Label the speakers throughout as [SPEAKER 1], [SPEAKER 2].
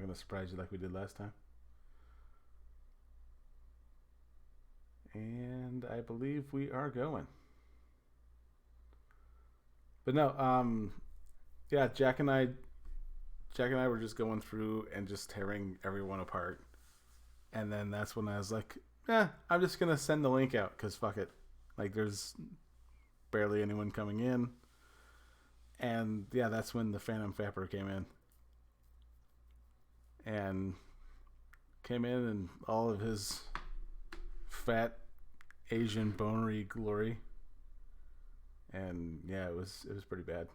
[SPEAKER 1] going to surprise you like we did last time. And I believe we are going. But no, yeah, Jack and I were just going through and just tearing everyone apart. And then that's when I was like, I'm just gonna send the link out because fuck it. Like, there's barely anyone coming in. And yeah, that's when the Phantom Fapper came in. And came in and all of his fat Asian bonery glory. And yeah, it was pretty bad.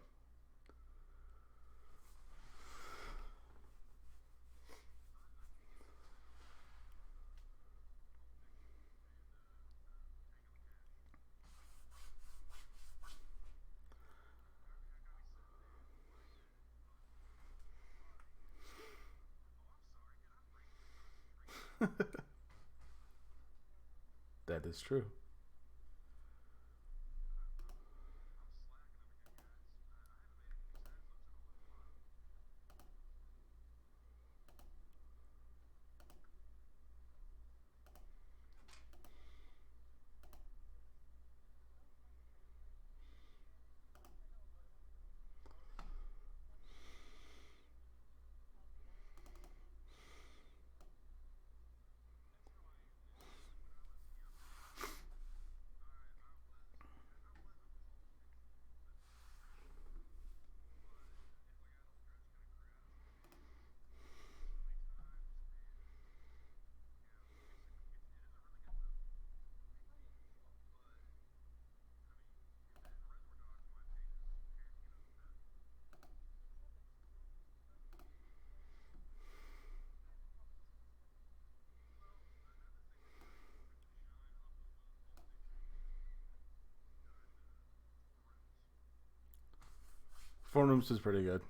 [SPEAKER 1] That is true. Four Rooms was pretty good.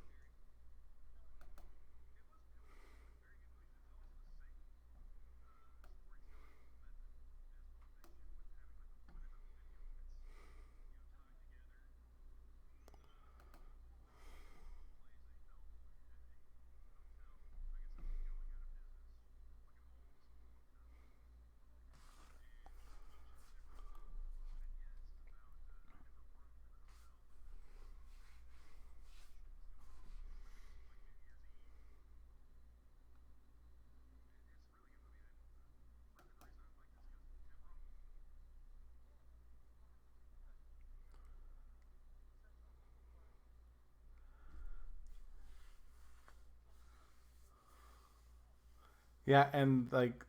[SPEAKER 1] Yeah, and like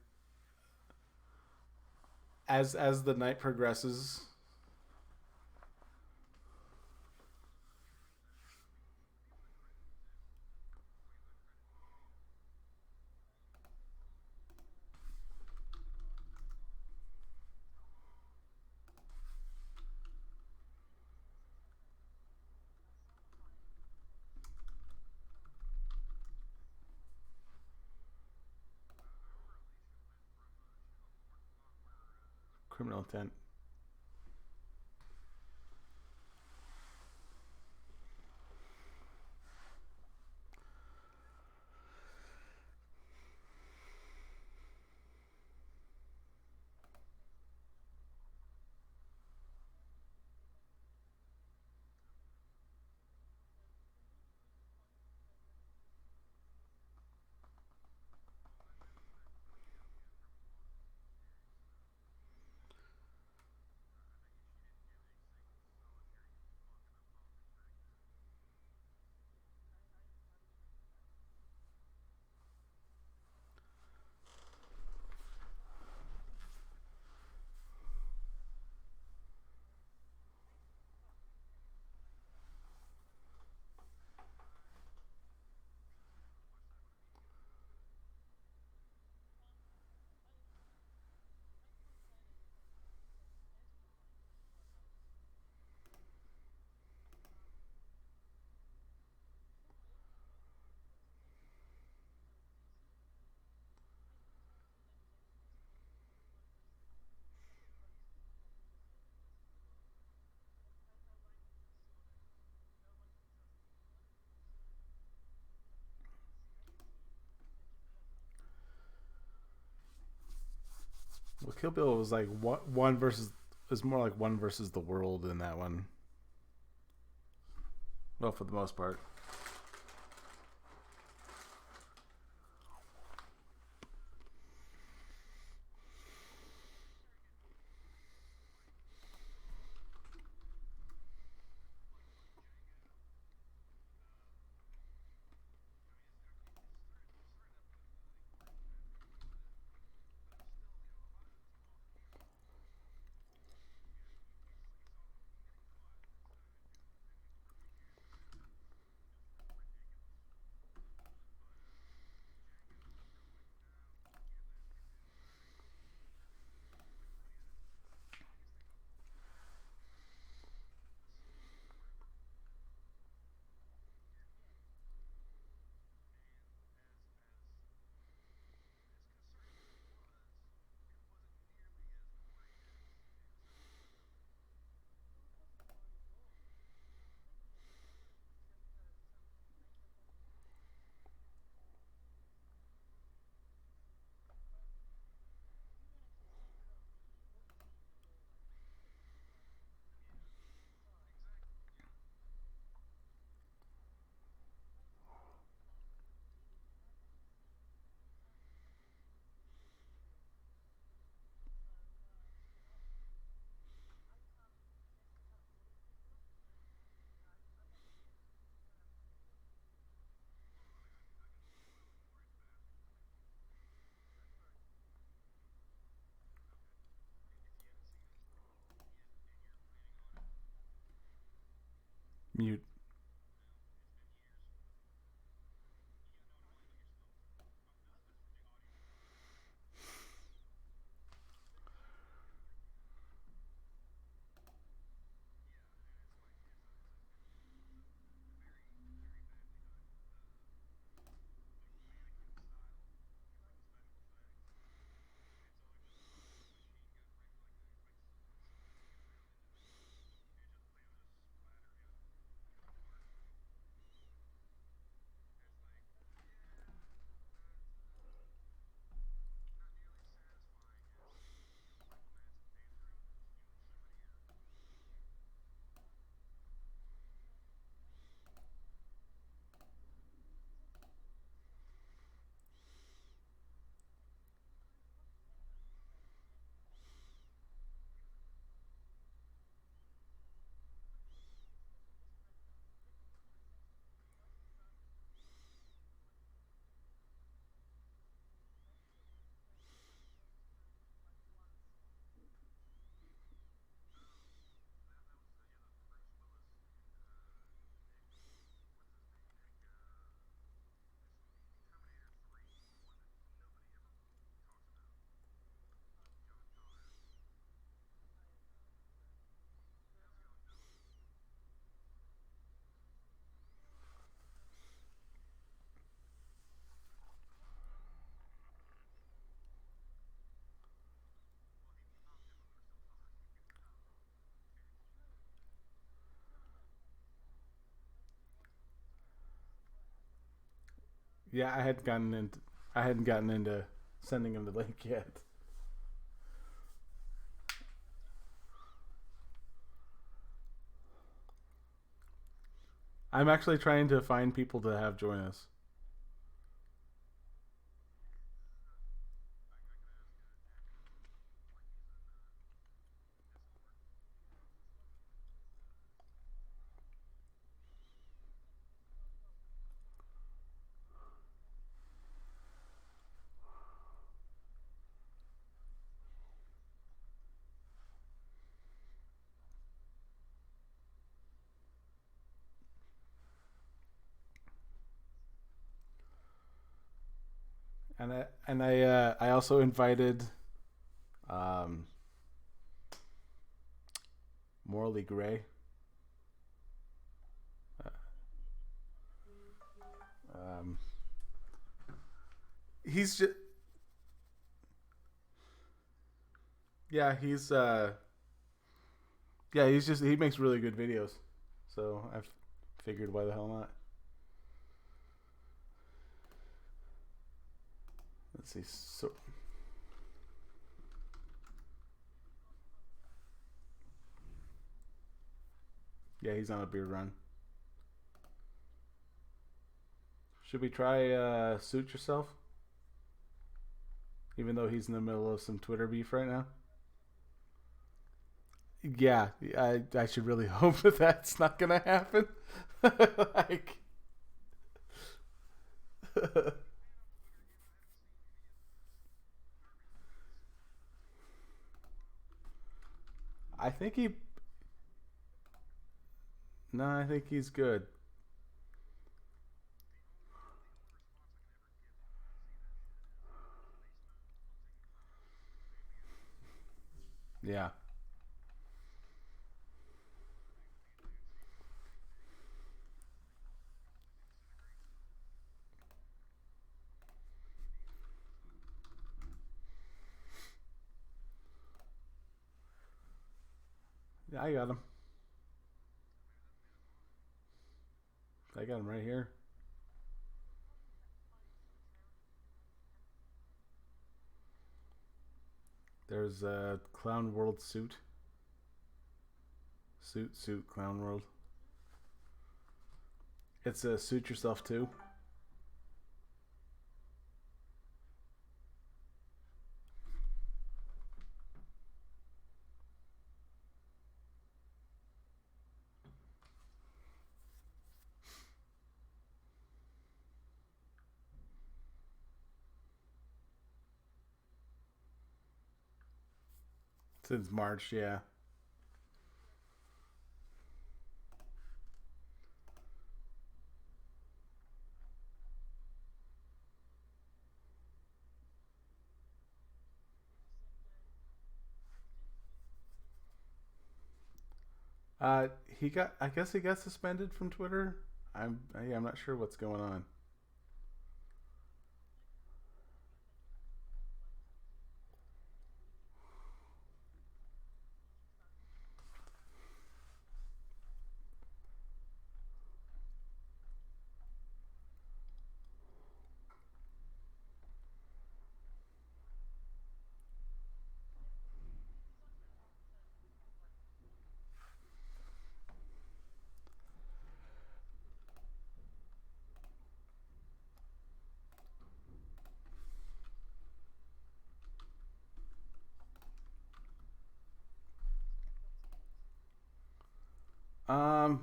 [SPEAKER 1] as the night progresses, Criminal Intent. Well, Kill Bill was like one versus. It's more like one versus the world in that one. Well, for the most part. Mute. Yeah, I hadn't gotten into sending him the link yet. I'm actually trying to find people to have join us. I also invited um, Morally Gray. Um, he's just yeah he's yeah he's just he makes really good videos, so I figured why the hell not. Let's see. So Yeah, he's on a beard run. Should we try Suit Yourself? Even though he's in the middle of some Twitter beef right now? Yeah, I should really hope that that's not going to happen. Like, I think he. No, I think he's good. Yeah. Yeah, I got him. I got him right here. There's a Clown World suit. Suit, Clown World. It's a Suit Yourself too. Since March, yeah. He got. I guess he got suspended from Twitter. I'm not sure what's going on.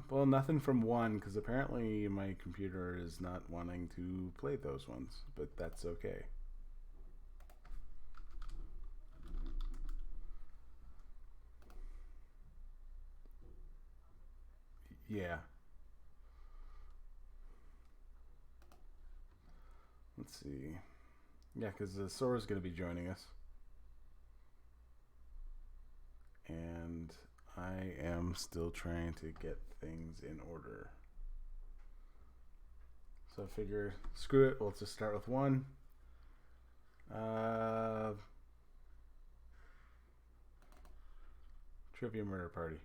[SPEAKER 1] Well, nothing from one because apparently my computer is not wanting to play those ones, but that's okay. Yeah. Let's see. Yeah, because Sora's going to be joining us, and I am still trying to get things in order. So I figure, screw it. We'll just start with one. Uh, Trivia Murder Party.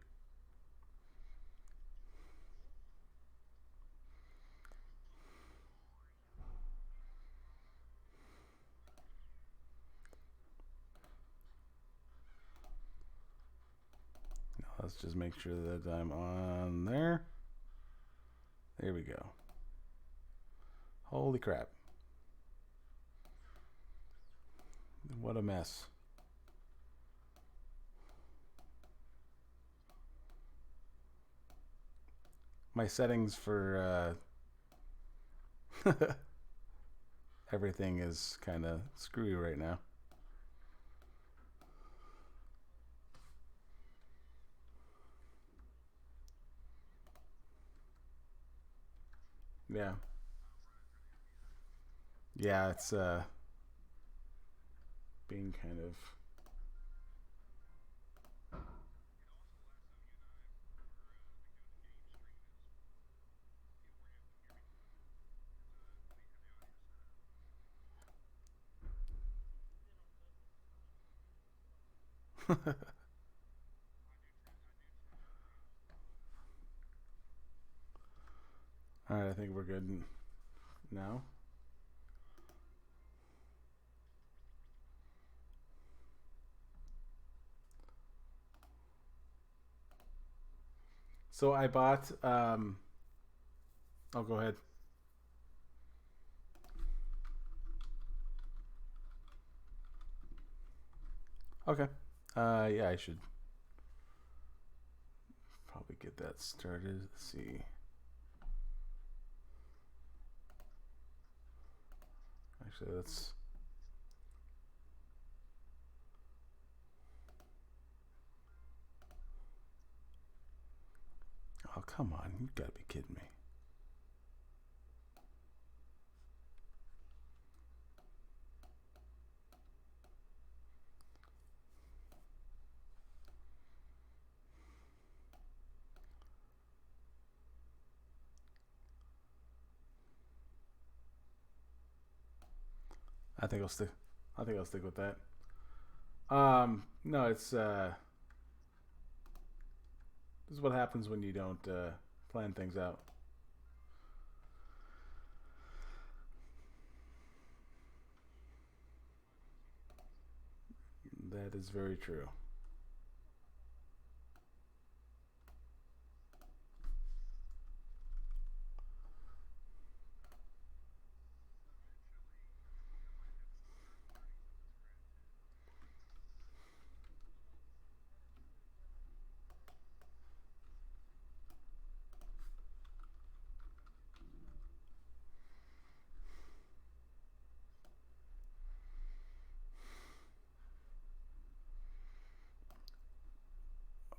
[SPEAKER 1] Let's just make sure that I'm on there. There we go. Holy crap. What a mess. My settings for everything is kind of screwy right now. Yeah. Yeah, it's being kind of all right, I think we're good now. So I bought. Oh, go ahead. Okay. Yeah, I should probably get that started. Let's see. Actually, let's. Oh, come on! You gotta be kidding me. I think I'll stick. I think I'll stick with that. No, it's this is what happens when you don't plan things out. That is very true.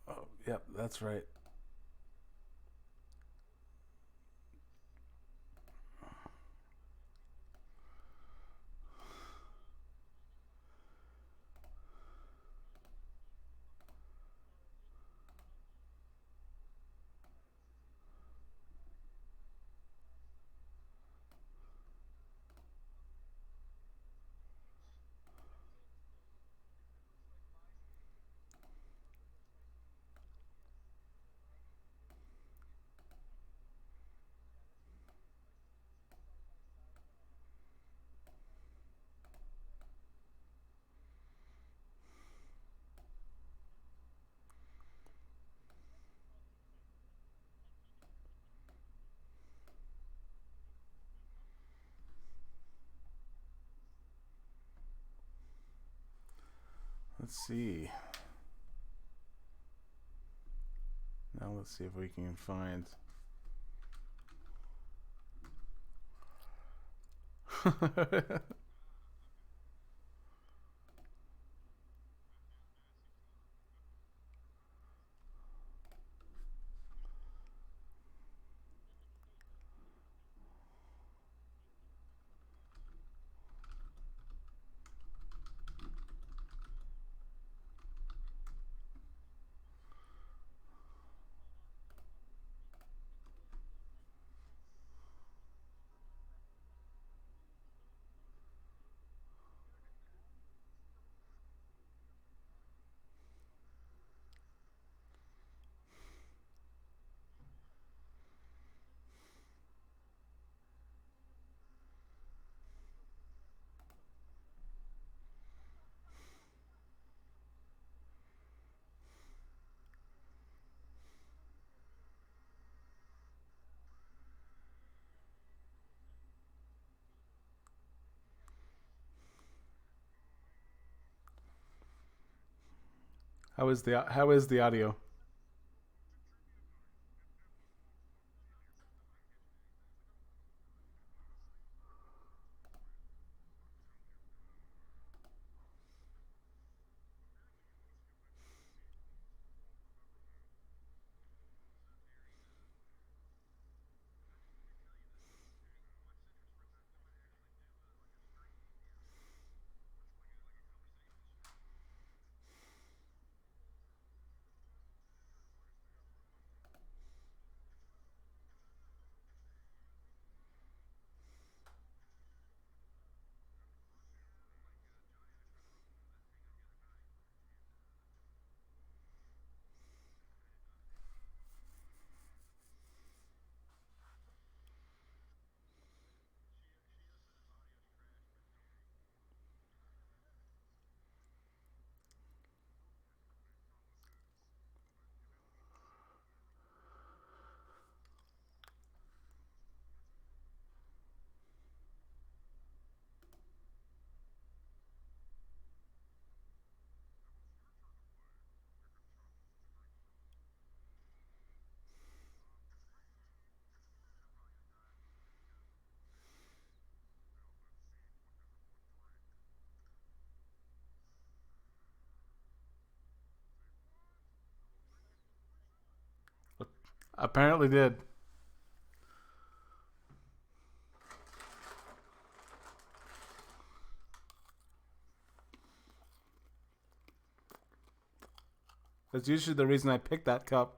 [SPEAKER 1] Oh, yep, that's right. Let's see. Now let's see if we can find. How is the audio? Apparently did. That's usually the reason I picked that cup.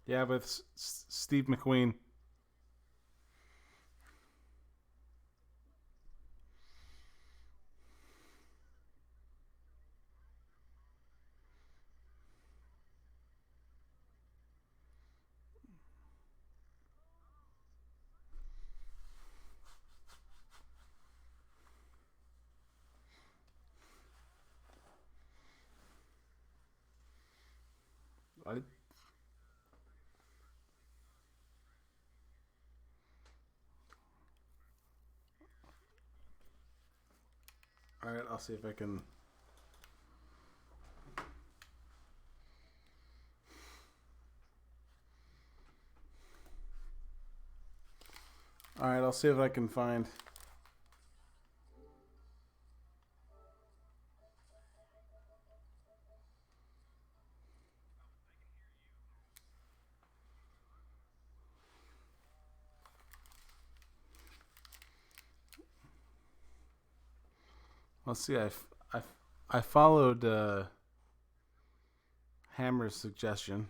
[SPEAKER 1] Yeah, with Steve McQueen. All right, I'll see if I can. All right, I'll see if I can find. Let's see. I, I followed Hammer's suggestion.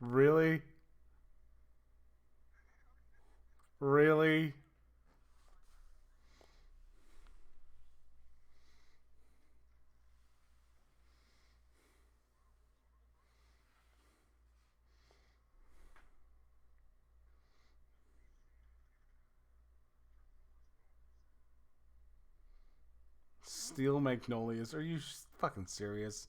[SPEAKER 1] Really? Really? Steel magnolias? Are you fucking serious?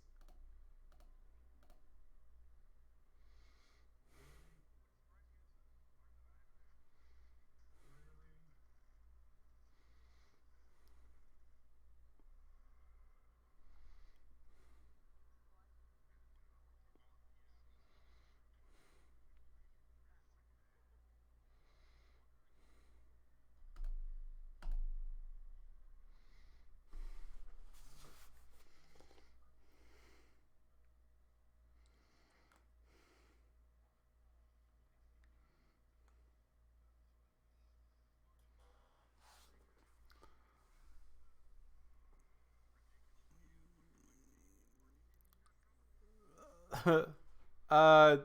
[SPEAKER 1] uh,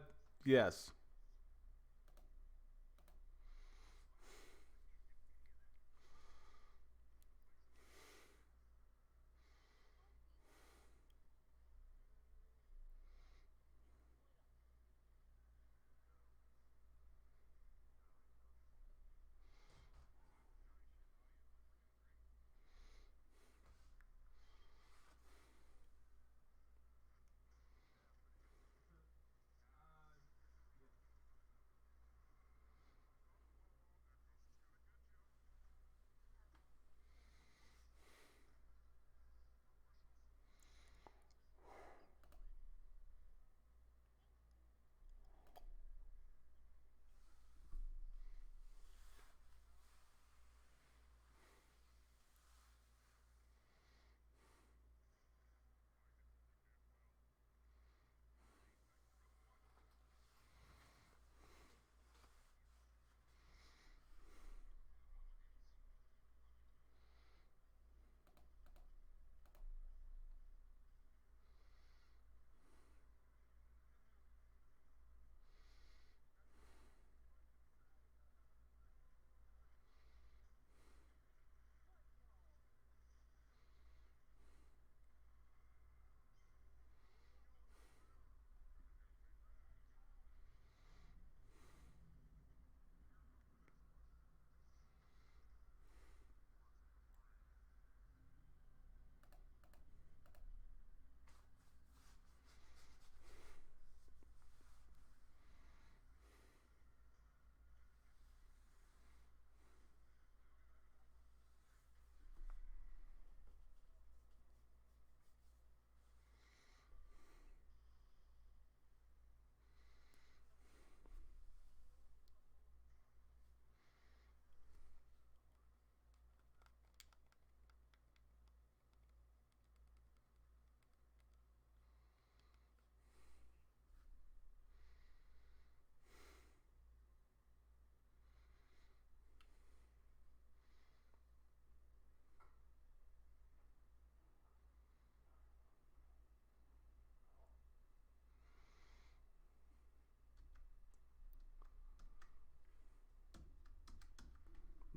[SPEAKER 1] yes.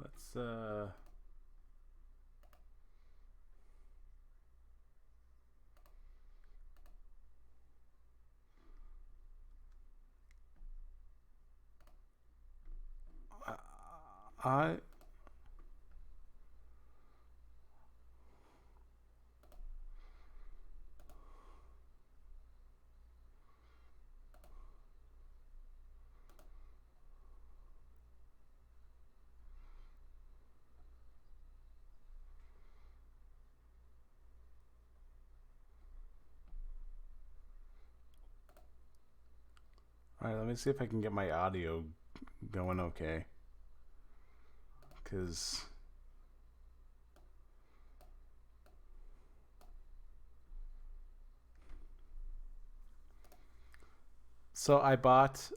[SPEAKER 1] Let's I All right, let me see if I can get my audio going okay. Cuz so I bought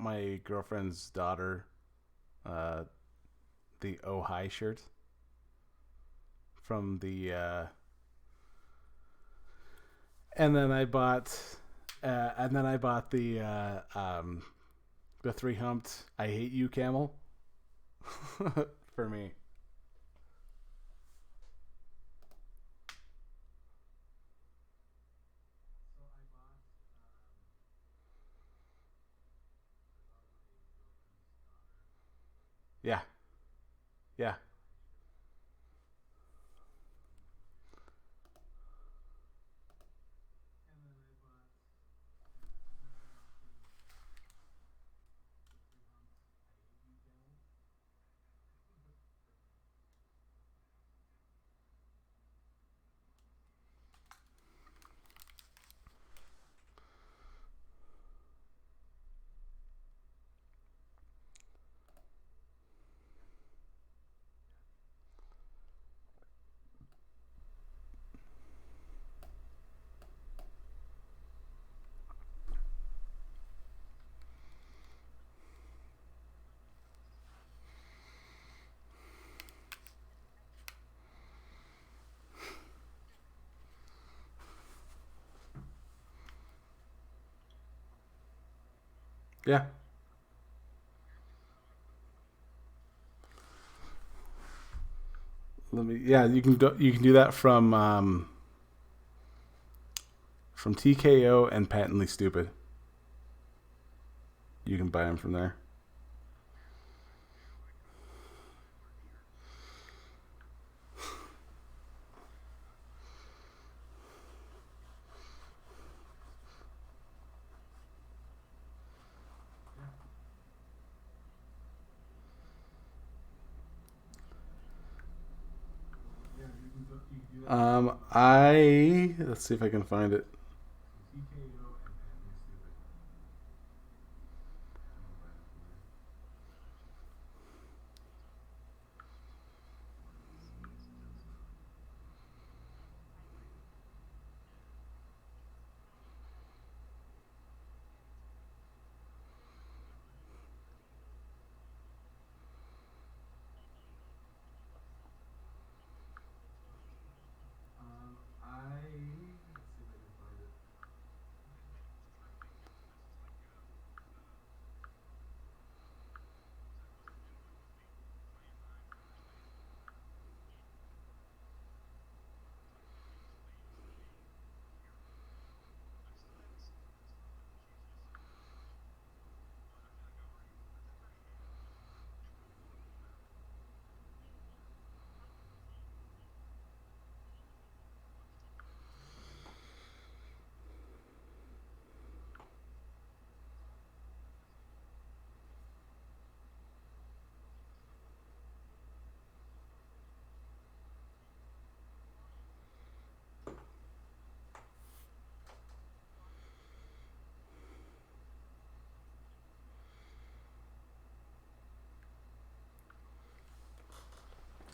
[SPEAKER 1] my girlfriend's daughter uh the Oh Hi shirt from the and then I bought, the three humped "I hate you" camel for me. Yeah, yeah. Yeah. Let me. Yeah, you can do that from TKO and Patently Stupid. You can buy them from there. I let's see if I can find it.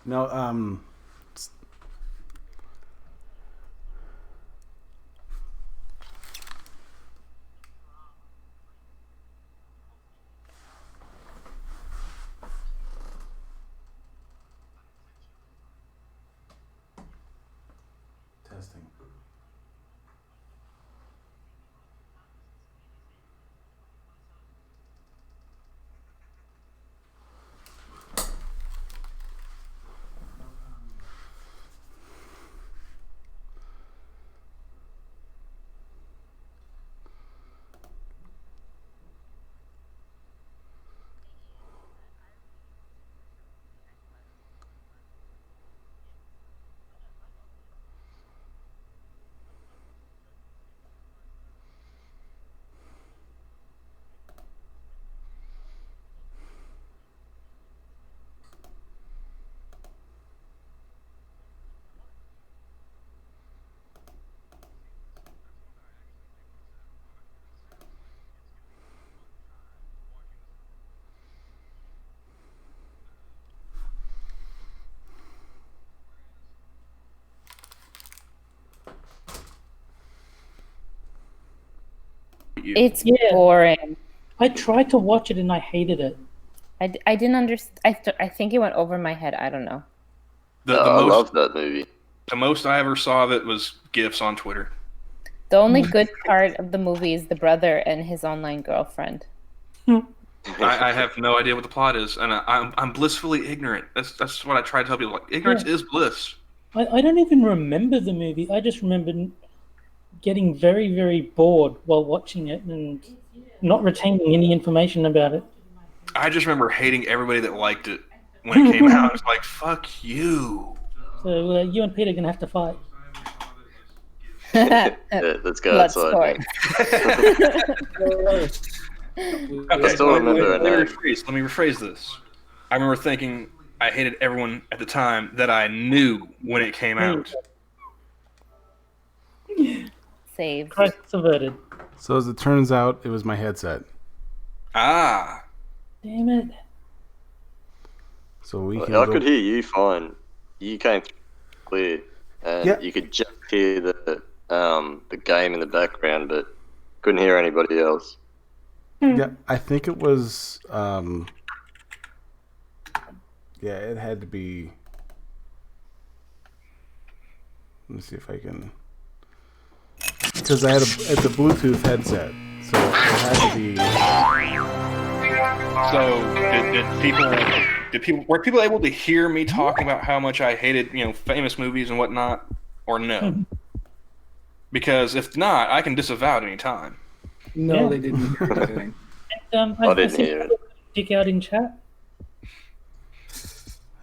[SPEAKER 1] No, testing.
[SPEAKER 2] It's
[SPEAKER 3] Yeah.
[SPEAKER 2] boring.
[SPEAKER 3] I tried to watch it and I hated it.
[SPEAKER 2] I didn't understand. I think it went over my head. I don't know.
[SPEAKER 4] The
[SPEAKER 5] I
[SPEAKER 4] most
[SPEAKER 5] love that movie.
[SPEAKER 4] the most I ever saw of it was GIFs on Twitter.
[SPEAKER 2] The only good part of the movie is the brother and his online girlfriend.
[SPEAKER 4] I have no idea what the plot is, and I'm blissfully ignorant. That's what I try to tell people. Like, ignorance is bliss.
[SPEAKER 3] I don't even remember the movie. I just remember getting very, very bored while watching it and not retaining any information about it.
[SPEAKER 4] I just remember hating everybody that liked it when it came out. It's like, fuck you.
[SPEAKER 3] So you and Peter are gonna have to fight.
[SPEAKER 5] Yeah, let's go outside.
[SPEAKER 4] Okay,
[SPEAKER 5] still remember it now.
[SPEAKER 4] Let me rephrase this. I remember thinking I hated everyone at the time that I knew when it came out.
[SPEAKER 2] Saved.
[SPEAKER 3] Crisis averted.
[SPEAKER 1] So as it turns out, it was my headset.
[SPEAKER 4] Ah.
[SPEAKER 3] Damn it.
[SPEAKER 1] So we can.
[SPEAKER 5] I could hear you fine. You came through clear, and you could just hear the game in the background, but couldn't hear anybody else.
[SPEAKER 1] Yeah, I think it was. Yeah, it had to be. Let me see if I can. Because it's a Bluetooth headset, so it had to be.
[SPEAKER 4] So were people able to hear me talking about how much I hated, famous movies and whatnot, or no? Because if not, I can disavow at any time.
[SPEAKER 6] No, they didn't hear anything.
[SPEAKER 5] I didn't hear it.
[SPEAKER 3] Dick out in chat.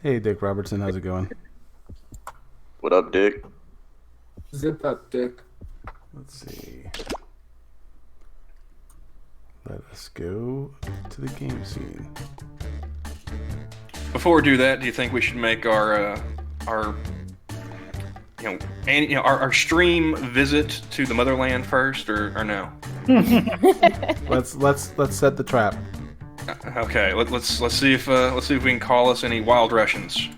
[SPEAKER 1] Hey, Dick Robertson, how's it going?
[SPEAKER 5] What up, Dick?
[SPEAKER 6] Zip up, Dick.
[SPEAKER 1] Let's see. Let us go to the game scene.
[SPEAKER 4] Before we do that, do you think we should make our stream visit to the motherland first, or no?
[SPEAKER 1] Let's set the trap.
[SPEAKER 4] Okay, let's see if we can call us any wild Russians.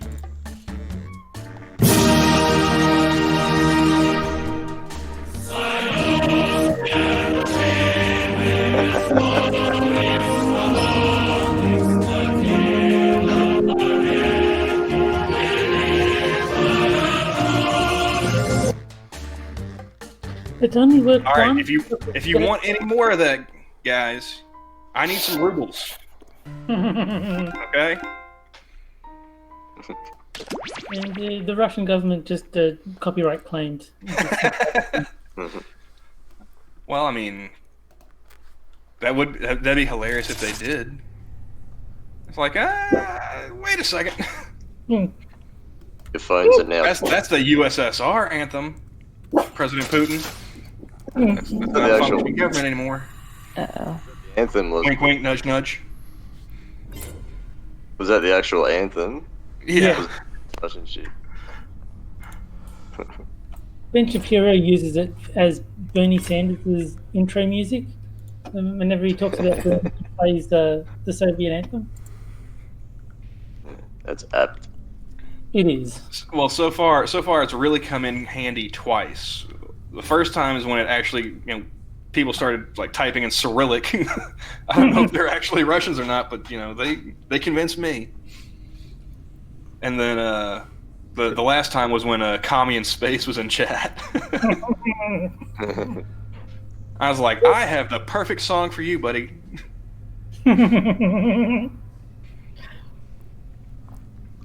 [SPEAKER 3] It's only worked
[SPEAKER 4] All right,
[SPEAKER 3] once.
[SPEAKER 4] if you want any more of that, guys, I need some rubles. Okay.
[SPEAKER 3] And the Russian government just copyright claimed.
[SPEAKER 4] Well, I mean, that'd be hilarious if they did. It's like, wait a second.
[SPEAKER 5] Your phones are now.
[SPEAKER 4] That's the USSR anthem, President Putin. That's not
[SPEAKER 5] The
[SPEAKER 4] a
[SPEAKER 5] actual
[SPEAKER 4] functioning government anymore.
[SPEAKER 2] Uh-oh.
[SPEAKER 5] anthem was.
[SPEAKER 4] Wink, wink, nudge, nudge.
[SPEAKER 5] Was that the actual anthem?
[SPEAKER 4] Yeah.
[SPEAKER 5] Russian shit.
[SPEAKER 3] Ben Shapiro uses it as Bernie Sanders' intro music. Whenever he talks about he plays the Soviet anthem.
[SPEAKER 5] That's apt.
[SPEAKER 3] It is.
[SPEAKER 4] Well, so far it's really come in handy twice. The first time is when it actually, people started like typing in Cyrillic. I don't know if they're actually Russians or not, but they convinced me. And then the last time was when Commie in Space was in chat. I was like, I have the perfect song for you, buddy.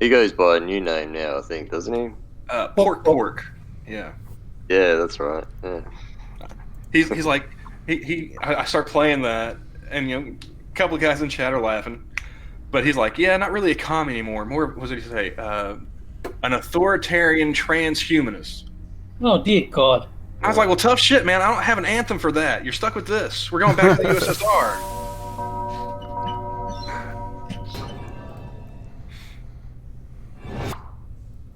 [SPEAKER 5] He goes by a new name now, I think, doesn't he?
[SPEAKER 4] Pork. Yeah.
[SPEAKER 5] Yeah, that's right. Yeah.
[SPEAKER 4] He's like, I start playing that, and a couple of guys in chat are laughing, but he's like, yeah, not really a commie anymore. More, what did he say? An authoritarian transhumanist.
[SPEAKER 3] Oh dear God!
[SPEAKER 4] I was like, well, tough shit, man. I don't have an anthem for that. You're stuck with this. We're going back to the USSR.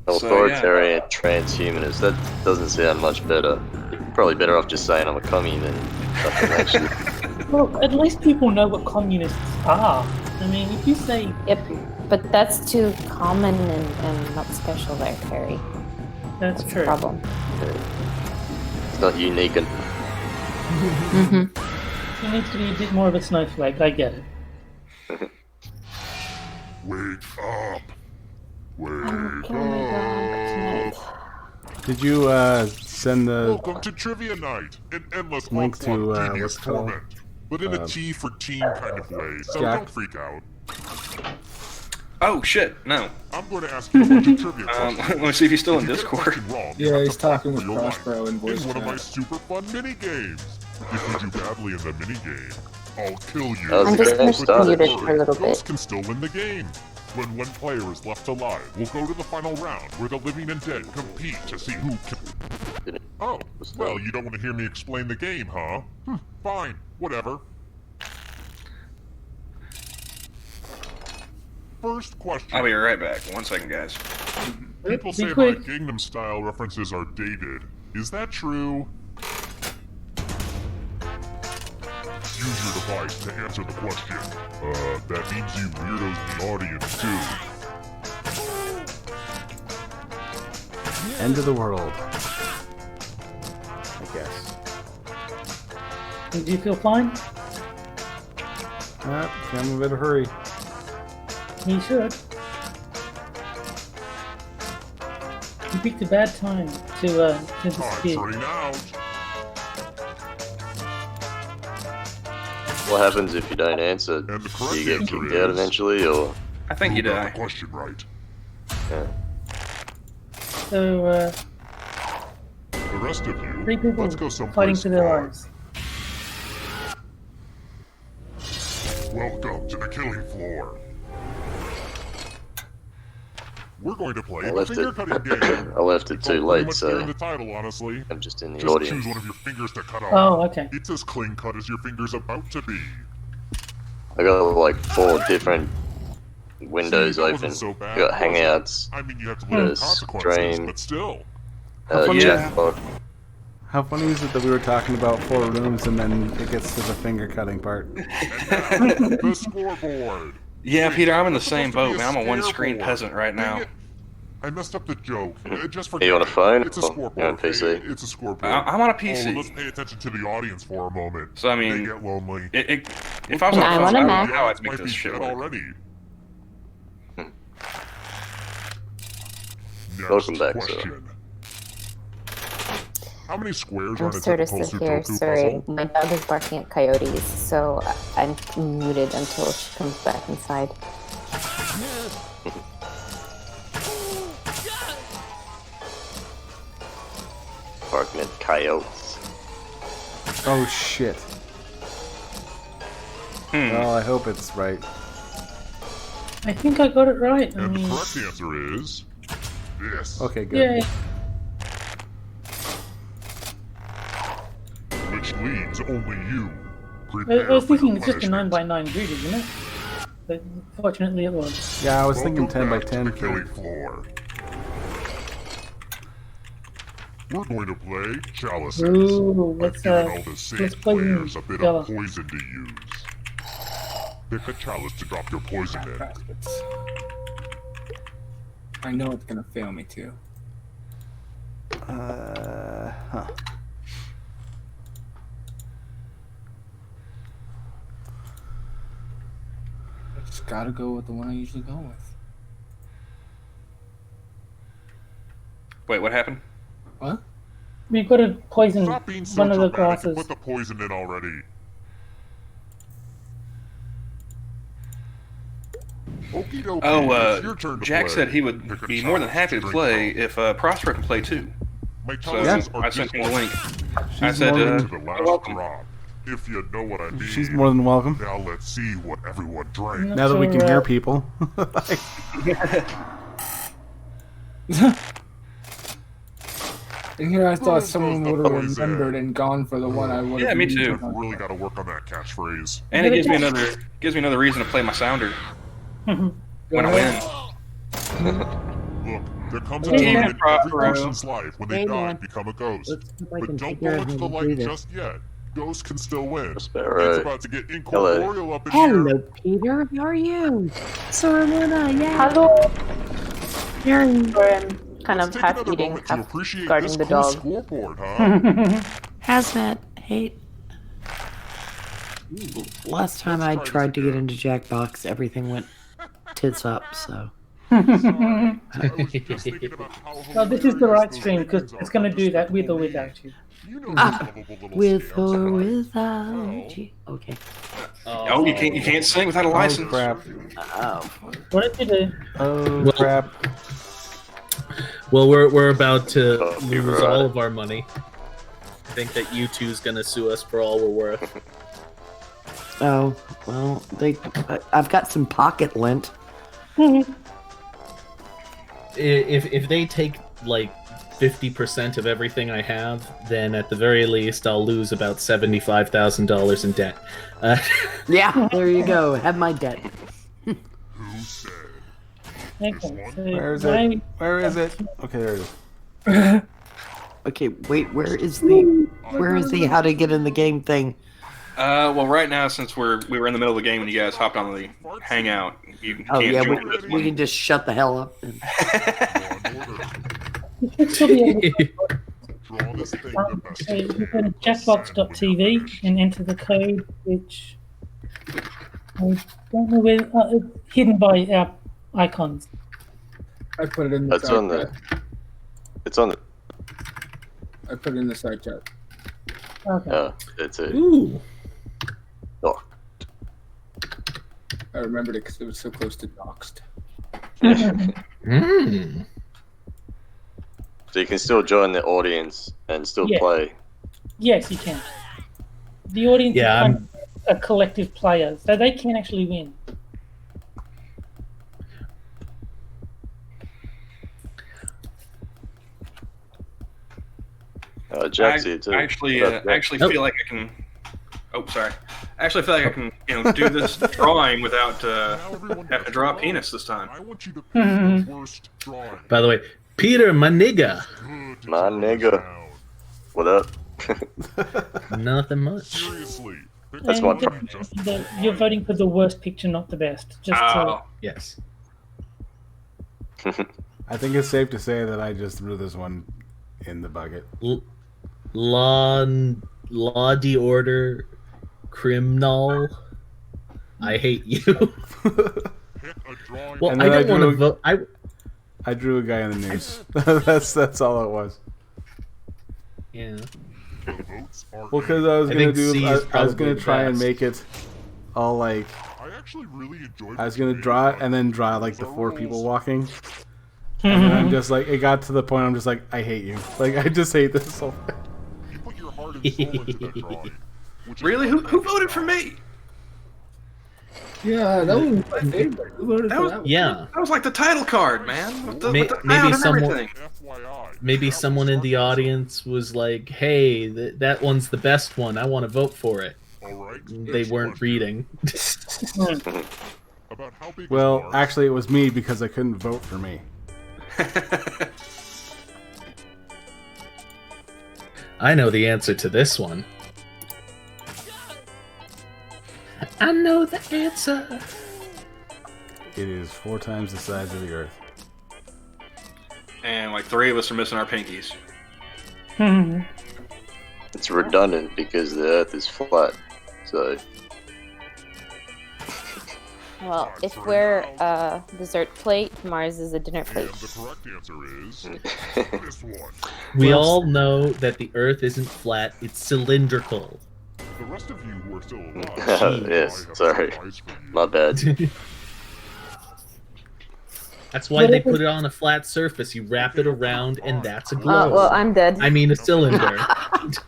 [SPEAKER 5] Authoritarian transhumanist. That doesn't sound much better. You're probably better off just saying I'm a commie than something actually.
[SPEAKER 3] Well, at least people know what communists are. I mean, if you say
[SPEAKER 2] Yep, but that's too common and not special there, Terry.
[SPEAKER 3] that's
[SPEAKER 2] That's
[SPEAKER 3] true.
[SPEAKER 2] the problem.
[SPEAKER 5] It's not unique and
[SPEAKER 2] Mm-hmm.
[SPEAKER 3] He needs to be a bit more of a snowflake. I get it.
[SPEAKER 7] Wake up. Wake
[SPEAKER 2] I'm killing my dog tonight.
[SPEAKER 1] Did you send the
[SPEAKER 7] Welcome to Trivia Night, an endless
[SPEAKER 1] link
[SPEAKER 7] onslaught
[SPEAKER 1] to
[SPEAKER 7] of devious
[SPEAKER 1] what's it called?
[SPEAKER 7] torment, but in a T for team kind of way, so
[SPEAKER 1] Jack.
[SPEAKER 7] don't freak out.
[SPEAKER 4] Oh shit, no.
[SPEAKER 7] I'm going to ask you a bunch of trivia questions.
[SPEAKER 4] Let me see if he's still in
[SPEAKER 7] If you get a
[SPEAKER 4] Discord.
[SPEAKER 7] question wrong, you
[SPEAKER 6] Yeah,
[SPEAKER 7] have
[SPEAKER 6] he's
[SPEAKER 7] to fight
[SPEAKER 6] talking
[SPEAKER 7] for
[SPEAKER 6] with
[SPEAKER 7] your life
[SPEAKER 6] Crossbow and voice
[SPEAKER 7] in one of
[SPEAKER 6] chat.
[SPEAKER 7] my super fun mini games. If you do badly in the mini game, I'll kill you.
[SPEAKER 5] That was
[SPEAKER 2] I'm just
[SPEAKER 5] great.
[SPEAKER 2] gonna
[SPEAKER 5] Started.
[SPEAKER 2] mute it for a little
[SPEAKER 7] Ghosts
[SPEAKER 2] bit.
[SPEAKER 7] can still win the game. When one player is left alive, we'll go to the final round where the living and dead compete to see who can... Oh, well, you don't want to hear me explain the game, huh? Fine, whatever. First question.
[SPEAKER 4] I'll be right back. 1 second, guys.
[SPEAKER 7] People say my
[SPEAKER 3] quick.
[SPEAKER 7] Gangnam Style references are dated. Is that true? Use your device to answer the question. That means you weirdos in the audience, too.
[SPEAKER 1] end of the world? I guess.
[SPEAKER 3] Do you feel fine?
[SPEAKER 1] I'm in a bit of a hurry.
[SPEAKER 3] You should. You picked a bad time to
[SPEAKER 7] Time's
[SPEAKER 3] disappear.
[SPEAKER 7] running out.
[SPEAKER 5] What happens if you don't answer?
[SPEAKER 7] And the
[SPEAKER 5] Do
[SPEAKER 7] correct
[SPEAKER 5] you get
[SPEAKER 7] answer
[SPEAKER 5] kicked out
[SPEAKER 7] is...
[SPEAKER 5] eventually, or?
[SPEAKER 4] I think you
[SPEAKER 7] Who got
[SPEAKER 4] die.
[SPEAKER 7] the question right.
[SPEAKER 5] Yeah.
[SPEAKER 3] So,
[SPEAKER 7] The rest of you,
[SPEAKER 3] 3 people
[SPEAKER 7] let's go
[SPEAKER 3] fighting
[SPEAKER 7] someplace
[SPEAKER 3] for their
[SPEAKER 7] fun.
[SPEAKER 3] lives.
[SPEAKER 7] Welcome to the killing floor. We're going to play
[SPEAKER 5] I
[SPEAKER 7] a
[SPEAKER 5] left
[SPEAKER 7] finger
[SPEAKER 5] it.
[SPEAKER 7] cutting game.
[SPEAKER 5] I left it
[SPEAKER 7] It's
[SPEAKER 5] too
[SPEAKER 7] all pretty
[SPEAKER 5] late,
[SPEAKER 7] much there in
[SPEAKER 5] so
[SPEAKER 7] the title, honestly.
[SPEAKER 5] I'm just in the
[SPEAKER 7] Just
[SPEAKER 5] audience.
[SPEAKER 7] choose one of your fingers to cut off.
[SPEAKER 3] Oh, okay.
[SPEAKER 7] It's as clean cut as your finger's about to be.
[SPEAKER 5] I got like 4 different windows
[SPEAKER 7] See, that
[SPEAKER 5] open.
[SPEAKER 7] wasn't so bad,
[SPEAKER 5] I got
[SPEAKER 7] was it?
[SPEAKER 5] Hangouts,
[SPEAKER 7] I mean, you have to live with
[SPEAKER 5] the
[SPEAKER 7] consequences,
[SPEAKER 5] stream.
[SPEAKER 7] but still.
[SPEAKER 1] funny
[SPEAKER 5] Jackbox.
[SPEAKER 1] How funny is it that we were talking about 4 rooms and then it gets to the finger cutting part?
[SPEAKER 7] And now, the scoreboard.
[SPEAKER 4] Yeah, Peter, I'm in the
[SPEAKER 7] It's
[SPEAKER 4] same
[SPEAKER 7] supposed to
[SPEAKER 4] boat,
[SPEAKER 7] be a
[SPEAKER 4] man. I'm a one-screen
[SPEAKER 7] scareboard.
[SPEAKER 4] peasant right
[SPEAKER 7] Dang
[SPEAKER 4] now.
[SPEAKER 7] it. I messed up the joke. Just
[SPEAKER 5] Are you on a
[SPEAKER 7] forget it.
[SPEAKER 5] phone
[SPEAKER 7] It's a
[SPEAKER 5] or
[SPEAKER 7] scoreboard.
[SPEAKER 5] you're on PC?
[SPEAKER 7] It's a scoreboard.
[SPEAKER 4] I'm on a
[SPEAKER 7] Oh,
[SPEAKER 4] PC.
[SPEAKER 7] let's pay attention to the audience for a moment.
[SPEAKER 4] So, I mean,
[SPEAKER 7] they get lonely.
[SPEAKER 4] If I was
[SPEAKER 2] And
[SPEAKER 4] on a
[SPEAKER 2] I'm
[SPEAKER 4] phone,
[SPEAKER 2] on a
[SPEAKER 4] I don't
[SPEAKER 2] Mac.
[SPEAKER 4] know how I'd make
[SPEAKER 7] might be
[SPEAKER 4] this shit
[SPEAKER 7] dead
[SPEAKER 4] work.
[SPEAKER 7] already. Next
[SPEAKER 5] Welcome back, sir.
[SPEAKER 7] question. How many squares are
[SPEAKER 2] I'm
[SPEAKER 7] in a
[SPEAKER 2] Certus
[SPEAKER 7] typical
[SPEAKER 2] here.
[SPEAKER 7] Sudoku
[SPEAKER 2] Sorry,
[SPEAKER 7] puzzle?
[SPEAKER 2] my dog is barking at coyotes, so I'm muted until she comes back inside.
[SPEAKER 5] Barking at coyotes.
[SPEAKER 1] Oh shit. Well, I hope it's right.
[SPEAKER 3] I think I got it right. I
[SPEAKER 7] And the
[SPEAKER 3] mean,
[SPEAKER 7] correct answer is this.
[SPEAKER 1] Okay, good.
[SPEAKER 3] yeah.
[SPEAKER 7] Which leaves only you.
[SPEAKER 3] I
[SPEAKER 7] Prepare
[SPEAKER 3] was
[SPEAKER 7] for
[SPEAKER 3] thinking
[SPEAKER 7] your
[SPEAKER 3] it's just a
[SPEAKER 7] punishment.
[SPEAKER 3] 9x9 grid, isn't it? But fortunately it was.
[SPEAKER 1] Yeah, I was thinking
[SPEAKER 7] Welcome
[SPEAKER 1] 10 by
[SPEAKER 7] back
[SPEAKER 1] 10
[SPEAKER 7] to the
[SPEAKER 1] for...
[SPEAKER 7] killing floor. We're going to play chalices.
[SPEAKER 3] Ooh,
[SPEAKER 7] I've
[SPEAKER 3] let's
[SPEAKER 7] given all the saint
[SPEAKER 3] let's play
[SPEAKER 7] players a bit
[SPEAKER 3] Java.
[SPEAKER 7] of poison to use. Pick a chalice to drop your poison in.
[SPEAKER 6] I know it's gonna fail me too.
[SPEAKER 1] Huh.
[SPEAKER 6] I just gotta go with the one I usually go with.
[SPEAKER 4] Wait, what happened?
[SPEAKER 6] What?
[SPEAKER 3] We've got to poison
[SPEAKER 7] Stop being so
[SPEAKER 3] one of the
[SPEAKER 7] dramatic and
[SPEAKER 3] glasses.
[SPEAKER 7] put the poison in already. Okie dokie, it's your turn to
[SPEAKER 4] Jack
[SPEAKER 7] play.
[SPEAKER 4] said he would
[SPEAKER 7] Pick a
[SPEAKER 4] be more than
[SPEAKER 7] chalice
[SPEAKER 4] happy to
[SPEAKER 7] drink
[SPEAKER 4] play
[SPEAKER 7] from.
[SPEAKER 4] if Prospero can play too.
[SPEAKER 7] My
[SPEAKER 4] So
[SPEAKER 7] chalices are
[SPEAKER 4] I sent him the
[SPEAKER 7] this
[SPEAKER 4] link.
[SPEAKER 7] one.
[SPEAKER 4] I said,
[SPEAKER 1] more
[SPEAKER 7] To the last
[SPEAKER 4] welcome.
[SPEAKER 7] drop. If you know what I mean.
[SPEAKER 1] She's more than welcome.
[SPEAKER 7] Now let's see what everyone drank.
[SPEAKER 1] Now that we can hear people.
[SPEAKER 6] And here I thought
[SPEAKER 7] Who
[SPEAKER 6] someone
[SPEAKER 7] knows the
[SPEAKER 6] would have
[SPEAKER 7] poison?
[SPEAKER 6] remembered and gone for the one I would have.
[SPEAKER 4] Yeah, me too.
[SPEAKER 7] Really got to work on that catchphrase.
[SPEAKER 4] And it gives me another reason to play my sounder when I win.
[SPEAKER 7] Look, there comes a
[SPEAKER 3] Hey,
[SPEAKER 7] time
[SPEAKER 3] man.
[SPEAKER 7] in every
[SPEAKER 4] Prospero.
[SPEAKER 7] person's life when they
[SPEAKER 8] Hey,
[SPEAKER 7] die
[SPEAKER 8] man.
[SPEAKER 7] and become a ghost.
[SPEAKER 8] Let's see if I
[SPEAKER 7] But
[SPEAKER 8] can
[SPEAKER 7] don't
[SPEAKER 8] figure
[SPEAKER 7] go
[SPEAKER 8] out
[SPEAKER 7] into
[SPEAKER 8] how
[SPEAKER 7] the
[SPEAKER 8] to do
[SPEAKER 7] light
[SPEAKER 8] this.
[SPEAKER 7] just yet. Ghosts can still win.
[SPEAKER 5] Prospero.
[SPEAKER 7] It's about to get
[SPEAKER 5] Hello.
[SPEAKER 7] incorporeal up in
[SPEAKER 8] Hello,
[SPEAKER 7] here.
[SPEAKER 8] Peter. How are you? Sormuna, yeah.
[SPEAKER 2] Hello.
[SPEAKER 8] You're
[SPEAKER 2] Or I'm kind
[SPEAKER 7] Let's
[SPEAKER 2] of
[SPEAKER 7] take
[SPEAKER 2] half
[SPEAKER 7] another
[SPEAKER 2] eating,
[SPEAKER 7] moment to
[SPEAKER 2] half
[SPEAKER 7] appreciate
[SPEAKER 2] guarding
[SPEAKER 7] this
[SPEAKER 2] the
[SPEAKER 7] cool
[SPEAKER 2] dog.
[SPEAKER 7] scoreboard, huh?
[SPEAKER 8] hazmat. Hey. Last time I
[SPEAKER 7] Let's try
[SPEAKER 8] tried to
[SPEAKER 7] this
[SPEAKER 8] get into Jackbox, everything went tits up. So
[SPEAKER 7] I was just thinking about how
[SPEAKER 3] Well, this is the right
[SPEAKER 7] hilarious
[SPEAKER 3] stream
[SPEAKER 7] those
[SPEAKER 3] because
[SPEAKER 7] chickens
[SPEAKER 3] it's
[SPEAKER 7] are
[SPEAKER 3] going to
[SPEAKER 7] just
[SPEAKER 3] do that
[SPEAKER 7] like
[SPEAKER 3] with or
[SPEAKER 7] me.
[SPEAKER 3] without you.
[SPEAKER 7] You know those lovable little
[SPEAKER 8] With
[SPEAKER 7] scamps,
[SPEAKER 8] or
[SPEAKER 7] right?
[SPEAKER 8] without
[SPEAKER 7] Well,
[SPEAKER 8] you. Okay.
[SPEAKER 4] Oh, you can't sing without a
[SPEAKER 1] Oh
[SPEAKER 4] license.
[SPEAKER 1] crap!
[SPEAKER 8] Oh.
[SPEAKER 3] What did you do?
[SPEAKER 1] Oh
[SPEAKER 9] Well-
[SPEAKER 1] crap!
[SPEAKER 9] Well, we're about to
[SPEAKER 5] Oh, you're
[SPEAKER 9] lose
[SPEAKER 5] right.
[SPEAKER 9] all of our money. I think that U2's gonna sue us for all we're worth.
[SPEAKER 8] Oh, well, I've got some pocket lint.
[SPEAKER 9] If they take like 50% of everything I have, then at the very least I'll lose about $75,000 in debt.
[SPEAKER 8] Yeah, there you go. Have my debt.
[SPEAKER 7] who said?
[SPEAKER 3] Okay, so
[SPEAKER 1] Where is
[SPEAKER 3] why-
[SPEAKER 1] it? Where is it? Okay, there it is.
[SPEAKER 8] Okay, wait, where is the how to get in the game thing?
[SPEAKER 4] Well, right now, since we were in the middle of the game when you guys hopped on the hangout, you
[SPEAKER 8] Oh
[SPEAKER 4] can't
[SPEAKER 8] yeah,
[SPEAKER 4] join this
[SPEAKER 8] we
[SPEAKER 4] one.
[SPEAKER 8] can just shut the hell up. And...
[SPEAKER 3] you should still be able to
[SPEAKER 7] Draw this thing the best
[SPEAKER 3] so
[SPEAKER 7] you
[SPEAKER 3] you
[SPEAKER 7] can.
[SPEAKER 3] go to jackbox.tv and enter the code, which I don't know where it's hidden by our icons.
[SPEAKER 6] I put it in the
[SPEAKER 5] That's
[SPEAKER 6] side
[SPEAKER 5] on the.
[SPEAKER 6] chat.
[SPEAKER 5] It's on the.
[SPEAKER 6] I put it in the side chat.
[SPEAKER 3] Okay.
[SPEAKER 5] Oh, it's a.
[SPEAKER 9] Ooh.
[SPEAKER 5] Oh,
[SPEAKER 6] I remembered it because it was so close to doxed.
[SPEAKER 9] Mm.
[SPEAKER 5] so you can still join the audience and still
[SPEAKER 3] Yeah.
[SPEAKER 5] play.
[SPEAKER 3] Yes, you can. The audience
[SPEAKER 9] Yeah,
[SPEAKER 3] is kind of a collective player, so they can actually win.
[SPEAKER 5] Jack's here too.
[SPEAKER 4] I actually
[SPEAKER 5] What up, Jack?
[SPEAKER 4] actually feel like I can. Oh, sorry. I actually feel like I can, do this drawing without
[SPEAKER 7] Now everyone
[SPEAKER 4] having to
[SPEAKER 7] gets
[SPEAKER 4] draw a
[SPEAKER 7] roll.
[SPEAKER 4] penis this time.
[SPEAKER 7] I want you to pick the worst drawing.
[SPEAKER 9] By the way, Peter, my nigga.
[SPEAKER 7] Good to
[SPEAKER 5] My
[SPEAKER 7] turn this
[SPEAKER 5] nigga.
[SPEAKER 7] down.
[SPEAKER 5] What up?
[SPEAKER 9] Nothing much.
[SPEAKER 7] Seriously. Pick
[SPEAKER 5] That's
[SPEAKER 7] the
[SPEAKER 5] my
[SPEAKER 7] one
[SPEAKER 5] problem.
[SPEAKER 7] you just
[SPEAKER 3] You're voting for the worst picture, not the best. Just
[SPEAKER 4] Oh,
[SPEAKER 9] Yes.
[SPEAKER 1] I think it's safe to say that I just threw this one in the bucket.
[SPEAKER 9] Law de order criminal. I hate you.
[SPEAKER 7] pick a drawing.
[SPEAKER 9] Well,
[SPEAKER 1] And
[SPEAKER 9] I
[SPEAKER 1] then I
[SPEAKER 9] don't want to
[SPEAKER 1] drew-
[SPEAKER 9] vote.
[SPEAKER 1] I drew a guy in the news. that's all it was.
[SPEAKER 9] Yeah.
[SPEAKER 7] The votes are
[SPEAKER 1] Well, because I was
[SPEAKER 9] I
[SPEAKER 1] gonna
[SPEAKER 9] think C is
[SPEAKER 1] I was
[SPEAKER 9] probably
[SPEAKER 1] gonna try and
[SPEAKER 9] best.
[SPEAKER 1] make it all like
[SPEAKER 7] I actually really enjoyed
[SPEAKER 1] I was
[SPEAKER 7] the
[SPEAKER 1] gonna
[SPEAKER 7] creative
[SPEAKER 1] draw it
[SPEAKER 7] one.
[SPEAKER 1] and then draw like the
[SPEAKER 7] The
[SPEAKER 1] 4 people
[SPEAKER 7] rules.
[SPEAKER 1] walking. And then I'm just like, it got to the point I'm just like, I hate you. Like, I just hate this whole thing.
[SPEAKER 7] You put your heart and soul into that drawing. which is
[SPEAKER 4] really? Who voted for me?
[SPEAKER 6] Yeah, that was my favorite. Who voted
[SPEAKER 4] That
[SPEAKER 6] for
[SPEAKER 4] was-
[SPEAKER 6] that one?
[SPEAKER 9] Yeah.
[SPEAKER 4] That was like the title card, man. With the,
[SPEAKER 9] May-
[SPEAKER 4] with the
[SPEAKER 9] maybe
[SPEAKER 4] sound and
[SPEAKER 9] someone-
[SPEAKER 4] everything.
[SPEAKER 7] FYI.
[SPEAKER 9] Maybe
[SPEAKER 7] that
[SPEAKER 9] someone
[SPEAKER 7] was
[SPEAKER 9] in the
[SPEAKER 7] our-
[SPEAKER 9] audience was like, "Hey, that one's the best one. I want to vote for it."
[SPEAKER 7] All right.
[SPEAKER 9] They
[SPEAKER 7] next
[SPEAKER 9] weren't
[SPEAKER 7] question.
[SPEAKER 9] reading.
[SPEAKER 7] About how big is
[SPEAKER 1] Well,
[SPEAKER 7] Mars?
[SPEAKER 1] actually, it was me because I couldn't vote for me.
[SPEAKER 9] I know the answer to this one. I know the answer.
[SPEAKER 1] It is 4 times the size of the Earth.
[SPEAKER 4] And like 3 of us are missing our pinkies.
[SPEAKER 5] It's redundant because the Earth is flat. So
[SPEAKER 2] Well, if we're a dessert plate, Mars is a dinner
[SPEAKER 7] And
[SPEAKER 2] plate.
[SPEAKER 7] the correct answer is this one.
[SPEAKER 9] We all know that the Earth isn't flat; it's cylindrical.
[SPEAKER 7] The rest of you who are still alive.
[SPEAKER 5] Yes,
[SPEAKER 7] I have a
[SPEAKER 5] sorry.
[SPEAKER 7] surprise for you.
[SPEAKER 5] my bad.
[SPEAKER 9] That's why they put it on a flat surface. You wrap it around, and that's a globe.
[SPEAKER 2] Well, I'm dead.
[SPEAKER 9] I mean, a cylinder.
[SPEAKER 7] Yeesh.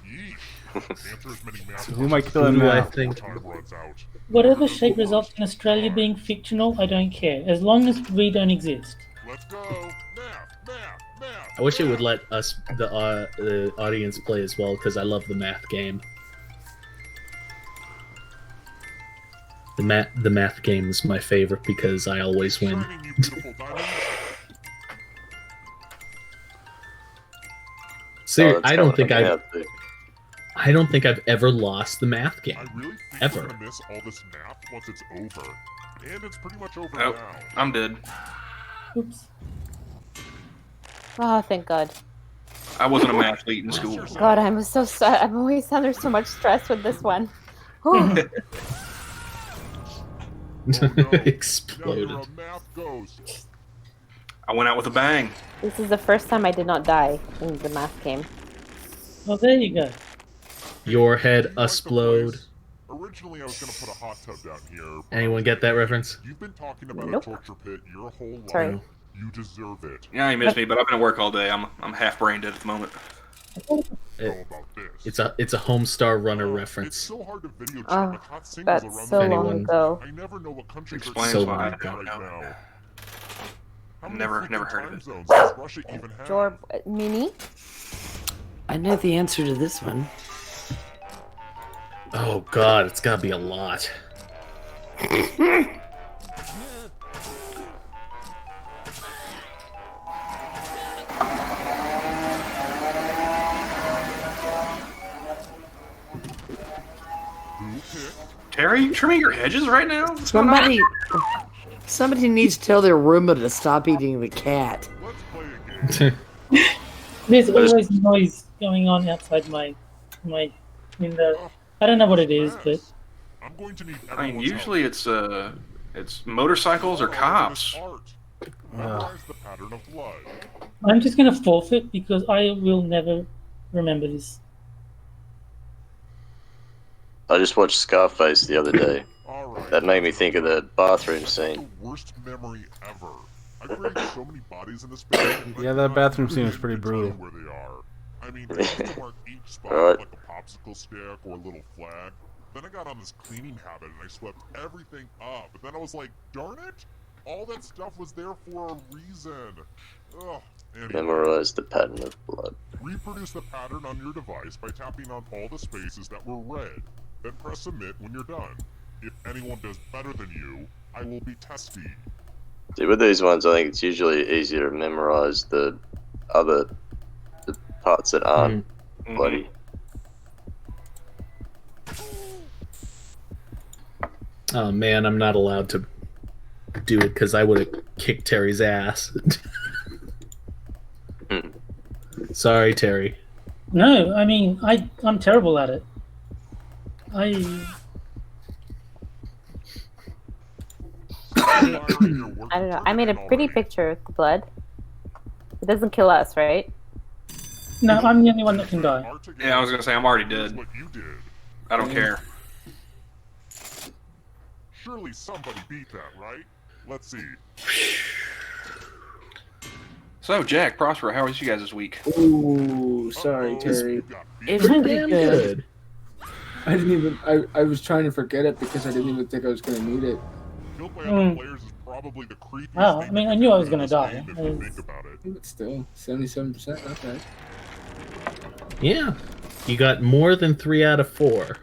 [SPEAKER 7] Answer as many math
[SPEAKER 1] Who am I
[SPEAKER 7] questions
[SPEAKER 1] killing
[SPEAKER 9] Who do I
[SPEAKER 1] now?
[SPEAKER 9] think?
[SPEAKER 7] time runs out.
[SPEAKER 3] Whatever shape results in Australia being fictional, I don't care, as long as we don't exist.
[SPEAKER 7] Let's go. Math.
[SPEAKER 9] I wish it would let us, the audience, play as well, because I love the math game. The math game is my favorite because I always win.
[SPEAKER 7] Shining, you beautiful diamond.
[SPEAKER 9] Seriously,
[SPEAKER 5] that's
[SPEAKER 9] I don't
[SPEAKER 5] kinda
[SPEAKER 9] think
[SPEAKER 5] like
[SPEAKER 9] I don't think I've ever lost the math game.
[SPEAKER 7] I really think
[SPEAKER 9] Ever.
[SPEAKER 7] we're gonna miss all this math once it's over. And it's pretty much over
[SPEAKER 4] Oh,
[SPEAKER 7] now.
[SPEAKER 4] I'm dead.
[SPEAKER 3] Oops.
[SPEAKER 2] Oh, thank God.
[SPEAKER 4] I wasn't a mathlete in school.
[SPEAKER 2] God, I'm so I'm always under so much stress with this one. Oh,
[SPEAKER 7] Oh, no.
[SPEAKER 9] Exploded.
[SPEAKER 7] Now you're a math ghost.
[SPEAKER 4] I went out with a bang.
[SPEAKER 2] This is the first time I did not die in the math game.
[SPEAKER 3] Well, there you go.
[SPEAKER 9] Your head
[SPEAKER 7] Do you like the
[SPEAKER 9] explode.
[SPEAKER 7] place? Originally, I was gonna put a hot tub down here. but
[SPEAKER 9] Anyone get that reference?
[SPEAKER 7] You've been talking about
[SPEAKER 2] Nope.
[SPEAKER 7] a torture pit your whole life.
[SPEAKER 2] Sorry.
[SPEAKER 7] You deserve it.
[SPEAKER 4] Yeah, you missed me, but I've been at work all day. I'm half brain dead at the moment.
[SPEAKER 7] Know about this.
[SPEAKER 9] It's a Homestar Runner
[SPEAKER 7] It's
[SPEAKER 9] reference.
[SPEAKER 7] so hard to video check
[SPEAKER 2] Oh,
[SPEAKER 7] with hot singles
[SPEAKER 2] that's
[SPEAKER 7] around
[SPEAKER 2] so
[SPEAKER 7] the
[SPEAKER 9] Anyone-
[SPEAKER 2] long ago.
[SPEAKER 7] I never know what countries
[SPEAKER 4] Explains
[SPEAKER 7] are
[SPEAKER 9] why I
[SPEAKER 7] right
[SPEAKER 4] don't know.
[SPEAKER 7] now. How many
[SPEAKER 4] Never
[SPEAKER 7] freaking
[SPEAKER 4] heard of
[SPEAKER 7] time
[SPEAKER 4] it.
[SPEAKER 7] zones does Russia even have?
[SPEAKER 2] Jorb, Mini?
[SPEAKER 8] I know the answer to this one.
[SPEAKER 9] Oh god, it's gotta be a lot.
[SPEAKER 7] Who picked?
[SPEAKER 4] Terry, you trimming your hedges right now? What's going on?
[SPEAKER 8] Somebody needs to tell their Roomba to stop eating the cat.
[SPEAKER 7] Let's play a game.
[SPEAKER 3] There's always noise going on outside my window. I don't know what it is, but
[SPEAKER 7] I'm going to need
[SPEAKER 4] I mean,
[SPEAKER 7] everyone's
[SPEAKER 4] usually
[SPEAKER 7] help.
[SPEAKER 4] it's motorcycles or cops.
[SPEAKER 7] Art. Memorize the pattern of blood.
[SPEAKER 3] I'm just gonna forfeit because I will never remember this.
[SPEAKER 5] I just watched Scarface the other day.
[SPEAKER 7] Alright.
[SPEAKER 5] That made me think of the bathroom scene.
[SPEAKER 7] The worst memory ever. I created so many bodies in this building.
[SPEAKER 1] Yeah, that bathroom scene was pretty brutal.
[SPEAKER 7] Where they are. I mean, I used to mark each spot
[SPEAKER 5] Alright.
[SPEAKER 7] with like a popsicle stick or a little flag. Then I got on this cleaning habit and I swept everything up. But then I was like, darn it! All that stuff was there for a reason. Ugh. Anyway,
[SPEAKER 5] Memorize the pattern of blood.
[SPEAKER 7] reproduce the pattern on your device by tapping on all the spaces that were red. Then press submit when you're done. If anyone does better than you, I will be testy.
[SPEAKER 5] See, with these ones, I think it's usually easier to memorize the parts that aren't bloody.
[SPEAKER 9] Oh man, I'm not allowed to do it because I would have kicked Terry's ass. Sorry, Terry.
[SPEAKER 3] No, I mean I'm terrible at it.
[SPEAKER 2] I don't know. I made a pretty picture of the blood. It doesn't kill us, right?
[SPEAKER 3] No, I'm the only one that can die.
[SPEAKER 4] Yeah, I was gonna say I'm already dead.
[SPEAKER 7] What you did.
[SPEAKER 4] I don't care.
[SPEAKER 7] Surely somebody beat that, right? Let's see.
[SPEAKER 4] So, Jack, Prospero, how was you guys this week?
[SPEAKER 6] Ooh, sorry, Terry.
[SPEAKER 7] You got beat.
[SPEAKER 8] It's pretty
[SPEAKER 9] Damn
[SPEAKER 8] good.
[SPEAKER 6] I didn't even. I was trying to forget it because I didn't even think I was going to need it.
[SPEAKER 7] Killed by other players is probably the creepiest
[SPEAKER 3] Wow,
[SPEAKER 7] thing
[SPEAKER 3] I mean,
[SPEAKER 7] you
[SPEAKER 3] I
[SPEAKER 7] can
[SPEAKER 3] knew I
[SPEAKER 7] do
[SPEAKER 3] was
[SPEAKER 7] in
[SPEAKER 3] gonna
[SPEAKER 7] this
[SPEAKER 3] die.
[SPEAKER 7] game if you
[SPEAKER 3] It's-
[SPEAKER 7] think about it.
[SPEAKER 6] But still, 77%. Okay.
[SPEAKER 9] Yeah, you got more than 3 out of 4.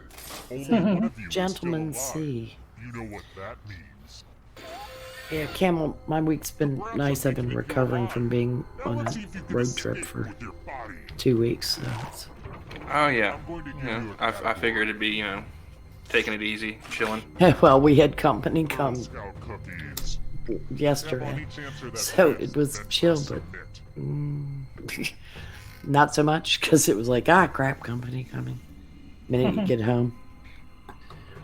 [SPEAKER 7] Only one of you is
[SPEAKER 8] Gentlemen
[SPEAKER 7] still alive.
[SPEAKER 8] C.
[SPEAKER 7] You know what that means.
[SPEAKER 8] Yeah, Camel, my week's been nice. I've been recovering from being
[SPEAKER 7] Now
[SPEAKER 8] on
[SPEAKER 7] let's
[SPEAKER 8] a
[SPEAKER 7] see if you can
[SPEAKER 8] road
[SPEAKER 7] escape
[SPEAKER 8] trip for
[SPEAKER 7] with your body.
[SPEAKER 8] 2 weeks. So it's,
[SPEAKER 4] Oh yeah,
[SPEAKER 7] I'm going to give
[SPEAKER 4] yeah.
[SPEAKER 7] you a
[SPEAKER 4] I figured it'd be taking it easy, chilling.
[SPEAKER 8] well, we had company
[SPEAKER 7] Girl
[SPEAKER 8] come
[SPEAKER 7] Scout cookies. Now, on
[SPEAKER 8] yesterday.
[SPEAKER 7] each answer that
[SPEAKER 8] So
[SPEAKER 7] fits,
[SPEAKER 8] it was
[SPEAKER 7] then
[SPEAKER 8] chill,
[SPEAKER 7] press
[SPEAKER 8] but
[SPEAKER 7] submit.
[SPEAKER 8] not so much because it was like, crap, company coming. Minute you get home.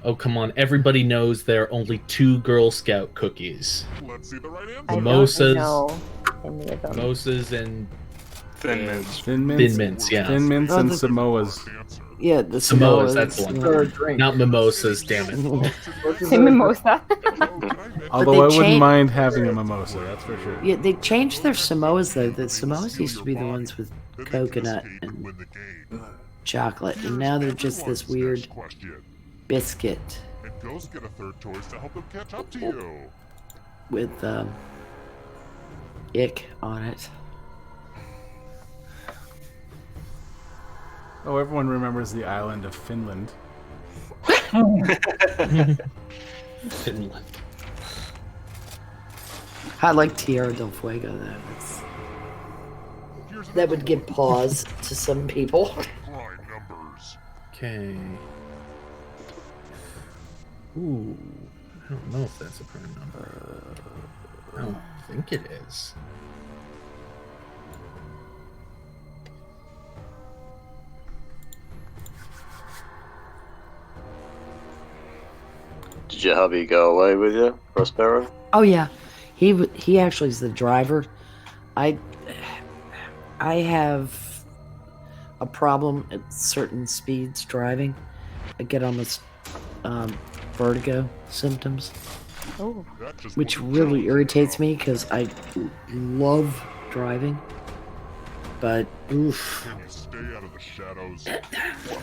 [SPEAKER 9] Oh come on! Everybody knows there are only 2 Girl Scout cookies:
[SPEAKER 7] Let's see the right answer.
[SPEAKER 2] I
[SPEAKER 9] Mimosas.
[SPEAKER 2] don't know any of them.
[SPEAKER 9] mimosas and
[SPEAKER 4] Thin mints.
[SPEAKER 1] Thin mints,
[SPEAKER 9] Thin mints. Yeah,
[SPEAKER 1] Thin mints
[SPEAKER 8] Oh,
[SPEAKER 1] and
[SPEAKER 8] the-
[SPEAKER 1] Samoas.
[SPEAKER 7] Answer.
[SPEAKER 8] Yeah, the
[SPEAKER 9] Samoas,
[SPEAKER 8] Samoas.
[SPEAKER 9] that's the one.
[SPEAKER 6] Or a drink.
[SPEAKER 9] not mimosas. Damn it!
[SPEAKER 2] Say mimosa.
[SPEAKER 1] Although
[SPEAKER 8] they
[SPEAKER 1] I wouldn't
[SPEAKER 8] changed-
[SPEAKER 1] mind having a mimosa, that's for sure.
[SPEAKER 8] Yeah, they changed their Samoas though. The Samoas used to be the ones with
[SPEAKER 7] Then they
[SPEAKER 8] coconut
[SPEAKER 7] can escape
[SPEAKER 8] and
[SPEAKER 7] win the game.
[SPEAKER 8] chocolate, and now they're just this
[SPEAKER 7] Everyone's
[SPEAKER 8] weird
[SPEAKER 7] next question.
[SPEAKER 8] biscuit
[SPEAKER 7] And ghosts get a third choice to help them catch up to you.
[SPEAKER 8] with ick on it.
[SPEAKER 1] Oh, everyone remembers the island of Finland.
[SPEAKER 9] Finland.
[SPEAKER 8] I like Tierra del Fuego though.
[SPEAKER 7] Here's
[SPEAKER 8] That would give pause to some people.
[SPEAKER 7] prime numbers.
[SPEAKER 9] Okay. Ooh, I don't know if that's a prime number. I don't think it is.
[SPEAKER 5] Did your hubby go away with you, Prospero?
[SPEAKER 8] Oh yeah, he actually is the driver I have a problem at certain speeds driving. I get almost vertigo symptoms,
[SPEAKER 2] Oh.
[SPEAKER 8] which really irritates me because I love driving. But oof.
[SPEAKER 7] Can you stay out of the shadows?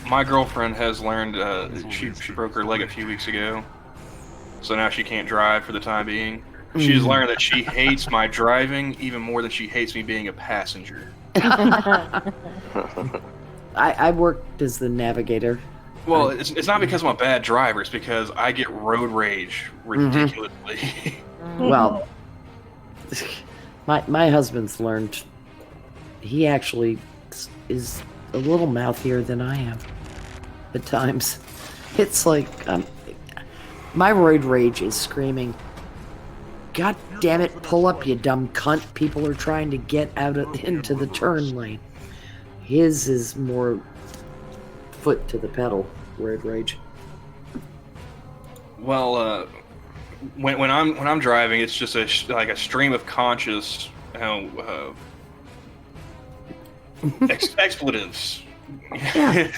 [SPEAKER 4] My girlfriend has learned. She broke her leg a few weeks ago, so now she can't drive for the time being. She's learned that she hates my driving even more than she hates me being a passenger.
[SPEAKER 8] I worked as the navigator.
[SPEAKER 4] Well, it's not because I'm a bad driver. It's because I get road rage ridiculously.
[SPEAKER 8] Well, my husband's learned. He actually is a little mouthier than I am at times. It's like my road rage is screaming, "God damn it, pull up, you dumb cunt. People are trying to get into the turn lane." His is more foot to the pedal, road rage.
[SPEAKER 4] Well, when I'm driving, it's just like a stream of conscious, expletives.
[SPEAKER 8] Yeah.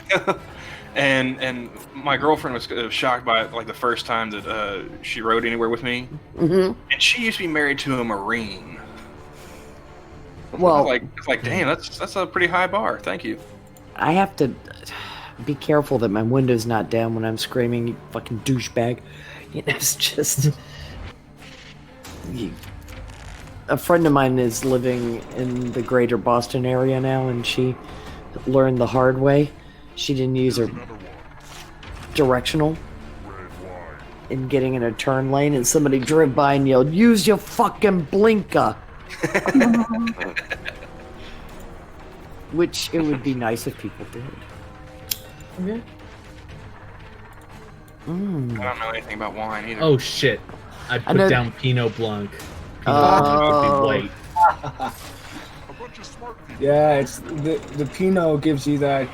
[SPEAKER 4] and my girlfriend was shocked by it, like the first time that she rode anywhere with me.
[SPEAKER 8] Mm-hmm.
[SPEAKER 4] And she used to be married to a Marine.
[SPEAKER 8] Well,
[SPEAKER 4] it's like, damn, that's a pretty high bar. Thank you.
[SPEAKER 8] I have to be careful that my window's not down when I'm screaming, "You fucking douchebag." You know, it's just... A friend of mine is living in the greater Boston area now, and she learned the hard way. She didn't use her directional in getting in a turn lane, and somebody drove by and yelled, "Use your fucking blinker!" Which it would be nice if people did.
[SPEAKER 3] Okay.
[SPEAKER 4] I don't know anything about wine either.
[SPEAKER 9] Oh shit! I put
[SPEAKER 8] know-
[SPEAKER 9] down Pinot Blanc. Pinot Blanc would be white.
[SPEAKER 7] A bunch of smart people.
[SPEAKER 6] Yeah, it's the Pinot gives you that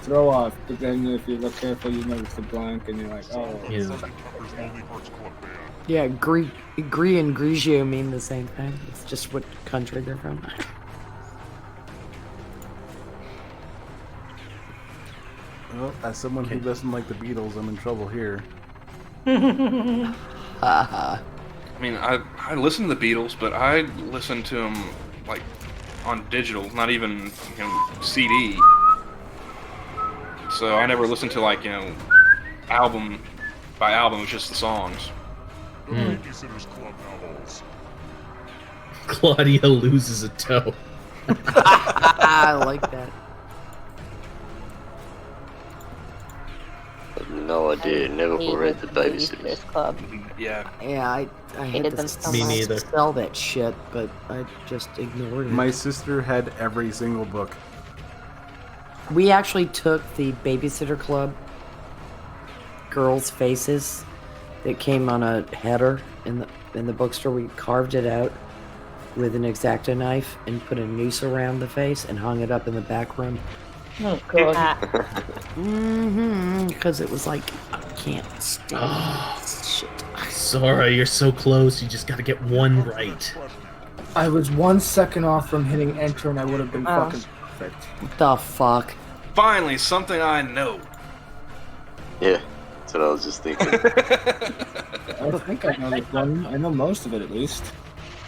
[SPEAKER 6] throw off, but then if you look careful, you notice the blanc, and you're like, oh.
[SPEAKER 9] Yeah.
[SPEAKER 7] Tucker's Only Hearts Club Band.
[SPEAKER 8] Yeah, Gris and Grigio mean the same thing. It's just what country they're from.
[SPEAKER 1] Well, as someone who doesn't like the Beatles, I'm in trouble here.
[SPEAKER 4] I mean, I listen to the Beatles, but I listen to them like on digital, not even CD. So I never listened to like album by album, it's just the songs.
[SPEAKER 7] The Babysitters Club novels.
[SPEAKER 9] Claudia loses a toe.
[SPEAKER 8] I like that.
[SPEAKER 5] I have no idea. Never read the Babysitters.
[SPEAKER 2] Club.
[SPEAKER 4] Yeah.
[SPEAKER 8] Yeah, I
[SPEAKER 2] Hated
[SPEAKER 8] had
[SPEAKER 2] them
[SPEAKER 8] to
[SPEAKER 2] so
[SPEAKER 9] Me
[SPEAKER 2] much.
[SPEAKER 9] neither.
[SPEAKER 8] sell that shit, but I just ignored it.
[SPEAKER 1] My sister had every single book.
[SPEAKER 8] We actually took the Babysitter Club girls' faces that came on a header in the bookstore. We carved it out with an X-Acto knife and put a noose around the face and hung it up in the back room.
[SPEAKER 3] Oh god.
[SPEAKER 8] Because it was like, I can't stand this shit.
[SPEAKER 9] Sora, you're so close. You just gotta get one right.
[SPEAKER 6] I was 1 second off from hitting enter, and I would have been fucking perfect.
[SPEAKER 8] What the fuck?
[SPEAKER 4] Finally, something I know.
[SPEAKER 5] Yeah, that's what I was just thinking.
[SPEAKER 6] I think I know this one. I know most of it, at least.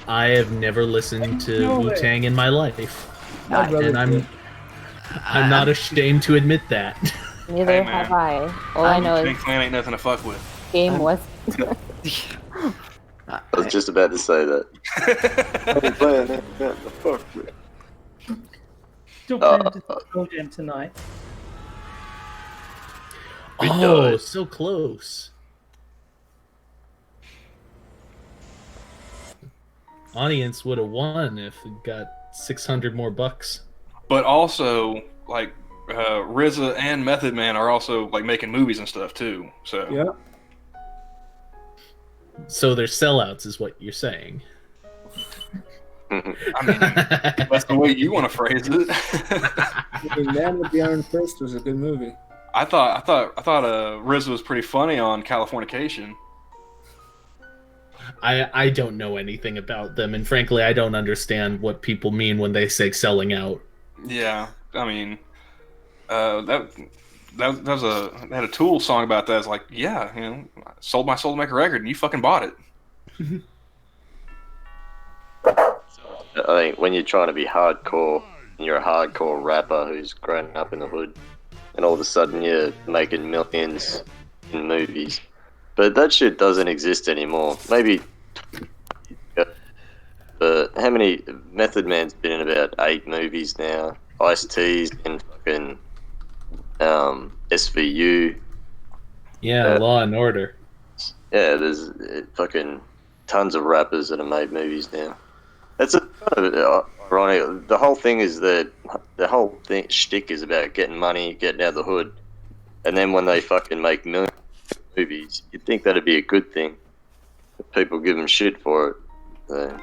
[SPEAKER 9] I have never listened to
[SPEAKER 3] No way.
[SPEAKER 9] Wu-Tang in my life,
[SPEAKER 6] My brother
[SPEAKER 9] and
[SPEAKER 6] did.
[SPEAKER 9] I'm not ashamed to admit that.
[SPEAKER 2] Neither
[SPEAKER 4] Hey, man.
[SPEAKER 2] have I. All I know
[SPEAKER 4] Big
[SPEAKER 2] is
[SPEAKER 4] Clan ain't nothing to fuck with.
[SPEAKER 2] game was.
[SPEAKER 5] I was just about to say that.
[SPEAKER 3] Still planning to go jam tonight.
[SPEAKER 5] We
[SPEAKER 9] Oh,
[SPEAKER 5] died.
[SPEAKER 9] so close. Audience would have won if we got 600 more bucks.
[SPEAKER 4] But also, like, RZA and Method Man are also like making movies and stuff too. So
[SPEAKER 6] Yeah.
[SPEAKER 9] So they're sellouts, is what you're saying.
[SPEAKER 4] I mean, that's the way you want to phrase it.
[SPEAKER 6] I mean, Man with the Iron Fist was a good movie.
[SPEAKER 4] I thought RZA was pretty funny on Californication.
[SPEAKER 9] I don't know anything about them, and frankly, I don't understand what people mean when they say selling out.
[SPEAKER 4] Yeah, I mean, that was they had a Tool song about that. It's like, yeah, I sold my soul to make a record, and you fucking bought it.
[SPEAKER 5] I think when you're trying to be hardcore, and you're a hardcore rapper who's grown up in the hood, and all of a sudden you're making millions in movies. But that shit doesn't exist anymore. Maybe. But how many? Method Man's been in about 8 movies now. Ice-T's in fucking SVU.
[SPEAKER 9] Yeah, Law and Order.
[SPEAKER 5] Yeah, there's fucking tons of rappers that have made movies now. That's kind of ironic. The whole thing is that the whole thing shtick is about getting money, getting out of the hood, and then when they fucking make millions of movies, you'd think that'd be a good thing. But people give them shit for it. So.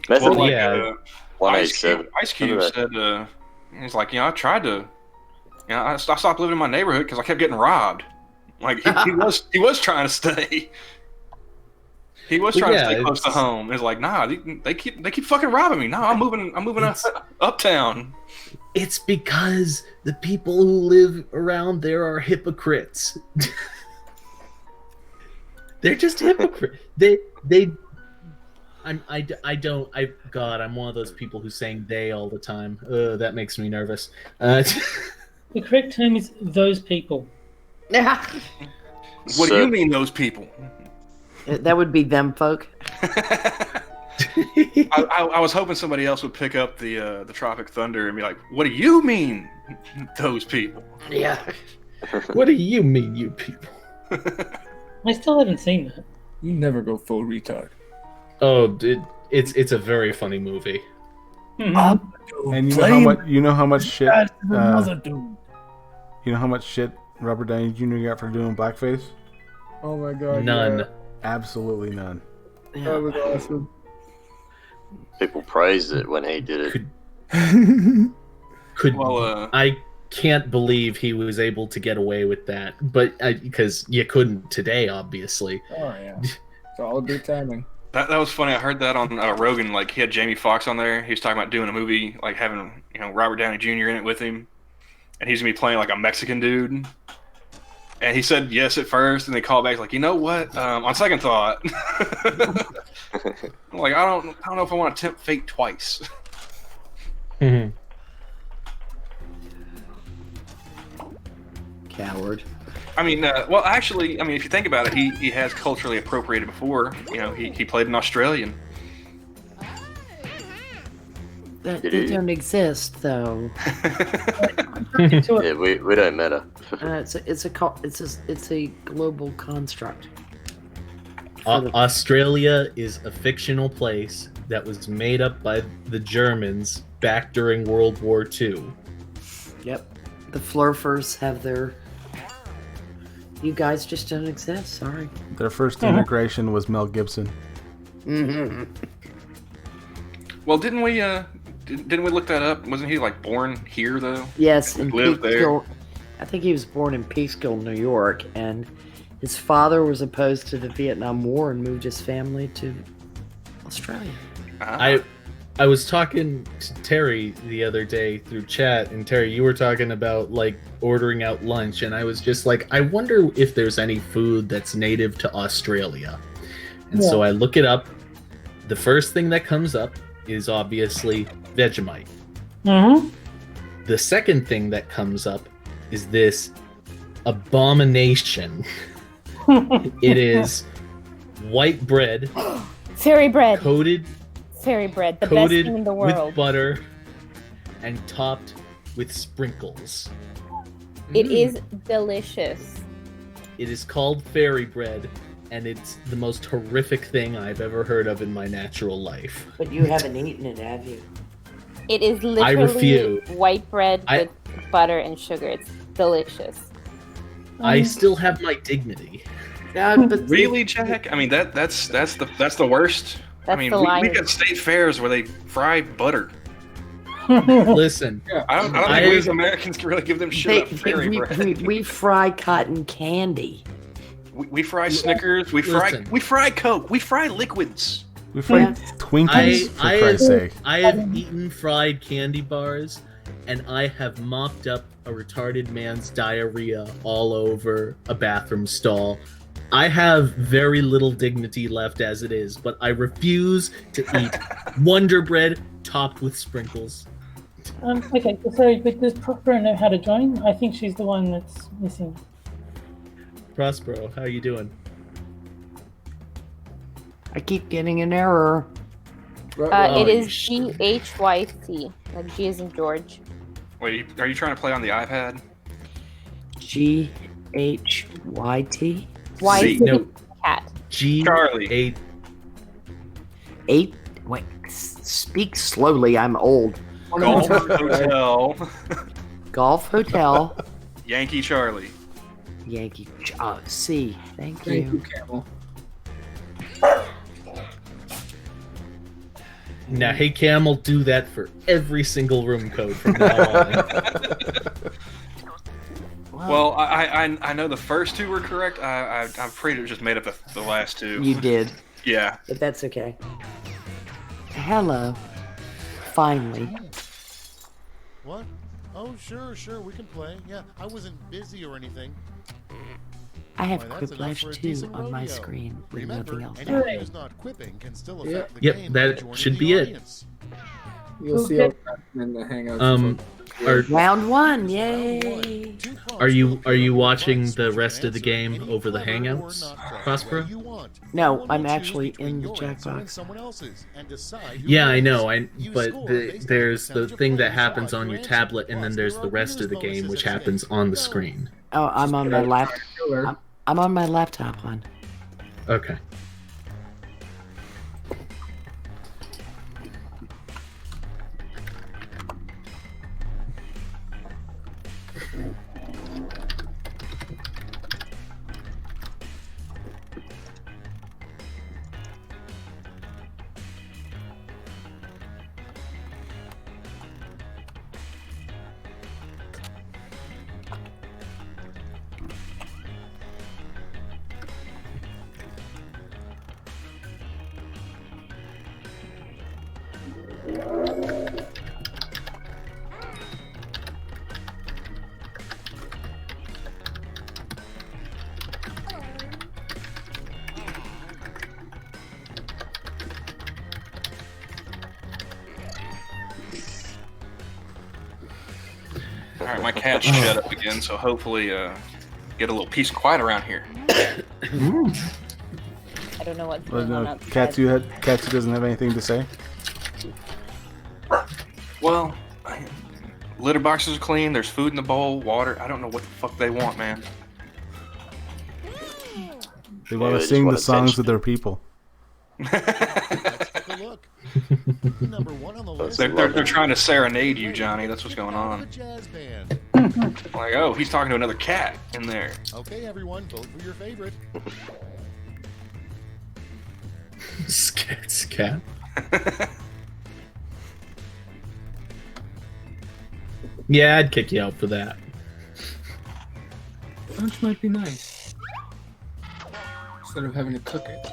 [SPEAKER 5] Method
[SPEAKER 4] Well,
[SPEAKER 9] yeah.
[SPEAKER 5] 187.
[SPEAKER 4] Ice Cube said, he's like, I tried to, I stopped living in my neighborhood because I kept getting robbed. Like he was trying to stay. He was trying to stay close to home. It's like, nah, they keep fucking robbing me. Nah, I'm moving uptown.
[SPEAKER 9] It's because the people who live around there are hypocrites. They're just hypocrites. God, I'm one of those people who's saying they all the time. That makes me nervous.
[SPEAKER 3] The correct term is those people.
[SPEAKER 4] What do you mean, those people?
[SPEAKER 8] That would be them folk.
[SPEAKER 4] I was hoping somebody else would pick up the Tropic Thunder and be like, "What do you mean, those people?"
[SPEAKER 8] Yeah.
[SPEAKER 9] What do you mean, you people?
[SPEAKER 3] I still haven't seen that.
[SPEAKER 6] You never go full retard.
[SPEAKER 9] Oh, it's a very funny movie.
[SPEAKER 3] Mm-hmm.
[SPEAKER 1] And you know how much shit. You know how much shit Robert Downey Jr. got for doing blackface?
[SPEAKER 6] Oh my god.
[SPEAKER 9] None.
[SPEAKER 6] Yeah.
[SPEAKER 1] Absolutely none.
[SPEAKER 6] That was awesome.
[SPEAKER 5] People praised it when he did it.
[SPEAKER 9] I can't believe he was able to get away with that, but because you couldn't today, obviously.
[SPEAKER 6] Oh yeah. It's all good timing.
[SPEAKER 4] That was funny. I heard that on Rogan. Like, he had Jamie Foxx on there. He was talking about doing a movie, like having Robert Downey Jr. in it with him, and he's gonna be playing like a Mexican dude. And he said yes at first, and they called back like, you know what? On second thought, I'm like, I don't know if I want to tempt fate twice.
[SPEAKER 9] Mm-hmm.
[SPEAKER 8] Coward.
[SPEAKER 4] I mean, well, actually, if you think about it, he has culturally appropriated before. He played an Australian.
[SPEAKER 8] They don't exist, though.
[SPEAKER 5] Yeah, we don't matter.
[SPEAKER 8] It's a global construct.
[SPEAKER 9] Australia is a fictional place that was made up by the Germans back during World War II.
[SPEAKER 8] Yep. The Flurfers have their... You guys just don't exist, sorry.
[SPEAKER 1] Their first integration was Mel Gibson.
[SPEAKER 8] Mm-hmm.
[SPEAKER 4] Well, didn't we look that up? Wasn't he like born here though?
[SPEAKER 8] Yes, in
[SPEAKER 4] lived there.
[SPEAKER 8] Peekskill. I think he was born in Peekskill, New York, and his father was opposed to the Vietnam War and moved his family to Australia.
[SPEAKER 9] I was talking to Terry the other day through chat, and Terry, you were talking about like ordering out lunch, and I was just like, I wonder if there's any food that's native to Australia. And so I look it up. The first thing that comes up is obviously Vegemite.
[SPEAKER 3] Mm-hmm.
[SPEAKER 9] The second thing that comes up is this abomination. It is white bread.
[SPEAKER 2] Fairy bread.
[SPEAKER 9] Fairy bread, the best thing in the world. With butter and topped with sprinkles.
[SPEAKER 2] It is delicious.
[SPEAKER 9] It is called fairy bread, and it's the most horrific thing I've ever heard of in my natural life.
[SPEAKER 8] But you haven't eaten it, have you?
[SPEAKER 2] It is literally white bread with butter and sugar. It's delicious.
[SPEAKER 9] I still have my dignity.
[SPEAKER 4] Really, Jack? That's the worst. We got state fairs where they fry butter.
[SPEAKER 9] Listen,
[SPEAKER 4] I don't think we as Americans can really give them shit about fairy bread.
[SPEAKER 8] We fry cotton candy.
[SPEAKER 4] We fry Snickers. We fry Coke. We fry liquids.
[SPEAKER 1] We fried Twinkies, for Christ's sake.
[SPEAKER 9] I have eaten fried candy bars, and I have mopped up a retarded man's diarrhea all over a bathroom stall. I have very little dignity left as it is, but I refuse to eat Wonder Bread topped with sprinkles.
[SPEAKER 3] Okay, so sorry, but does Prospero know how to join? I think she's the one that's missing.
[SPEAKER 9] Prospero, how you doing?
[SPEAKER 8] I keep getting an error.
[SPEAKER 2] It is GHYC. Like G is in George.
[SPEAKER 4] Wait, are you trying to play on the iPad?
[SPEAKER 8] GHYT?
[SPEAKER 2] Y
[SPEAKER 4] C.
[SPEAKER 2] is cat.
[SPEAKER 4] Charlie.
[SPEAKER 8] 8. Wait, speak slowly. I'm old.
[SPEAKER 4] Golf Hotel.
[SPEAKER 8] Golf Hotel.
[SPEAKER 4] Yankee Charlie.
[SPEAKER 8] Yankee. C. Thank
[SPEAKER 6] Thank you,
[SPEAKER 8] you.
[SPEAKER 6] Camel.
[SPEAKER 9] Now, hey Camel, do that for every single room code from now on.
[SPEAKER 4] Well, I know the first two were correct. I'm pretty just made up the last two.
[SPEAKER 8] You did.
[SPEAKER 4] Yeah.
[SPEAKER 8] But that's okay. Hello. Finally.
[SPEAKER 10] What? Oh, sure, we can play. Yeah, I wasn't busy or anything.
[SPEAKER 8] I have
[SPEAKER 10] Why, that's enough
[SPEAKER 8] Quiplash
[SPEAKER 10] for a
[SPEAKER 8] 2
[SPEAKER 10] decent
[SPEAKER 8] on my
[SPEAKER 10] rodeo.
[SPEAKER 8] screen with
[SPEAKER 10] Remember,
[SPEAKER 8] nothing else.
[SPEAKER 10] anyone who's not quipping can still affect the
[SPEAKER 9] Yep,
[SPEAKER 10] game
[SPEAKER 9] that
[SPEAKER 10] by joining
[SPEAKER 9] should
[SPEAKER 10] the
[SPEAKER 9] be it.
[SPEAKER 10] audience.
[SPEAKER 6] You'll see all that in the Hangouts.
[SPEAKER 8] Round 1, yay!
[SPEAKER 9] Are you watching the rest of the game over the Hangouts, Prospero?
[SPEAKER 8] No, I'm actually in the Jackbox.
[SPEAKER 9] Yeah, I know. But there's the thing that happens on your tablet, and then there's the rest of the game, which happens on the screen.
[SPEAKER 8] Oh, I'm on my laptop. I'm on my laptop, hon.
[SPEAKER 9] Okay.
[SPEAKER 4] All right, my cat's shut up again, so hopefully get a little peace and quiet around here.
[SPEAKER 2] I don't know what's going on outside.
[SPEAKER 1] Katsu doesn't have anything to say.
[SPEAKER 4] Well, litter boxes are clean. There's food in the bowl, water. I don't know what the fuck they want, man.
[SPEAKER 1] They want to sing the songs of their people.
[SPEAKER 4] They're trying to serenade you, Johnny. That's what's going on. Like, oh, he's talking to another cat in there.
[SPEAKER 10] Okay, everyone, vote for your favorite.
[SPEAKER 9] Scat. Yeah, I'd kick you out for that.
[SPEAKER 6] Lunch might be nice. Instead of having to cook it.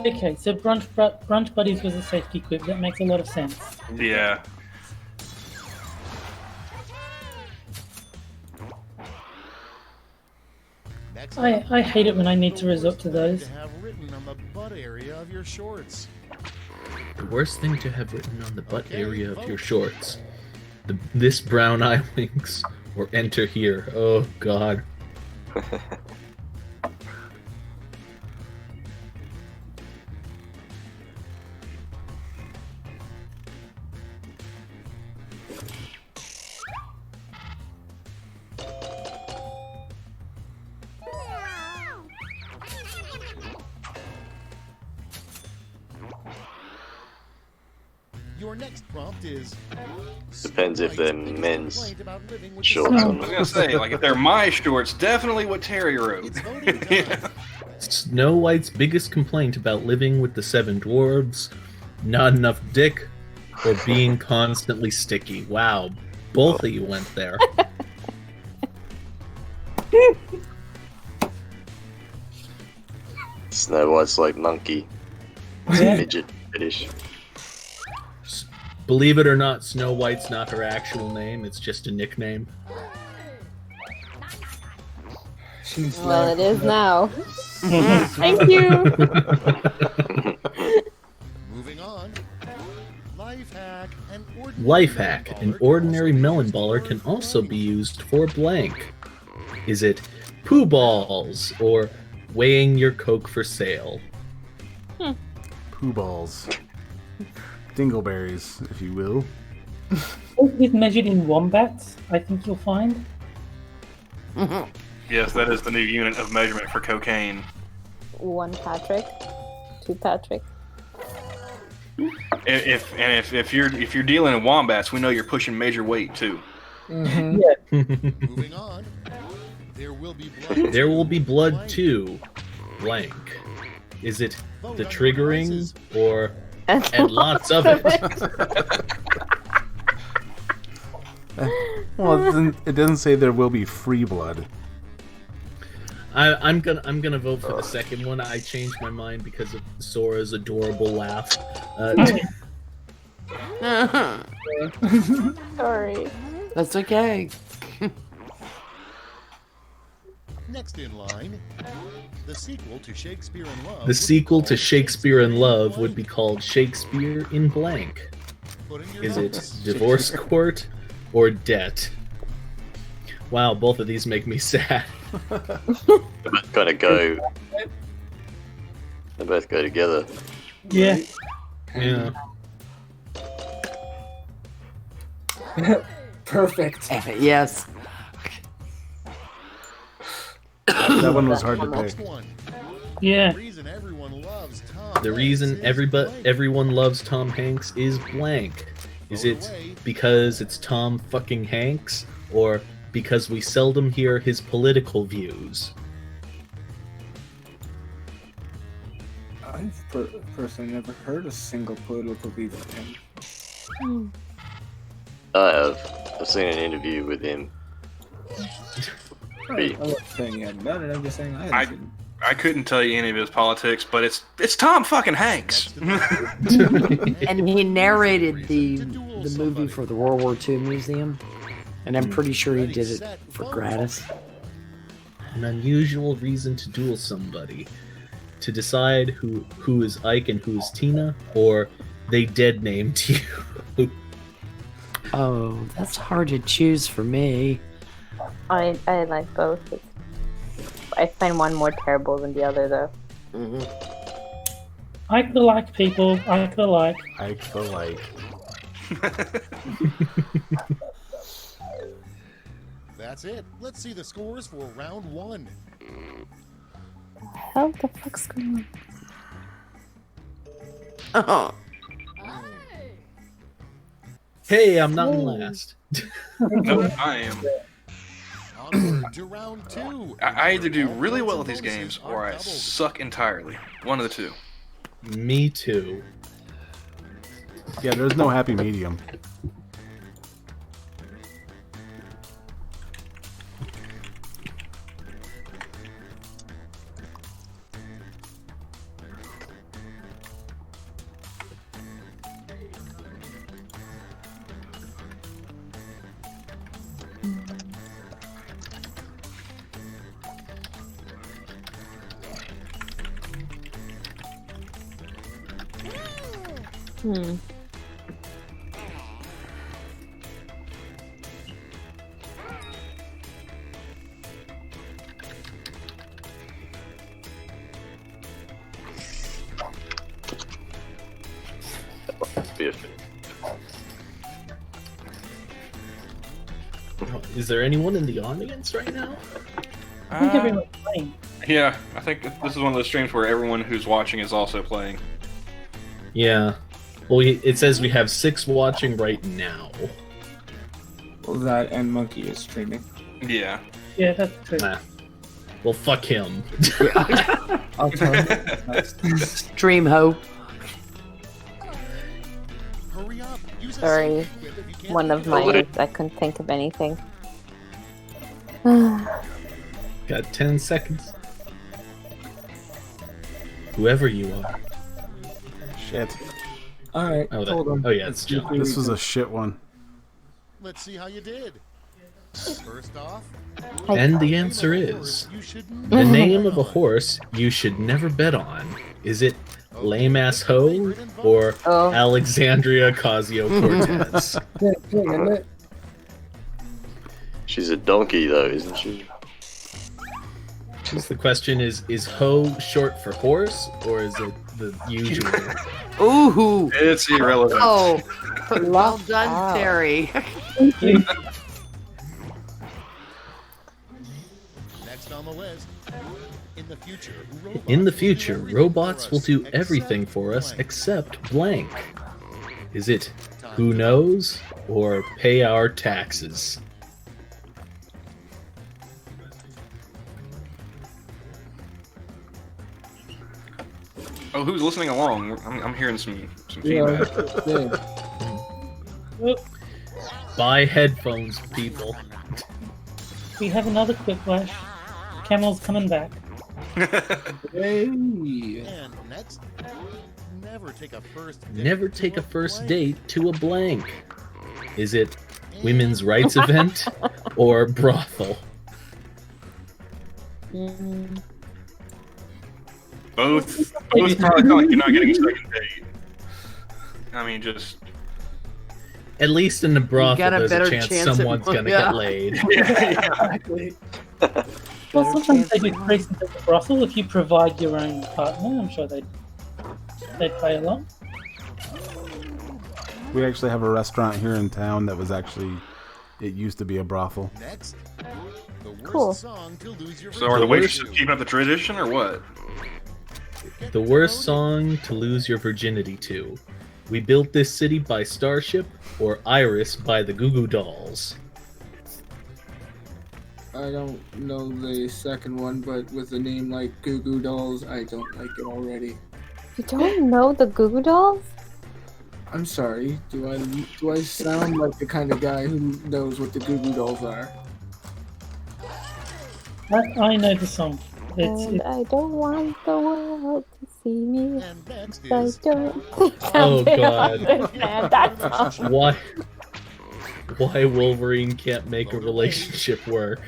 [SPEAKER 3] Okay, so brunch buddies was a safety quip. That makes a lot of sense.
[SPEAKER 4] Yeah.
[SPEAKER 3] I hate it when I need to resort to those.
[SPEAKER 10] Have written on the butt area of your shorts.
[SPEAKER 9] The worst thing to have written on the butt area of your shorts. This brown eye winks, or enter here. Oh, God.
[SPEAKER 10] Your next prompt is...
[SPEAKER 5] Depends if they're men's shorts
[SPEAKER 4] I
[SPEAKER 5] or
[SPEAKER 4] was
[SPEAKER 5] not.
[SPEAKER 4] gonna say, like, if they're my shorts, definitely what Terry wrote. Yeah.
[SPEAKER 9] Snow White's biggest complaint about living with the seven dwarves: not enough dick, or being constantly sticky. Wow, both of you went there.
[SPEAKER 5] Snow White's like monkey. It's a midget fetish.
[SPEAKER 9] Believe it or not, Snow White's not her actual name. It's just a nickname.
[SPEAKER 2] Well, it is now. Thank you.
[SPEAKER 10] Moving on.
[SPEAKER 7] Life hack. An ordinary melon baller can also be used for blank. Is it poo balls or weighing your Coke for sale?
[SPEAKER 1] Poo balls. Dingleberries, if you will.
[SPEAKER 3] With measured in wombats, I think you'll find.
[SPEAKER 4] Yes, that is the new unit of measurement for cocaine.
[SPEAKER 2] 1 Patrick. 2 Patrick.
[SPEAKER 4] If you're dealing in wombats, we know you're pushing major weight too.
[SPEAKER 10] Moving on. There
[SPEAKER 7] will be blood too. Blank. Is it the triggering or and lots of it?
[SPEAKER 1] Well, it doesn't say there will be free blood.
[SPEAKER 9] I'm gonna vote for the second one. I changed my mind because of Sora's adorable laugh.
[SPEAKER 2] Sorry.
[SPEAKER 8] That's okay.
[SPEAKER 10] Next in line, the sequel to Shakespeare in Love.
[SPEAKER 9] The sequel to Shakespeare in Love would be called Shakespeare in Blank. Is it Divorce Court or Debt? Wow, both of these make me sad.
[SPEAKER 5] They both kind of go. They both go together.
[SPEAKER 3] Yeah.
[SPEAKER 9] Yeah.
[SPEAKER 6] Perfect.
[SPEAKER 8] Yes.
[SPEAKER 1] That one was hard to
[SPEAKER 10] Next
[SPEAKER 1] pick.
[SPEAKER 10] one.
[SPEAKER 3] Yeah.
[SPEAKER 10] The reason everyone loves Tom.
[SPEAKER 9] The reason everyone loves Tom Hanks is blank. Is it because it's Tom fucking Hanks, or because we seldom hear his political views?
[SPEAKER 6] I've personally never heard a single political view from him.
[SPEAKER 5] I have. I've seen an interview with him.
[SPEAKER 6] I'm not saying you haven't done it, I'm just saying I haven't seen
[SPEAKER 4] I couldn't tell you any of his politics, but it's Tom fucking Hanks.
[SPEAKER 8] And he narrated the movie for the World War II Museum, and I'm pretty sure he did it for gratis.
[SPEAKER 9] An unusual reason to duel somebody. To decide who is Ike and who is Tina, or they dead named you.
[SPEAKER 8] Oh, that's hard to choose for me.
[SPEAKER 2] I like both. I find one more terrible than the other, though.
[SPEAKER 3] Ike the like, people. Ike the like.
[SPEAKER 1] Ike the like.
[SPEAKER 10] That's it. Let's see the scores for round 1.
[SPEAKER 2] Hell, the fuck's going on?
[SPEAKER 8] Oh.
[SPEAKER 9] Hey, I'm not in last.
[SPEAKER 4] Nope, I am.
[SPEAKER 10] Onward to round 2.
[SPEAKER 4] I either do really well with these games or I suck entirely. One of the two.
[SPEAKER 9] Me too.
[SPEAKER 1] Yeah, there's no happy medium.
[SPEAKER 9] Is there anyone in the audience right now?
[SPEAKER 3] I think everyone's playing.
[SPEAKER 4] Yeah, I think this is one of those streams where everyone who's watching is also playing.
[SPEAKER 9] Yeah. Well, it says we have 6 watching right now.
[SPEAKER 6] Well, that and Monkey is streaming.
[SPEAKER 4] Yeah.
[SPEAKER 3] Yeah, that's true.
[SPEAKER 9] Nah. Well, fuck him.
[SPEAKER 6] I'll tell him.
[SPEAKER 8] Stream Hope.
[SPEAKER 10] Hurry up. Use a
[SPEAKER 2] Sorry.
[SPEAKER 10] safety whip if you can't
[SPEAKER 2] One of
[SPEAKER 10] figure it
[SPEAKER 2] mine.
[SPEAKER 10] out.
[SPEAKER 2] I couldn't think of anything.
[SPEAKER 9] Got 10 seconds. whoever you are.
[SPEAKER 1] Shit.
[SPEAKER 6] All right.
[SPEAKER 9] Oh,
[SPEAKER 6] Hold on.
[SPEAKER 9] yeah, it's John.
[SPEAKER 1] This was a shit one.
[SPEAKER 10] Let's see how you did. First off,
[SPEAKER 9] And the answer is the name of a horse you should never bet on. Is it Lame Ass Ho or Alexandria Ocasio-Cortez?
[SPEAKER 5] She's a donkey, though, isn't she?
[SPEAKER 9] The question is Ho short for horse, or is it the usual?
[SPEAKER 8] Ooh.
[SPEAKER 4] It's irrelevant.
[SPEAKER 8] Oh, well done, Terry.
[SPEAKER 10] next on the list.
[SPEAKER 9] In the future, robots will do everything for us except blank. Is it who knows or pay our taxes?
[SPEAKER 4] Oh, who's listening along? I'm hearing some feedback.
[SPEAKER 9] Buy headphones, people.
[SPEAKER 3] We have another quick flash. Camel's coming back.
[SPEAKER 6] Hey.
[SPEAKER 10] And next, never
[SPEAKER 9] take a first date to a blank. Is it women's rights event or brothel?
[SPEAKER 4] Both probably sound like you're not getting a second date. I mean, just...
[SPEAKER 9] At least in the brothel,
[SPEAKER 8] got a
[SPEAKER 9] there's
[SPEAKER 8] better
[SPEAKER 9] a chance
[SPEAKER 8] chance at-
[SPEAKER 9] someone's gonna
[SPEAKER 8] yeah.
[SPEAKER 9] get laid.
[SPEAKER 6] Exactly.
[SPEAKER 3] Well, sometimes they do presents at the brothel. If you provide your own partner, I'm sure they'd play along.
[SPEAKER 1] We actually have a restaurant here in town that was actually, it used to be a brothel.
[SPEAKER 10] Next, the worst
[SPEAKER 2] Cool.
[SPEAKER 10] song to lose your
[SPEAKER 4] So are the waitresses keeping up the tradition, or what?
[SPEAKER 9] The worst song to lose your virginity to. We Built This City by Starship or Iris by the Goo Goo Dolls.
[SPEAKER 6] I don't know the second one, but with a name like Goo Goo Dolls, I don't like it already.
[SPEAKER 2] You don't know the Goo Goo Dolls?
[SPEAKER 6] I'm sorry. Do I sound like the kind of guy who knows what the Goo Goo Dolls are?
[SPEAKER 3] I know the song.
[SPEAKER 2] And I don't want the world to see me.
[SPEAKER 10] And next
[SPEAKER 2] I
[SPEAKER 10] is
[SPEAKER 2] don't think
[SPEAKER 9] Oh,
[SPEAKER 2] I
[SPEAKER 9] God.
[SPEAKER 2] understand that song.
[SPEAKER 9] Why Wolverine can't make a relationship work?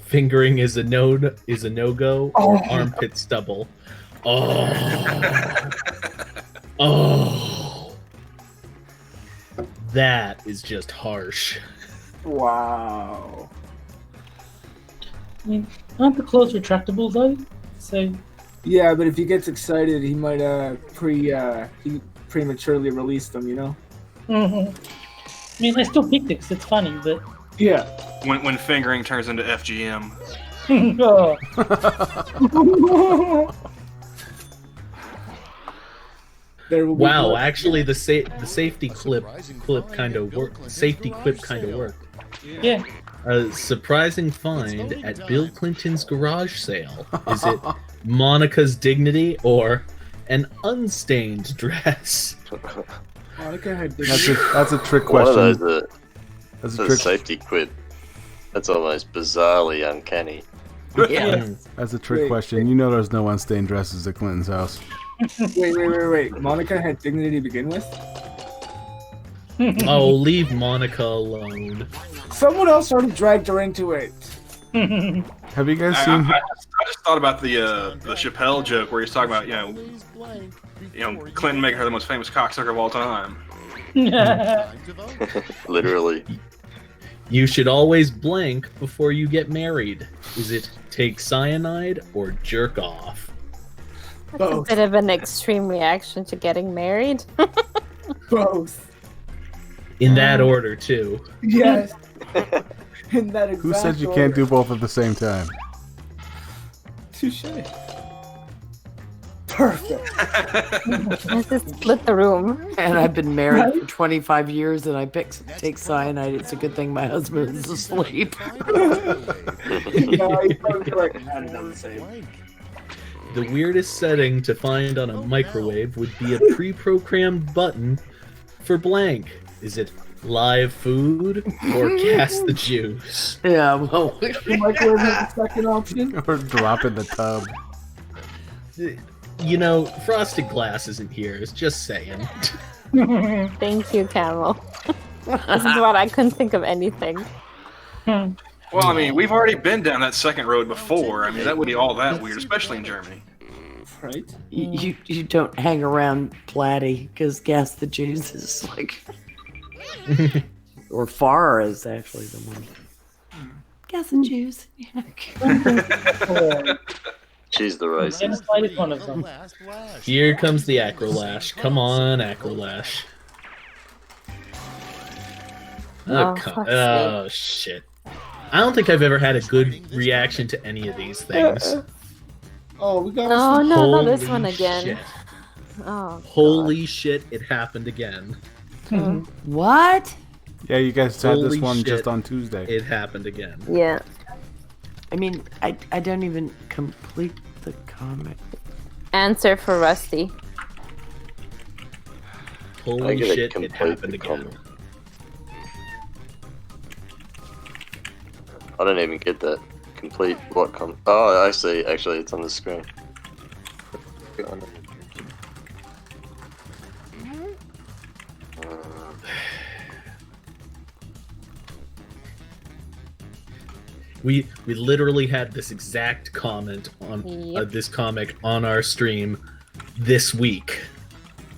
[SPEAKER 9] Fingering is a no-go or armpit stubble. Oh. Oh. That is just harsh.
[SPEAKER 6] Wow.
[SPEAKER 3] I mean, aren't the claws retractable though? So
[SPEAKER 6] Yeah, but if he gets excited, he might prematurely release them, you know?
[SPEAKER 3] I mean, I still picked it 'cause it's funny, but
[SPEAKER 6] Yeah.
[SPEAKER 4] When fingering turns into FGM.
[SPEAKER 3] oh,
[SPEAKER 6] There will be
[SPEAKER 9] Wow,
[SPEAKER 6] blood.
[SPEAKER 9] actually, the safety quip kind of worked. Safety quip kind of worked.
[SPEAKER 3] yeah.
[SPEAKER 9] A surprising find at Bill Clinton's garage sale. Is it Monica's dignity or an unstained dress?
[SPEAKER 6] Monica had
[SPEAKER 1] That's a trick
[SPEAKER 5] One of
[SPEAKER 1] question.
[SPEAKER 5] those,
[SPEAKER 1] That's a
[SPEAKER 5] the
[SPEAKER 1] trick.
[SPEAKER 5] safety quip. That's almost bizarrely uncanny.
[SPEAKER 8] Yeah.
[SPEAKER 1] That's a trick
[SPEAKER 6] Wait.
[SPEAKER 1] question. You know, there's no unstained dresses at Clinton's house.
[SPEAKER 6] Wait. Monica had dignity to begin with?
[SPEAKER 9] Oh, leave Monica alone.
[SPEAKER 6] Someone else already dragged her into it.
[SPEAKER 1] Have you guys
[SPEAKER 4] I
[SPEAKER 1] seen?
[SPEAKER 4] just thought about the Chappelle joke where he's talking about Clinton making her the most famous cocksucker of all time.
[SPEAKER 10] time to vote.
[SPEAKER 5] Literally.
[SPEAKER 9] You should always blank before you get married. Is it take cyanide or jerk off?
[SPEAKER 2] That's a bit of an extreme reaction to getting married.
[SPEAKER 6] Both.
[SPEAKER 9] In that order, too.
[SPEAKER 6] Yes. In that exact
[SPEAKER 1] Who said you can't do both at the same time?
[SPEAKER 6] Touche. Perfect.
[SPEAKER 2] Let's just split the room.
[SPEAKER 8] And I've been married for 25 years, and I take cyanide. It's a good thing my husband is asleep.
[SPEAKER 6] Yeah, you probably like, I don't know the same.
[SPEAKER 9] The weirdest setting to find on a microwave would be a pre-programmed button for blank. Is it live food or cast the juice?
[SPEAKER 8] Yeah, well,
[SPEAKER 6] The microwave has the second option.
[SPEAKER 1] Or drop in the tub.
[SPEAKER 9] You know, frosted glass isn't here. It's just saying.
[SPEAKER 2] Thank you, Camel. This is what I couldn't think of anything.
[SPEAKER 4] Well, I mean, we've already been down that second road before. I mean, that would be all that weird, especially in Germany.
[SPEAKER 6] Right?
[SPEAKER 8] You don't hang around Platty because Gas the Jews is like, or Farr is actually the one. Gas and Jews.
[SPEAKER 5] She's the racist.
[SPEAKER 3] Genocide is one of them.
[SPEAKER 9] Here comes the Acrolash. Come on, Acrolash. Oh, shit. I don't think I've ever had a good reaction to any of these things.
[SPEAKER 6] Oh, we got.
[SPEAKER 2] Oh no, not this
[SPEAKER 9] Holy
[SPEAKER 2] one again.
[SPEAKER 9] shit.
[SPEAKER 2] Oh.
[SPEAKER 9] Holy shit, it happened again.
[SPEAKER 8] What?
[SPEAKER 1] Yeah, you guys had this
[SPEAKER 9] Holy
[SPEAKER 1] one
[SPEAKER 9] shit.
[SPEAKER 1] just on Tuesday.
[SPEAKER 9] It happened again.
[SPEAKER 2] Yeah.
[SPEAKER 8] I mean, I don't even complete the comic.
[SPEAKER 2] Answer for Rusty.
[SPEAKER 9] Holy shit, it happened again.
[SPEAKER 5] I don't even get that. Complete what com? Oh, I see. Actually, it's on the screen.
[SPEAKER 9] We literally had this exact comment on this comic on our stream this week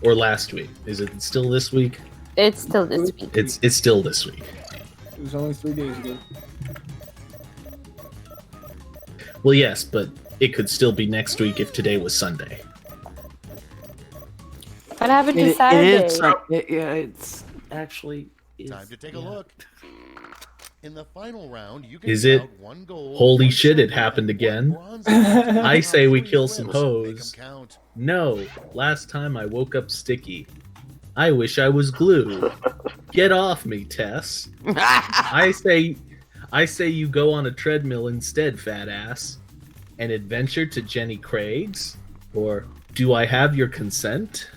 [SPEAKER 9] or last week. Is it still this week?
[SPEAKER 2] It's still this week.
[SPEAKER 9] It's still this week.
[SPEAKER 6] It was only 3 days ago.
[SPEAKER 9] Well, yes, but it could still be next week if today was Sunday.
[SPEAKER 2] What happened to Saturday?
[SPEAKER 8] It's actually
[SPEAKER 10] Time to take a look. In the final round, you can
[SPEAKER 9] Is it?
[SPEAKER 10] count one gold,
[SPEAKER 9] Holy
[SPEAKER 10] one
[SPEAKER 9] shit, it
[SPEAKER 10] silver,
[SPEAKER 9] happened
[SPEAKER 10] and
[SPEAKER 9] again.
[SPEAKER 10] one bronze.
[SPEAKER 9] I say we kill some
[SPEAKER 10] Make 'em
[SPEAKER 9] hoes.
[SPEAKER 10] count.
[SPEAKER 9] No, last time I woke up sticky. I wish I was glue. Get off me, Tess. I say you go on a treadmill instead, fat ass. An adventure to Jenny Craig's? Or do I have your consent?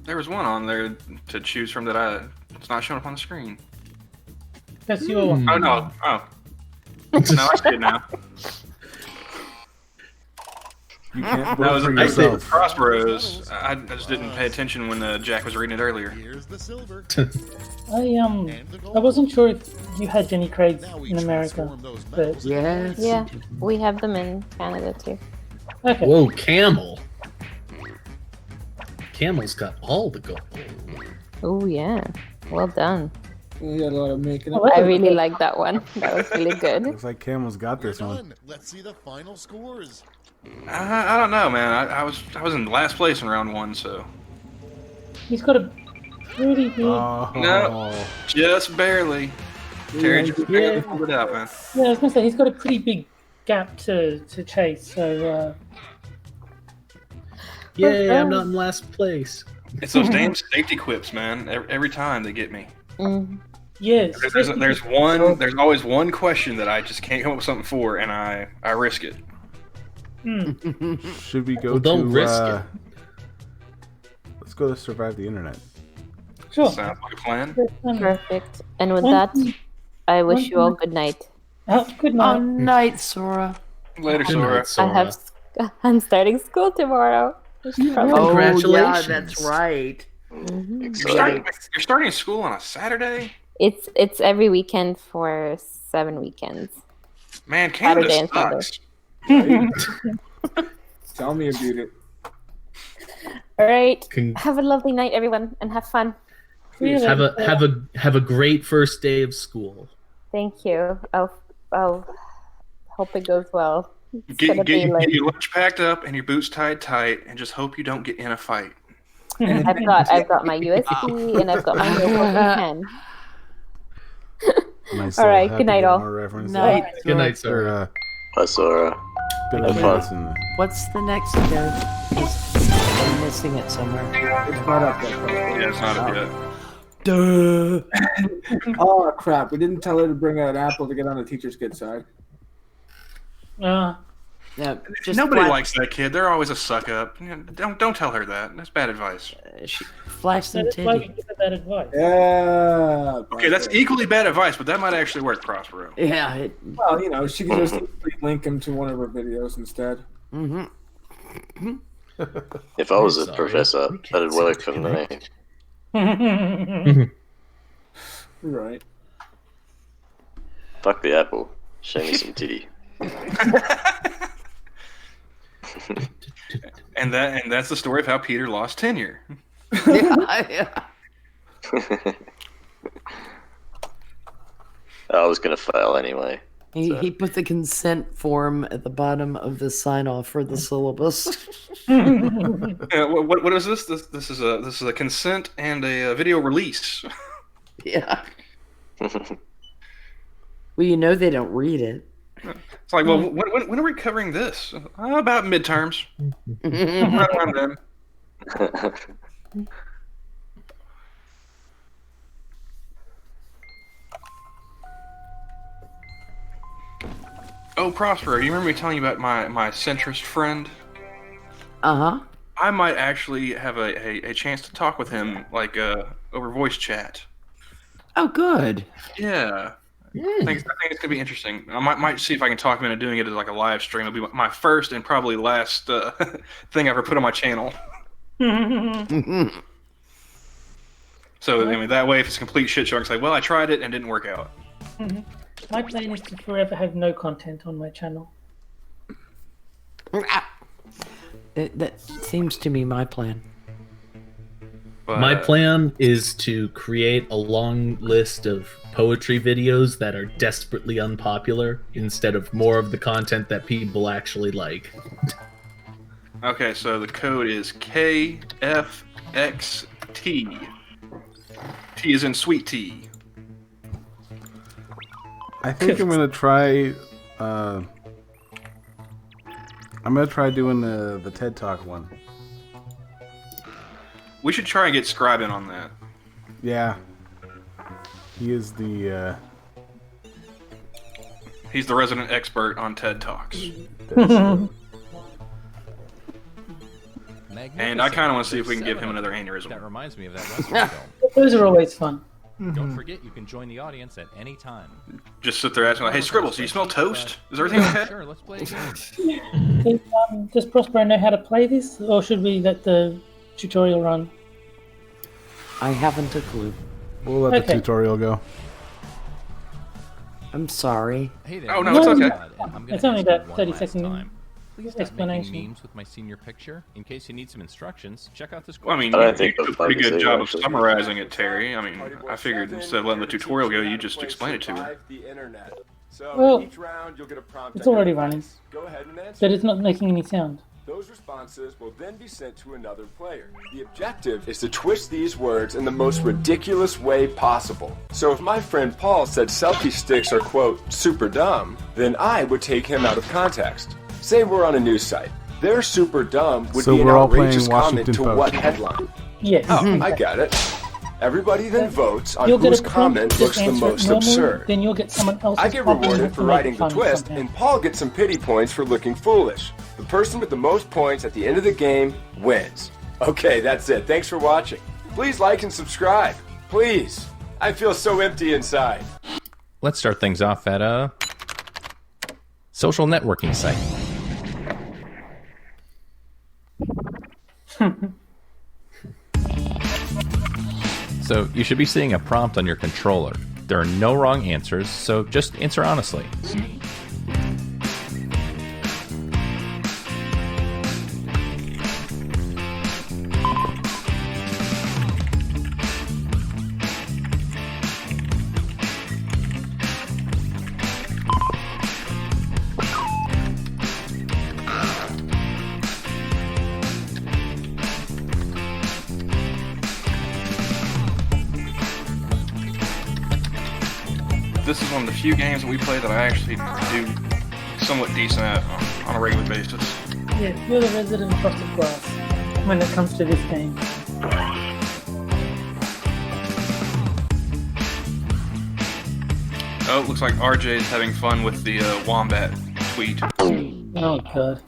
[SPEAKER 4] There was one on there to choose from that it's not showing up on the screen.
[SPEAKER 3] That's your
[SPEAKER 4] Oh no! Oh, no, I see it now.
[SPEAKER 1] You can't
[SPEAKER 4] That
[SPEAKER 1] vote
[SPEAKER 4] was
[SPEAKER 1] for
[SPEAKER 4] I said
[SPEAKER 1] yourself.
[SPEAKER 4] Crossbows. I just didn't pay attention when Jack was reading it earlier.
[SPEAKER 10] Here's the silver.
[SPEAKER 3] I wasn't sure if you had Jenny Craig's in America, but
[SPEAKER 8] yes.
[SPEAKER 2] Yeah, we have them in Canada too.
[SPEAKER 3] okay.
[SPEAKER 9] Whoa, Camel. Camel's got all the gold.
[SPEAKER 2] Oh yeah, well done.
[SPEAKER 6] We got a lot of making up.
[SPEAKER 2] I really like that one. That was really good.
[SPEAKER 1] Looks like Camel's got
[SPEAKER 10] You're
[SPEAKER 1] this one.
[SPEAKER 10] done. Let's see the final scores.
[SPEAKER 4] I don't know, man. I was in last place in round one, so
[SPEAKER 3] He's got a pretty big.
[SPEAKER 1] Oh.
[SPEAKER 4] no, just barely. Terry just barely pulled it out, man.
[SPEAKER 3] Yeah, I was gonna say he's got a pretty big gap to chase. So
[SPEAKER 9] Yay, I'm not in last place.
[SPEAKER 4] It's those damn safety quips, man. Every time they get me.
[SPEAKER 3] yes,
[SPEAKER 4] There's always one question that I just can't come up with something for, and I risk it.
[SPEAKER 1] Should we go
[SPEAKER 9] Well, don't
[SPEAKER 1] to
[SPEAKER 9] risk it.
[SPEAKER 1] Let's go to Survive the Internet.
[SPEAKER 3] sure.
[SPEAKER 4] Sounds like a plan.
[SPEAKER 2] Perfect. And with
[SPEAKER 3] One
[SPEAKER 2] that,
[SPEAKER 3] thing-
[SPEAKER 2] I wish you all good night.
[SPEAKER 3] Good night.
[SPEAKER 8] Night, Sora.
[SPEAKER 4] Later,
[SPEAKER 9] Good
[SPEAKER 4] Sora.
[SPEAKER 9] night, Sora.
[SPEAKER 2] I have. I'm starting school tomorrow.
[SPEAKER 8] Oh, yeah,
[SPEAKER 9] Congratulations.
[SPEAKER 8] that's right.
[SPEAKER 4] You're starting school on a Saturday?
[SPEAKER 2] It's every weekend for 7 weekends.
[SPEAKER 4] Man, Canada
[SPEAKER 2] Saturday and
[SPEAKER 4] sucks.
[SPEAKER 6] Tell me about it.
[SPEAKER 2] All right.
[SPEAKER 9] Con-
[SPEAKER 2] Have a lovely night, everyone, and have fun.
[SPEAKER 9] Have a great first day of school.
[SPEAKER 2] Thank you. I'll hope it goes well. It's
[SPEAKER 4] Get
[SPEAKER 2] gonna be like
[SPEAKER 4] your lunch packed up and your boots tied tight, and just hope you don't get in a fight.
[SPEAKER 2] I've got my USB and I've got my notebook and pen.
[SPEAKER 1] Nice
[SPEAKER 2] All
[SPEAKER 1] little
[SPEAKER 2] right,
[SPEAKER 1] Happy
[SPEAKER 2] good night, all.
[SPEAKER 1] Gilmore reference.
[SPEAKER 8] Night.
[SPEAKER 9] Good night,
[SPEAKER 1] Or,
[SPEAKER 9] Sora.
[SPEAKER 5] I saw
[SPEAKER 1] Billy
[SPEAKER 5] Have fun.
[SPEAKER 1] Madison.
[SPEAKER 8] What's the next go? I'm missing it somewhere.
[SPEAKER 6] It's not up there.
[SPEAKER 4] Yeah, it's not a good.
[SPEAKER 8] Duh.
[SPEAKER 6] Oh crap! We didn't tell her to bring an apple to get on the teacher's good side.
[SPEAKER 8] Yeah, just
[SPEAKER 4] Nobody
[SPEAKER 8] flash,
[SPEAKER 4] likes that kid. They're always a suck up. Don't tell her that. That's bad advice.
[SPEAKER 8] flash some
[SPEAKER 3] That's why we
[SPEAKER 8] titty.
[SPEAKER 3] give her that advice.
[SPEAKER 6] Yeah.
[SPEAKER 4] Okay, that's equally bad advice, but that might actually work, Prospero.
[SPEAKER 8] Yeah.
[SPEAKER 6] Well, you know, she can just link him to one of her videos instead.
[SPEAKER 8] Mm-hmm.
[SPEAKER 5] If I was a
[SPEAKER 9] Sorry.
[SPEAKER 5] professor, that'd work for me.
[SPEAKER 6] Right.
[SPEAKER 5] Fuck the apple. Show me some titty.
[SPEAKER 4] And that's the story of how Peter lost tenure.
[SPEAKER 8] Yeah.
[SPEAKER 5] I was gonna fail anyway.
[SPEAKER 8] He put the consent form at the bottom of the sign off for the syllabus.
[SPEAKER 4] What is this? This is a consent and a video release.
[SPEAKER 8] Yeah. Well, you know they don't read it.
[SPEAKER 4] It's like, well, when are we covering this? About midterms. Right around then. Oh, Prospero, you remember me telling you about my centrist friend?
[SPEAKER 8] Uh-huh.
[SPEAKER 4] I might actually have a chance to talk with him, like, over voice chat.
[SPEAKER 8] Oh, good.
[SPEAKER 4] Yeah. I think it's gonna be interesting. I might see if I can talk him into doing it as like a live stream. It'll be my first and probably last thing I ever put on my channel. So I mean, that way, if it's a complete shit show, I can say, "Well, I tried it and it didn't work out."
[SPEAKER 3] My plan is to forever have no content on my channel.
[SPEAKER 8] That seems to be my plan.
[SPEAKER 4] But,
[SPEAKER 9] My plan is to create a long list of poetry videos that are desperately unpopular instead of more of the content that people actually like.
[SPEAKER 4] Okay, so the code is KFXT. T is in sweet tea.
[SPEAKER 1] I think I'm gonna try. I'm gonna try doing the TED Talk one.
[SPEAKER 4] We should try and get Scribe in on that.
[SPEAKER 1] Yeah. He is the.
[SPEAKER 4] He's the resident expert on TED Talks. And I kind of want to see if we can give him another aneurysm.
[SPEAKER 11] That reminds me of that Western film.
[SPEAKER 3] Those are always fun.
[SPEAKER 11] Don't forget, you can join the audience at any time.
[SPEAKER 4] Just sit there asking, like, "Hey, Scribbles, do you smell toast? Is everything okay?"
[SPEAKER 11] Sure, let's play a game.
[SPEAKER 3] Does Prospero know how to play this, or should we let the tutorial run?
[SPEAKER 8] I haven't a clue.
[SPEAKER 1] We'll let the tutorial go.
[SPEAKER 8] I'm sorry.
[SPEAKER 11] Hey there.
[SPEAKER 4] Oh, no, it's okay.
[SPEAKER 3] It's only about 30 seconds.
[SPEAKER 11] Please stop making memes with my senior picture. In case you need some instructions, check out this.
[SPEAKER 4] Well, I mean,
[SPEAKER 5] I don't
[SPEAKER 4] you
[SPEAKER 5] think
[SPEAKER 4] did a
[SPEAKER 5] that's
[SPEAKER 4] pretty good
[SPEAKER 5] obviously
[SPEAKER 4] job of
[SPEAKER 5] actually.
[SPEAKER 4] summarizing it, Terry. I mean, I figured instead of letting the tutorial go, you just explain it to her.
[SPEAKER 3] Well, it's already running, but it's not making any sound.
[SPEAKER 12] Those responses will then be sent to another player. The objective is to twist these words in the most ridiculous way possible. So if my friend Paul said selfie sticks are, quote, super dumb, then I would take him out of context. Say we're on a news site. Their super dumb would
[SPEAKER 1] So
[SPEAKER 12] be an
[SPEAKER 1] we're all playing
[SPEAKER 12] outrageous comment
[SPEAKER 1] Washington
[SPEAKER 12] to
[SPEAKER 1] Post.
[SPEAKER 12] what headline?
[SPEAKER 3] Yes.
[SPEAKER 12] Oh, I got it. Everybody then votes on
[SPEAKER 3] You'll get
[SPEAKER 12] whose
[SPEAKER 3] a prompt,
[SPEAKER 12] comment
[SPEAKER 3] just
[SPEAKER 12] looks the
[SPEAKER 3] answer it
[SPEAKER 12] most
[SPEAKER 3] normally,
[SPEAKER 12] absurd.
[SPEAKER 3] Then you'll get someone else's
[SPEAKER 12] I get
[SPEAKER 3] compliment
[SPEAKER 12] rewarded
[SPEAKER 3] to
[SPEAKER 12] for
[SPEAKER 3] make
[SPEAKER 12] writing
[SPEAKER 3] it
[SPEAKER 12] the
[SPEAKER 3] fun
[SPEAKER 12] twist,
[SPEAKER 3] somehow.
[SPEAKER 12] and Paul gets some pity points for looking foolish. The person with the most points at the end of the game wins. Okay, that's it. Thanks for watching. Please like and subscribe. Please. I feel so empty inside.
[SPEAKER 11] Let's start things off at a social networking site. So you should be seeing a prompt on your controller. There are no wrong answers, so just answer honestly.
[SPEAKER 4] This is one of the few games that we play that I actually do somewhat decent at on a regular basis.
[SPEAKER 3] Yeah, you're the resident frosted glass when it comes to this game.
[SPEAKER 4] Oh, it looks like RJ is having fun with the wombat tweet.
[SPEAKER 3] Oh god.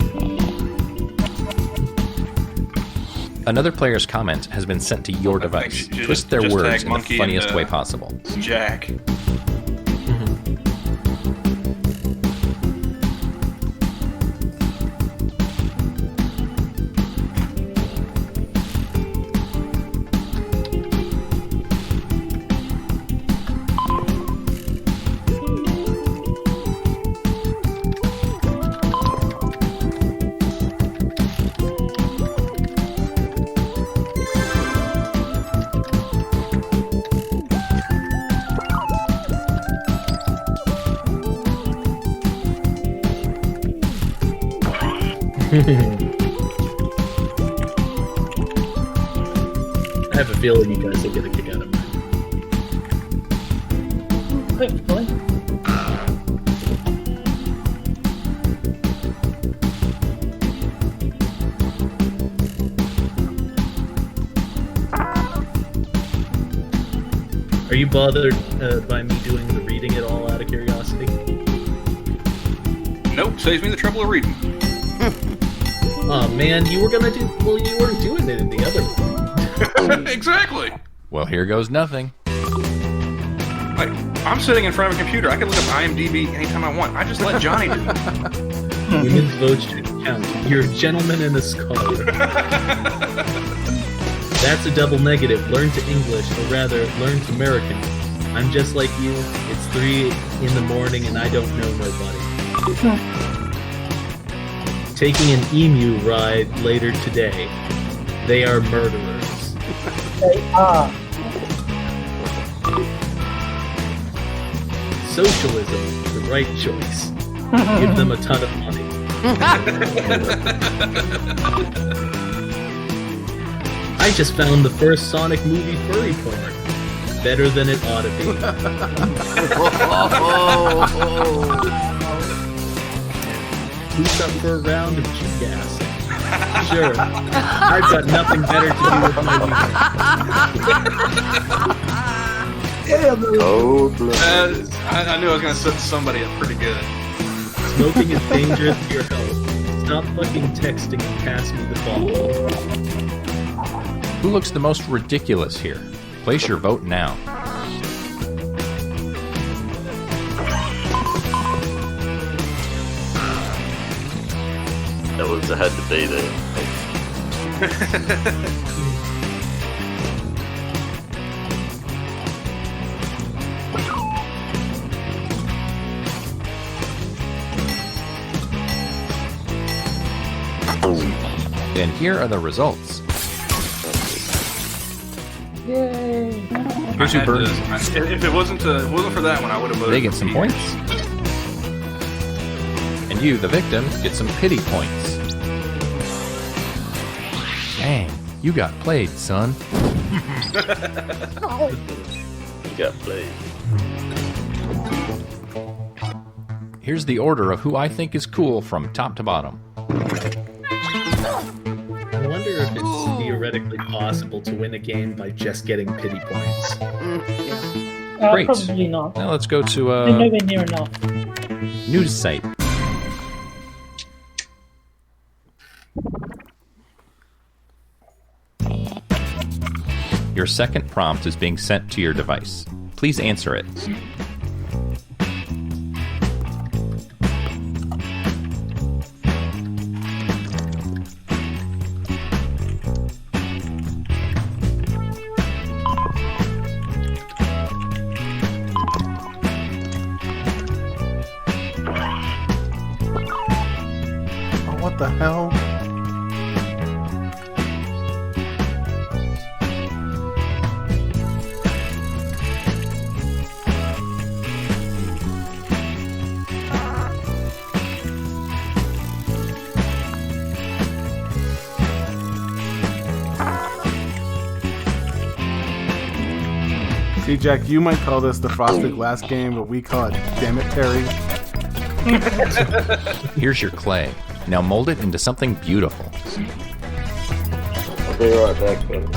[SPEAKER 11] Another player's comment has been sent to your device.
[SPEAKER 4] you
[SPEAKER 11] Twist their
[SPEAKER 4] just
[SPEAKER 11] words
[SPEAKER 4] tag
[SPEAKER 11] in the
[SPEAKER 4] Monkey
[SPEAKER 11] funniest
[SPEAKER 4] and,
[SPEAKER 11] way possible.
[SPEAKER 4] Jack.
[SPEAKER 9] I have a feeling you guys will get a kick out of mine.
[SPEAKER 3] Hopefully.
[SPEAKER 9] Are you bothered by me doing the reading at all out of curiosity?
[SPEAKER 4] Nope, saves me the trouble of reading.
[SPEAKER 9] Oh man, you were gonna do. Well, you weren't doing it in the other one.
[SPEAKER 4] Exactly.
[SPEAKER 11] Well, here goes nothing.
[SPEAKER 4] Like, I'm sitting in front of a computer. I can look up IMDb anytime I want. I just let Johnny do it.
[SPEAKER 9] Women's votes should count. You're a gentleman and a scholar. That's a double negative. Learn to English, or rather, learn to American. I'm just like you. It's 3 in the morning and I don't know nobody. Taking an emu ride later today. They are murderers.
[SPEAKER 3] They are.
[SPEAKER 9] Socialism, the right choice. Give them a ton of money. I just found the first Sonic movie furry porn. Better than it ought to be. Who's up for a round of G-gas? Sure. I've got nothing better to do with my weekend.
[SPEAKER 4] I knew I was going to set somebody up pretty good.
[SPEAKER 9] Smoking is dangerous to your health. Stop fucking texting and pass me the ball.
[SPEAKER 11] Who looks the most ridiculous here? Place your vote now.
[SPEAKER 5] That was had to be there.
[SPEAKER 11] And here are the results.
[SPEAKER 3] Yay!
[SPEAKER 11] Here's who burned.
[SPEAKER 4] If it wasn't for that one, I would have voted.
[SPEAKER 11] They get some points. And you, the victim, get some pity points. Dang, you got played, son.
[SPEAKER 5] You got played.
[SPEAKER 11] Here's the order of who I think is cool from top to bottom.
[SPEAKER 9] I wonder if it's theoretically possible to win a game by just getting pity points.
[SPEAKER 11] Great.
[SPEAKER 3] Probably not.
[SPEAKER 11] Now let's go to
[SPEAKER 3] They're nowhere near enough.
[SPEAKER 11] news site. Your second prompt is being sent to your device. Please answer it.
[SPEAKER 1] Oh, what the hell? See, Jack, you might call this the Frosted Glass game, but we call it Damn It, Terry.
[SPEAKER 11] Here's your clay. Now mold it into something beautiful.
[SPEAKER 5] I'll be right back, buddy.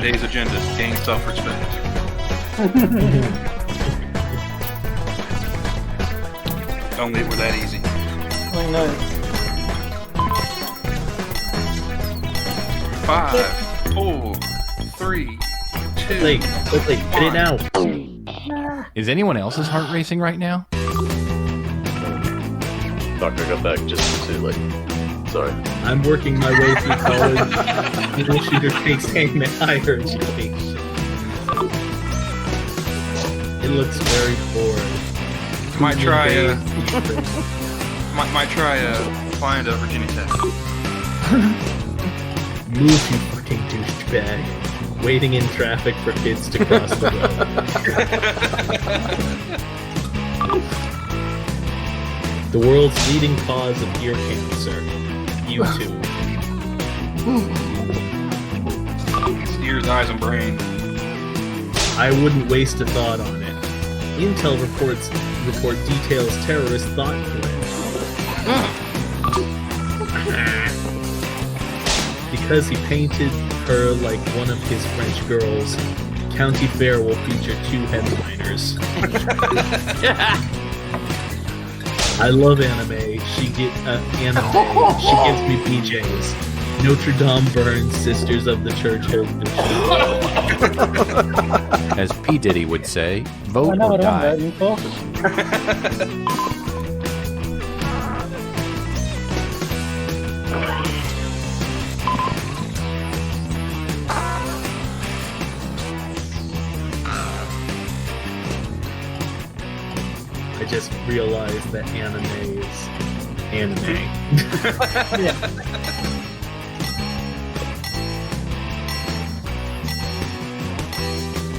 [SPEAKER 4] today's agenda: gain self-respect. Only it were that easy.
[SPEAKER 3] I know.
[SPEAKER 4] 5, 4, 3, 2.
[SPEAKER 9] Quickly, get it now.
[SPEAKER 11] Is anyone else's heart racing right now?
[SPEAKER 5] Doctor got back just too late. Sorry.
[SPEAKER 9] I'm working my way through college. Little shooter takes aim at higher education. It looks very boring.
[SPEAKER 4] Might try flying to Virginia Tech.
[SPEAKER 9] Move, you fucking douchebag. Waiting in traffic for kids to cross the road. The world's leading cause of ear cancer. YouTube.
[SPEAKER 4] It's ears, eyes, and brain.
[SPEAKER 9] I wouldn't waste a thought on it. Intel report details terrorist thought plan. Because he painted her like one of his French girls, County Fair will feature 2 headliners. I love anime. She gives me PJs. Notre Dame burns, Sisters of the Church hold the show.
[SPEAKER 11] As P. Diddy would say, vote
[SPEAKER 3] I know
[SPEAKER 11] or
[SPEAKER 3] what
[SPEAKER 11] die.
[SPEAKER 3] I'm voting for.
[SPEAKER 9] I just realized that anime is anime.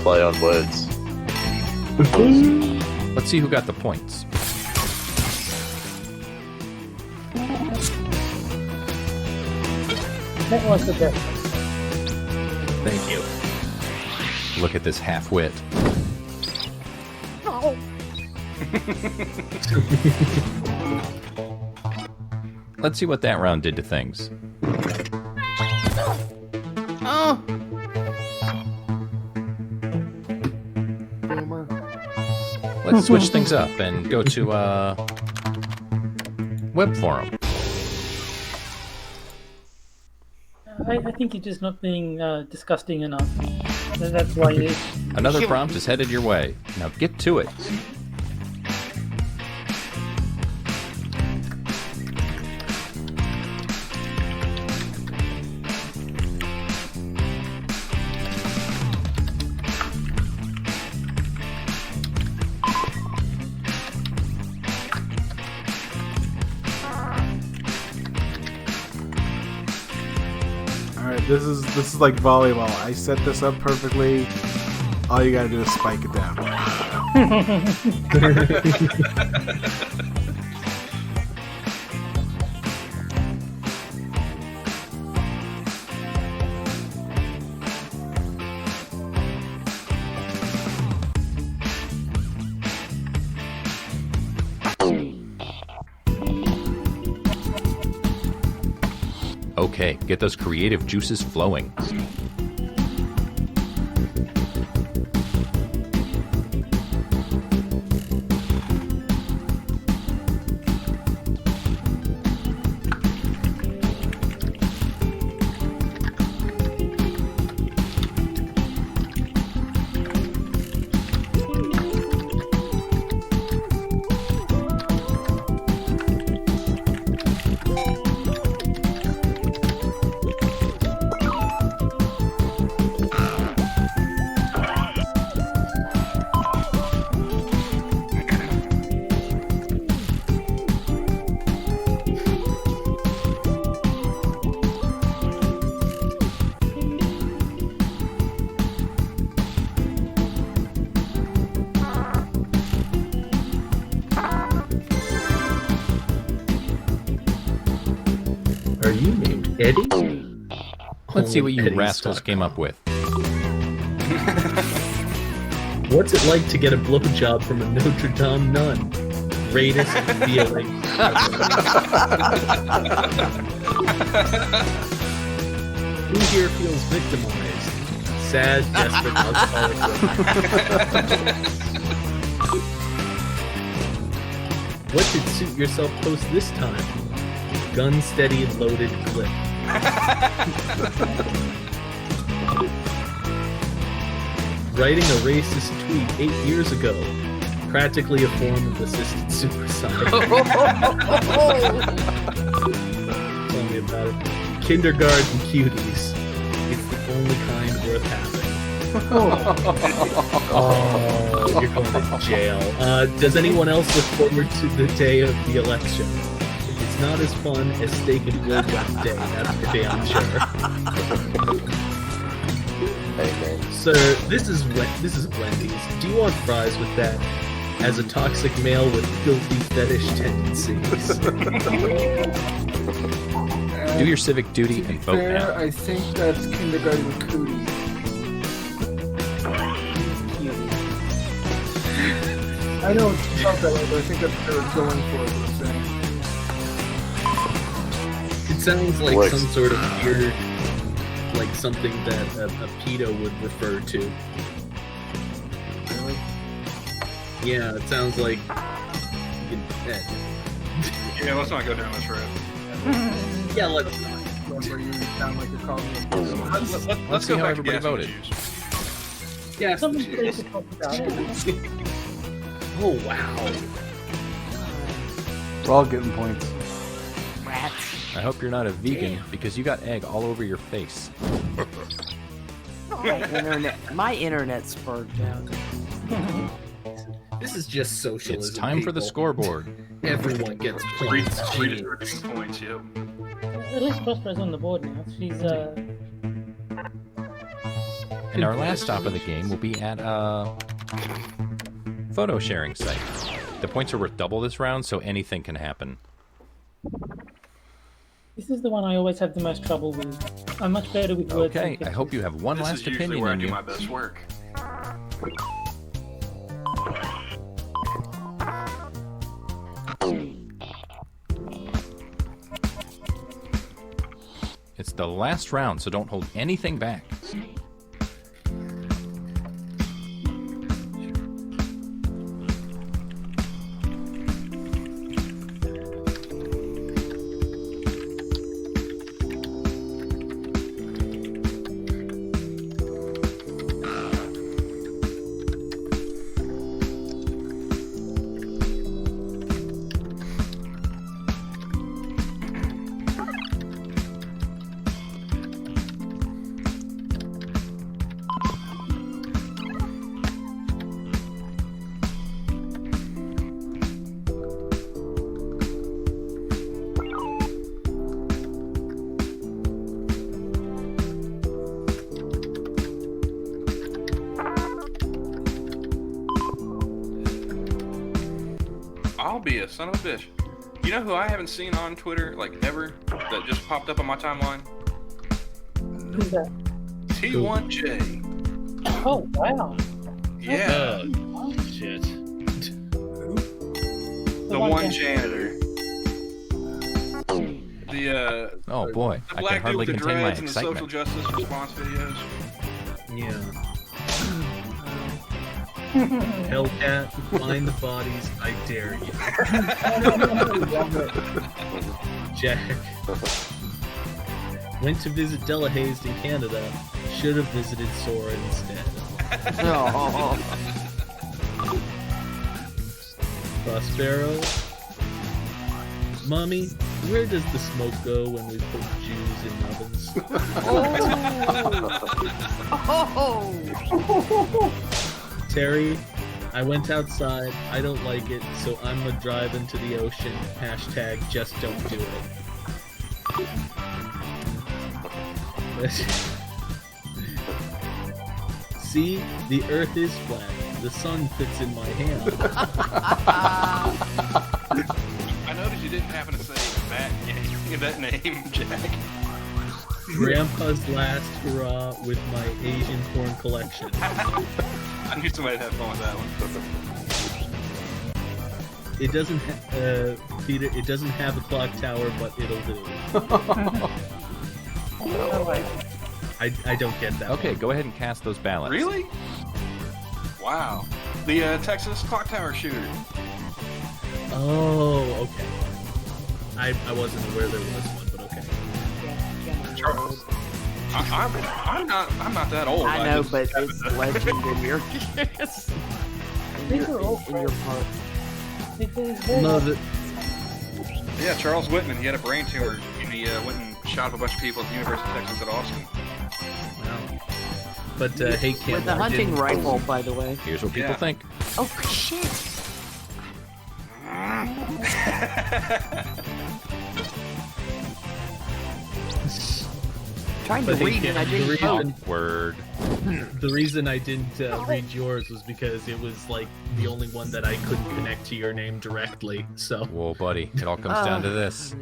[SPEAKER 5] Play on words.
[SPEAKER 11] Let's see who got the points.
[SPEAKER 3] That was the best.
[SPEAKER 9] Thank you.
[SPEAKER 11] Look at this half-wit. Let's see what that round did to things. Oh. Let's switch things up and go to web forum.
[SPEAKER 3] I think you're just not being disgusting enough. That's why you...
[SPEAKER 11] Another prompt is headed your way. Now get to it.
[SPEAKER 1] This is like volleyball. I set this up perfectly. All you gotta do is spike it down.
[SPEAKER 11] Okay, get those creative juices flowing.
[SPEAKER 9] Are you named Eddie?
[SPEAKER 11] Let's see what you
[SPEAKER 9] Eddie's
[SPEAKER 11] rascals came up with.
[SPEAKER 9] What's it like to get a blowjob from a Notre Dame nun? Greatest feeling Who here feels victimized? sad, desperate alcoholic woman. What did Suit Yourself post this time? Gun steady loaded clip. Writing a racist tweet 8 years ago. Practically a form of assisted suicide. Tell me about it. Kindergarten cuties. It's the only kind worth having. Oh, you're going to jail. Does anyone else look forward to the day of the election? It's not as fun as Steak and Blowjob Day, that's for damn sure.
[SPEAKER 5] Amen.
[SPEAKER 9] Sir, this is Wendy's. Do you want fries with that? As a toxic male with filthy fetish tendencies.
[SPEAKER 11] Do your civic duty and vote
[SPEAKER 6] Fair,
[SPEAKER 11] now.
[SPEAKER 6] I think that's kindergarten cootie. I know it's not that way, but I think that's what they're going for.
[SPEAKER 9] It sounds like
[SPEAKER 5] Works.
[SPEAKER 9] some sort of weird, like something that a pedo would refer to.
[SPEAKER 6] Really?
[SPEAKER 9] Yeah, it sounds like.
[SPEAKER 4] Yeah, let's not go down this road.
[SPEAKER 9] Yeah, let's not.
[SPEAKER 6] That's where you sound like you're calling me a pussy.
[SPEAKER 4] Let's
[SPEAKER 11] see
[SPEAKER 4] go
[SPEAKER 11] how
[SPEAKER 4] back
[SPEAKER 11] everybody
[SPEAKER 4] to gas
[SPEAKER 11] voted.
[SPEAKER 4] issues.
[SPEAKER 9] Yeah.
[SPEAKER 3] Someone's please talk about it.
[SPEAKER 9] Oh wow.
[SPEAKER 1] We're all getting points.
[SPEAKER 11] I hope you're not a vegan because you got egg all over your face.
[SPEAKER 8] My internet's bugged out.
[SPEAKER 9] This is just socialism.
[SPEAKER 11] It's time for the
[SPEAKER 9] people.
[SPEAKER 11] scoreboard.
[SPEAKER 9] Everyone gets points. Jeez.
[SPEAKER 4] Redistributing points, yep.
[SPEAKER 3] At least Prospero's on the board now. She's
[SPEAKER 11] And our last stop of the game will be at a photo sharing site. The points are worth double this round, so anything can happen.
[SPEAKER 3] This is the one I always have the most trouble with. I'm much better with words.
[SPEAKER 11] Okay, I hope you have one
[SPEAKER 4] This
[SPEAKER 11] last
[SPEAKER 4] is usually
[SPEAKER 11] opinion
[SPEAKER 4] where I
[SPEAKER 11] in
[SPEAKER 4] do
[SPEAKER 11] you.
[SPEAKER 4] my best work.
[SPEAKER 11] It's the last round, so don't hold anything back.
[SPEAKER 4] I'll be a son of a bitch. You know who I haven't seen on Twitter, like, ever, that just popped up on my timeline?
[SPEAKER 3] Who's that?
[SPEAKER 4] T1J.
[SPEAKER 3] Oh, wow.
[SPEAKER 4] Yeah.
[SPEAKER 9] Oh, shit.
[SPEAKER 4] The one janitor.
[SPEAKER 11] Oh boy,
[SPEAKER 4] The
[SPEAKER 11] I
[SPEAKER 4] black
[SPEAKER 11] can
[SPEAKER 4] dude
[SPEAKER 11] hardly
[SPEAKER 4] with the
[SPEAKER 11] contain my
[SPEAKER 4] dreads and the social
[SPEAKER 11] excitement.
[SPEAKER 4] justice response videos.
[SPEAKER 9] Yeah. Hellcat, find the bodies, I dare you. Jack. Went to visit Delahazed in Canada. Should have visited Sora instead. Prospero. Mommy, where does the smoke go when we put Jews in ovens? Terry, I went outside. I don't like it, so I'm gonna drive into the ocean. Hashtag just don't do it. See, the earth is flat. The sun fits in my hand.
[SPEAKER 4] I noticed you didn't happen to say that name, Jack.
[SPEAKER 9] Grandpa's last hurrah with my Asian porn collection.
[SPEAKER 4] I knew somebody'd have fun with that one.
[SPEAKER 9] It doesn't, Peter. It doesn't have a clock tower, but it'll do. I don't get that.
[SPEAKER 11] Okay,
[SPEAKER 9] one.
[SPEAKER 11] go ahead and cast those ballots.
[SPEAKER 4] Really? Wow. The Texas clock tower shooter.
[SPEAKER 9] Oh, okay. I wasn't aware there was one, but okay.
[SPEAKER 4] Charles. I'm not that old.
[SPEAKER 8] I know,
[SPEAKER 4] just
[SPEAKER 8] but
[SPEAKER 4] haven't-
[SPEAKER 8] it's legend in your yes.
[SPEAKER 3] These are all
[SPEAKER 8] in your part.
[SPEAKER 9] No, the,
[SPEAKER 4] Yeah, Charles Whitman. He had a brain tumor, and he went and shot up a bunch of people at the University of Texas at Austin.
[SPEAKER 9] wow. But hey, Kim,
[SPEAKER 8] With the
[SPEAKER 9] I
[SPEAKER 8] hunting
[SPEAKER 9] didn't-
[SPEAKER 8] rifle, by the way.
[SPEAKER 11] Here's what people think.
[SPEAKER 8] Oh shit! Trying to
[SPEAKER 9] But hey,
[SPEAKER 8] read
[SPEAKER 9] Kim,
[SPEAKER 8] and I
[SPEAKER 9] the
[SPEAKER 8] didn't vote.
[SPEAKER 9] reason,
[SPEAKER 11] Word.
[SPEAKER 9] the reason I didn't read yours was because it was like the only one that I couldn't connect to your name directly. So.
[SPEAKER 11] Whoa, buddy. It all comes down to this.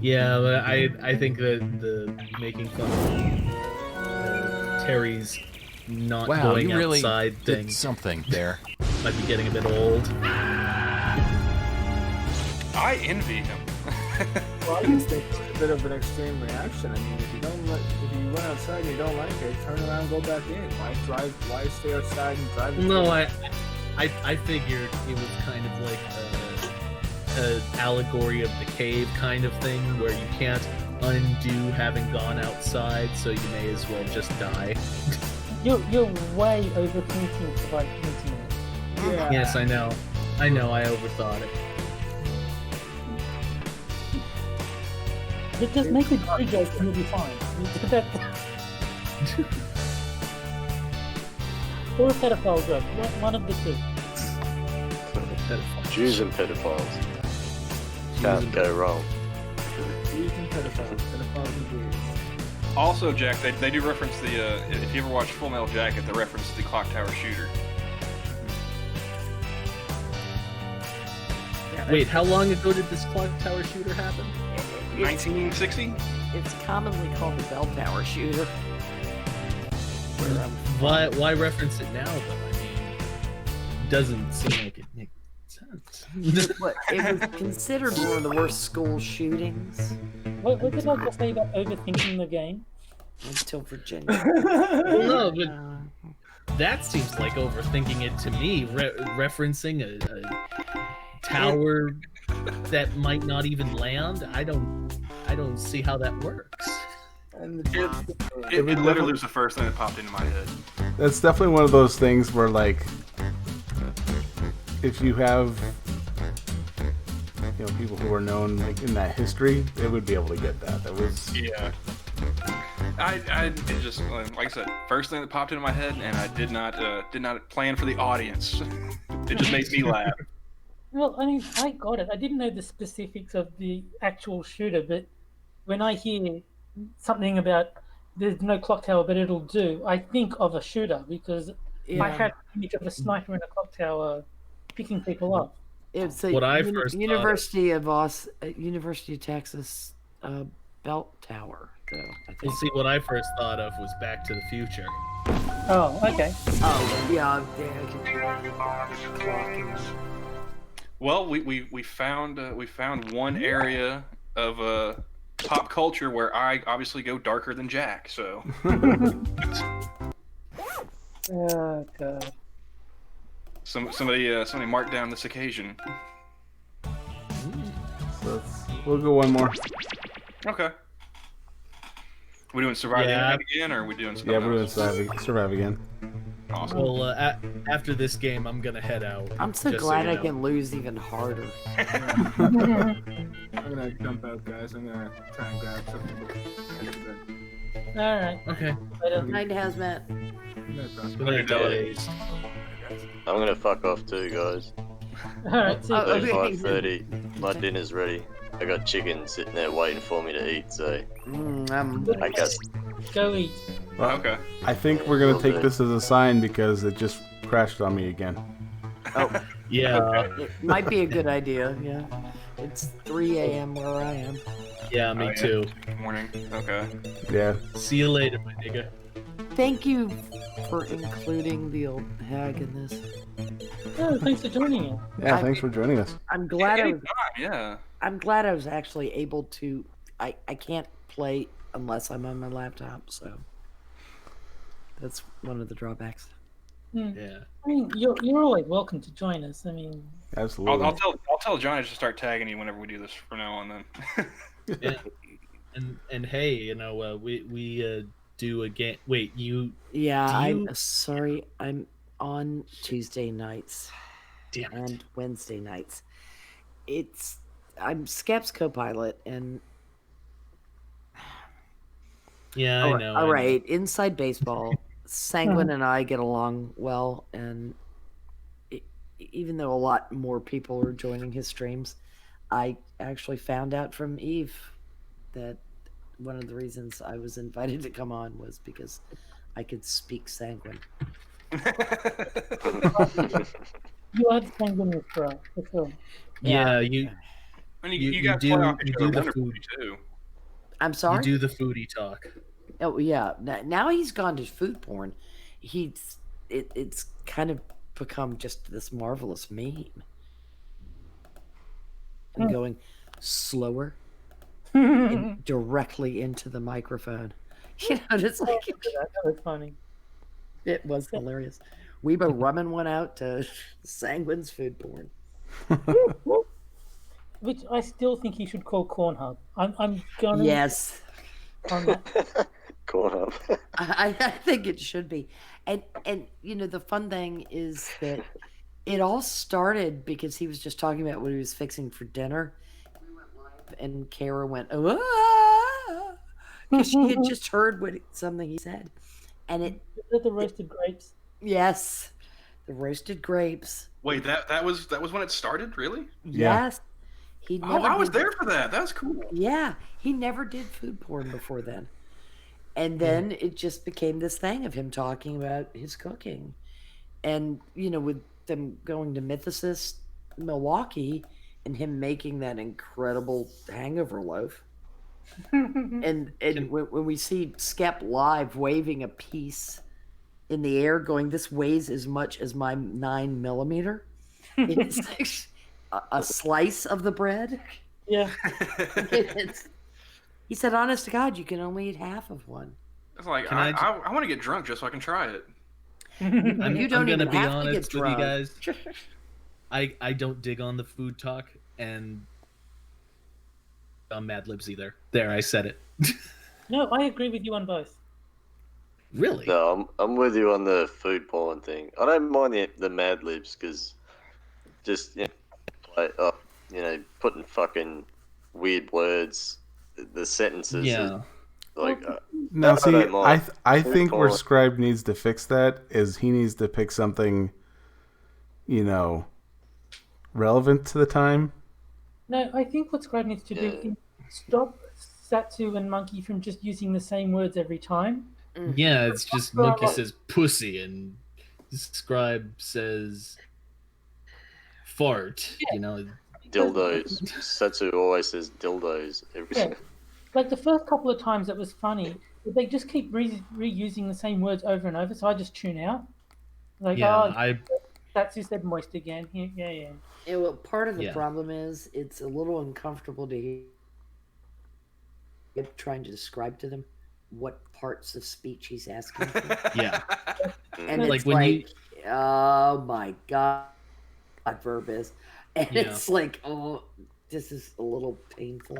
[SPEAKER 9] Yeah, but I think that the making fun of Terry's not
[SPEAKER 11] Wow,
[SPEAKER 9] going
[SPEAKER 11] you really
[SPEAKER 9] outside
[SPEAKER 11] did
[SPEAKER 9] thing
[SPEAKER 11] something there.
[SPEAKER 9] might be getting a bit old.
[SPEAKER 4] I envy him.
[SPEAKER 6] Well, it's a bit of an extreme reaction. I mean, if you run outside and you don't like it, turn around and go back in. Why stay outside and drive?
[SPEAKER 9] No, I figured it was kind of like an allegory of the cave kind of thing, where you can't undo having gone outside, so you may as well just die.
[SPEAKER 3] You're way overthinking about internet.
[SPEAKER 6] Yeah.
[SPEAKER 9] Yes, I know. I overthought it.
[SPEAKER 3] Just make a dry joke and you'll be fine. Or a pedophile joke. One of the two.
[SPEAKER 5] Jews and pedophiles. Can't go wrong.
[SPEAKER 6] Jews and pedophiles and Jews.
[SPEAKER 4] Also, Jack, they do reference the. If you ever watch Full Metal Jacket, they reference the clock tower shooter.
[SPEAKER 9] Wait, how long ago did this clock tower shooter happen?
[SPEAKER 4] 1960.
[SPEAKER 8] It's commonly called the bell tower shooter.
[SPEAKER 9] Why reference it now, though? I mean, it doesn't seem like it makes sense.
[SPEAKER 8] But it was considered one of the worst school shootings
[SPEAKER 3] What did I just say about overthinking the game?
[SPEAKER 8] until Virginia.
[SPEAKER 9] Well, no, but that seems like overthinking it to me. Referencing a tower that might not even land. I don't see how that works.
[SPEAKER 6] And
[SPEAKER 4] It literally was the first thing that popped into my head.
[SPEAKER 1] That's definitely one of those things where, like, if you have, people who are known like in that history, they would be able to get that. That was
[SPEAKER 4] Yeah. It just, like I said, first thing that popped into my head, and I did not plan for the audience. It just made me laugh.
[SPEAKER 3] Well, I mean, I got it. I didn't know the specifics of the actual shooter, but when I hear something about there's no clock tower, but it'll do, I think of a shooter because I had an image of a sniper in a clock tower picking people up.
[SPEAKER 8] It's a
[SPEAKER 9] What I first
[SPEAKER 8] University of Texas belt tower, though. I think.
[SPEAKER 9] Well, see, what I first thought of was Back to the Future.
[SPEAKER 3] Oh, okay.
[SPEAKER 8] Oh, yeah. I can do that. Clock and-
[SPEAKER 4] Well, we found one area of pop culture where I obviously go darker than Jack. So
[SPEAKER 3] Oh, God.
[SPEAKER 4] somebody mark down this occasion.
[SPEAKER 1] so we'll go one more.
[SPEAKER 4] Okay. We doing survive the
[SPEAKER 9] Yeah.
[SPEAKER 4] internet again, or are we doing?
[SPEAKER 1] Yeah, we're
[SPEAKER 4] something
[SPEAKER 1] gonna survive again.
[SPEAKER 4] Awesome.
[SPEAKER 9] Well, after this game, I'm gonna head out.
[SPEAKER 8] I'm so
[SPEAKER 9] just
[SPEAKER 8] glad
[SPEAKER 9] you
[SPEAKER 8] I
[SPEAKER 9] know.
[SPEAKER 8] can lose even harder.
[SPEAKER 6] I'm gonna jump out, guys. I'm gonna try and grab something.
[SPEAKER 3] All right.
[SPEAKER 9] Okay.
[SPEAKER 3] Later.
[SPEAKER 8] Night hazmat.
[SPEAKER 9] Good night, guys.
[SPEAKER 5] I'm gonna fuck off too, guys.
[SPEAKER 3] All right. See you.
[SPEAKER 8] Oh,
[SPEAKER 5] It's
[SPEAKER 8] okay.
[SPEAKER 5] 5:30. My dinner's ready. I got chicken sitting there waiting for me to eat, so I guess.
[SPEAKER 3] Go eat.
[SPEAKER 1] Well,
[SPEAKER 4] Okay.
[SPEAKER 1] I think we're gonna take this as a sign because it just crashed on me again.
[SPEAKER 8] Oh,
[SPEAKER 9] Yeah,
[SPEAKER 8] it might be a good idea. Yeah, it's 3 a.m. where I am.
[SPEAKER 9] yeah, me
[SPEAKER 4] Oh, yeah.
[SPEAKER 9] too.
[SPEAKER 4] Good morning. Okay.
[SPEAKER 1] Yeah.
[SPEAKER 9] See you later, my nigga.
[SPEAKER 8] Thank you for including the old hag in this.
[SPEAKER 3] Oh, thanks for joining us.
[SPEAKER 1] Yeah. Thanks for joining us.
[SPEAKER 8] I'm glad I was.
[SPEAKER 4] Anytime, yeah.
[SPEAKER 8] I'm glad I was actually able to I can't play unless I'm on my laptop, so that's one of the drawbacks.
[SPEAKER 9] Yeah.
[SPEAKER 3] I mean, you're always welcome to join us. I mean,
[SPEAKER 1] Absolutely.
[SPEAKER 4] I'll tell Johnny to start tagging you whenever we do this from now on. Then.
[SPEAKER 9] Yeah. And hey, we do a game. Wait, you?
[SPEAKER 8] Yeah,
[SPEAKER 9] do you...
[SPEAKER 8] I'm sorry. I'm on Tuesday nights
[SPEAKER 9] Damn it.
[SPEAKER 8] and Wednesday nights. I'm Scap's co-pilot, and
[SPEAKER 9] Yeah, I know.
[SPEAKER 8] All right, inside baseball, Sanguine and I get along well, and even though a lot more people are joining his streams, I actually found out from Eve that one of the reasons I was invited to come on was because I could speak Sanguine.
[SPEAKER 3] you had Sanguine for sure.
[SPEAKER 9] Yeah, you
[SPEAKER 4] you
[SPEAKER 9] do the food
[SPEAKER 4] too.
[SPEAKER 8] I'm sorry?
[SPEAKER 9] You do the foodie talk.
[SPEAKER 8] Oh yeah. Now he's gone to food porn. It's kind of become just this marvelous meme. And going slower and directly into the microphone. You know, it's like
[SPEAKER 3] that was funny.
[SPEAKER 8] It was hilarious. Weebo rumming one out to Sanguine's food porn.
[SPEAKER 3] Which I still think he should call Corn Hub. I'm gonna
[SPEAKER 8] Yes.
[SPEAKER 3] on that.
[SPEAKER 5] Corn Hub.
[SPEAKER 8] I think it should be. And you know, the fun thing is that it all started because he was just talking about what he was fixing for dinner. We went live and Kara went, "Ah!" because she had just heard something he said. And
[SPEAKER 3] Is that the roasted grapes?
[SPEAKER 8] Yes. The roasted grapes.
[SPEAKER 4] Wait, that was when it started, really?
[SPEAKER 8] Yes. He never
[SPEAKER 4] I was there for that. That was cool.
[SPEAKER 8] Yeah, he never did food porn before then. And then it just became this thing of him talking about his cooking. And, you know, with them going to Mythicist, Milwaukee, and him making that incredible hangover loaf. and when we see Skep live waving a piece in the air going, this weighs as much as my 9mm. It's like a slice of the bread.
[SPEAKER 3] Yeah.
[SPEAKER 8] He said, honest to God, you can only eat half of one.
[SPEAKER 4] It's like, I want to get drunk just so I can try it.
[SPEAKER 8] You don't
[SPEAKER 9] I'm
[SPEAKER 8] even
[SPEAKER 9] gonna be
[SPEAKER 8] have to
[SPEAKER 9] honest
[SPEAKER 8] get
[SPEAKER 9] with you
[SPEAKER 8] drunk.
[SPEAKER 9] guys. I don't dig on the food talk and on Mad Libs either. There, I said it.
[SPEAKER 3] No, I agree with you on both.
[SPEAKER 9] Really?
[SPEAKER 5] No, I'm with you on the food porn thing. I don't mind the Mad Libs because just putting fucking weird words, the sentences.
[SPEAKER 9] Yeah.
[SPEAKER 1] Now, see,
[SPEAKER 5] don't mind.
[SPEAKER 1] I think where Scribe needs to fix that is he needs to pick something, you know, relevant to the time.
[SPEAKER 3] No, I think what Scribe needs to do is stop Satsu and Monkey from just using the same words every time.
[SPEAKER 9] Yeah, it's just Monkey says pussy and Scribe says fart, you know.
[SPEAKER 5] Dildos. Satsu always says dildos.
[SPEAKER 3] Yeah. Like the first couple of times it was funny, but they just keep reusing the same words over and over, so I just tune out. Like, Satsu said moist again. Yeah.
[SPEAKER 8] Yeah, well, part of the problem is it's a little uncomfortable to hear trying to describe to them what parts of speech he's asking for.
[SPEAKER 9] Yeah.
[SPEAKER 8] And it's like, oh my God, that verb is. And it's like, oh, this is a little painful.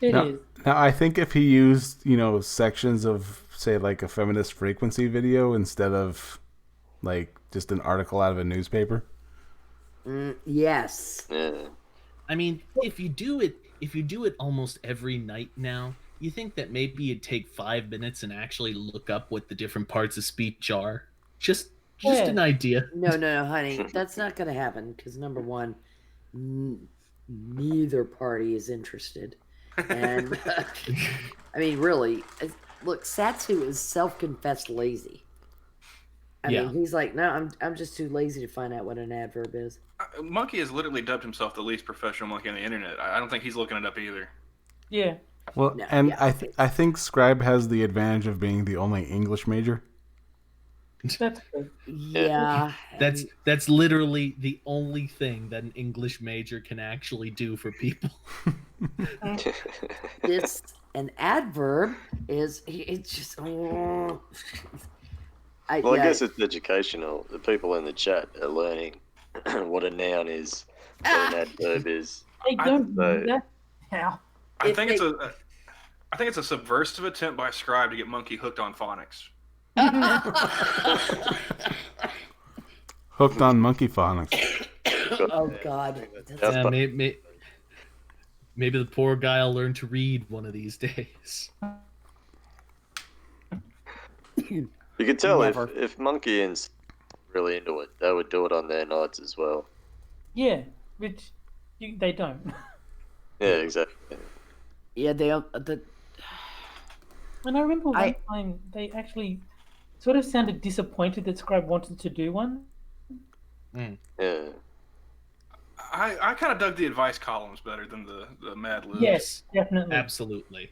[SPEAKER 3] It is.
[SPEAKER 1] Now, I think if he used, you know, sections of, say, like a feminist frequency video instead of, like, just an article out of a newspaper.
[SPEAKER 8] Yes.
[SPEAKER 9] I mean, if you do it almost every night now, you think that maybe you'd take 5 minutes and actually look up what the different parts of speech are? Just an idea.
[SPEAKER 8] No, honey, that's not going to happen because number one, neither party is interested. And I mean, really, look, Satsu is self-confessed lazy. I mean, he's like, no, I'm just too lazy to find out what an adverb is.
[SPEAKER 4] Monkey has literally dubbed himself the least professional monkey on the internet. I don't think he's looking it up either.
[SPEAKER 3] Yeah.
[SPEAKER 1] Well, I think Scribe has the advantage of being the only English major.
[SPEAKER 3] That's good.
[SPEAKER 8] Yeah.
[SPEAKER 9] That's literally the only thing that an English major can actually do for people.
[SPEAKER 8] This an adverb is it's just
[SPEAKER 5] I guess it's educational. The people in the chat are learning what a noun is, what an adverb is.
[SPEAKER 3] They don't do that now.
[SPEAKER 4] I think it's a subversive attempt by Scribe to get Monkey hooked on phonics.
[SPEAKER 1] Hooked on monkey phonics.
[SPEAKER 8] Oh God.
[SPEAKER 9] Yeah, maybe the poor guy will learn to read one of these days.
[SPEAKER 5] You can tell if Monkey Inn's really into it, they would do it on their nights as well.
[SPEAKER 3] Yeah, which they don't.
[SPEAKER 5] Yeah, exactly.
[SPEAKER 8] Yeah, they
[SPEAKER 3] And I remember one time they actually sort of sounded disappointed that Scribe wanted to do one.
[SPEAKER 5] Yeah.
[SPEAKER 4] I kind of dug the advice columns better than the Mad Libs.
[SPEAKER 3] Yes, definitely.
[SPEAKER 9] Absolutely.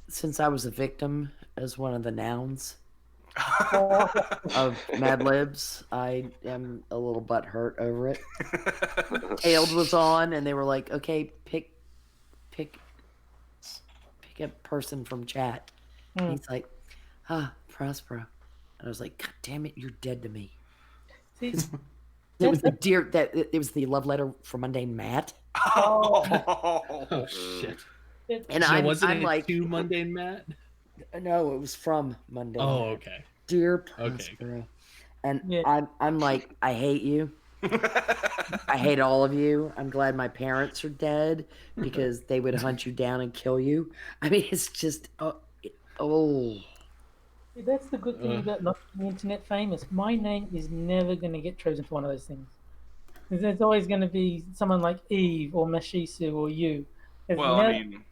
[SPEAKER 8] Since I was a victim as one of the nouns of Mad Libs, I am a little butthurt over it. Tailed was on, and they were like, "Okay, pick a person from chat." And he's like, Prospero. And I was like, "God damn it, you're dead to me."
[SPEAKER 3] See,
[SPEAKER 8] it was it was the love letter for Mundane Matt.
[SPEAKER 9] Oh shit!
[SPEAKER 8] And
[SPEAKER 9] so
[SPEAKER 8] I'm
[SPEAKER 9] it
[SPEAKER 8] like,
[SPEAKER 9] to Mundane Matt?
[SPEAKER 8] No, it was from Mundane.
[SPEAKER 9] Oh,
[SPEAKER 8] Matt.
[SPEAKER 9] okay.
[SPEAKER 8] Dear Prospero. And I'm like, I hate you. I hate all of you. I'm glad my parents are dead because they would hunt you down and kill you. I mean, it's just
[SPEAKER 3] That's the good thing about not being internet famous. My name is never going to get chosen for one of those things. There's always going to be someone like Eve or Mashisu or you.
[SPEAKER 4] I mean,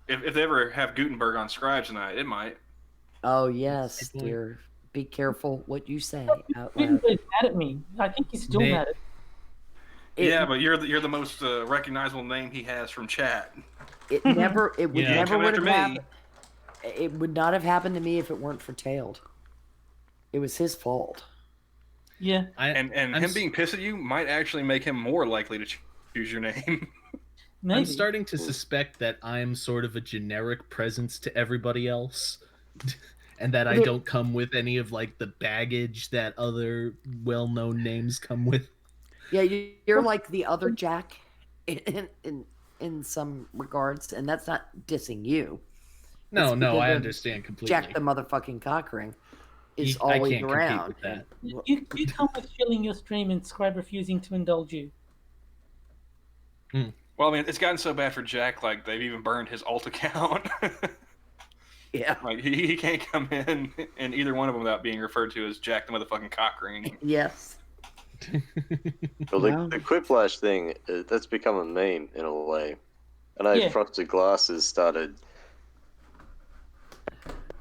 [SPEAKER 4] if they ever have Gutenberg on Scribe tonight, it might.
[SPEAKER 8] Oh yes, dear. Be careful what you say out loud.
[SPEAKER 3] Gutenberg's mad at me. I think he's still mad at me.
[SPEAKER 4] Yeah, but you're the most recognizable name he has from chat.
[SPEAKER 8] It would never would have happened. It would not have happened to me if it weren't for Tailed. It was his fault.
[SPEAKER 3] Yeah.
[SPEAKER 4] And him being pissed at you might actually make him more likely to choose your name.
[SPEAKER 3] Maybe.
[SPEAKER 9] I'm starting to suspect that I'm sort of a generic presence to everybody else. And that I don't come with any of like the baggage that other well-known names come with.
[SPEAKER 8] Yeah, you're like the other Jack in some regards, and that's not dissing you.
[SPEAKER 9] No, I understand completely.
[SPEAKER 8] Jack the motherfucking Cockring is
[SPEAKER 9] I
[SPEAKER 8] always
[SPEAKER 9] can't
[SPEAKER 8] around.
[SPEAKER 9] With that.
[SPEAKER 3] You come with filling your stream and Scribe refusing to indulge you.
[SPEAKER 4] Well, I mean, it's gotten so bad for Jack, like they've even burned his alt account.
[SPEAKER 8] Yeah.
[SPEAKER 4] Like he can't come in either one of them without being referred to as Jack the motherfucking Cockring.
[SPEAKER 8] Yes.
[SPEAKER 5] Well, the Quiplash thing, that's become a meme in a way. I know Frosted Glasses started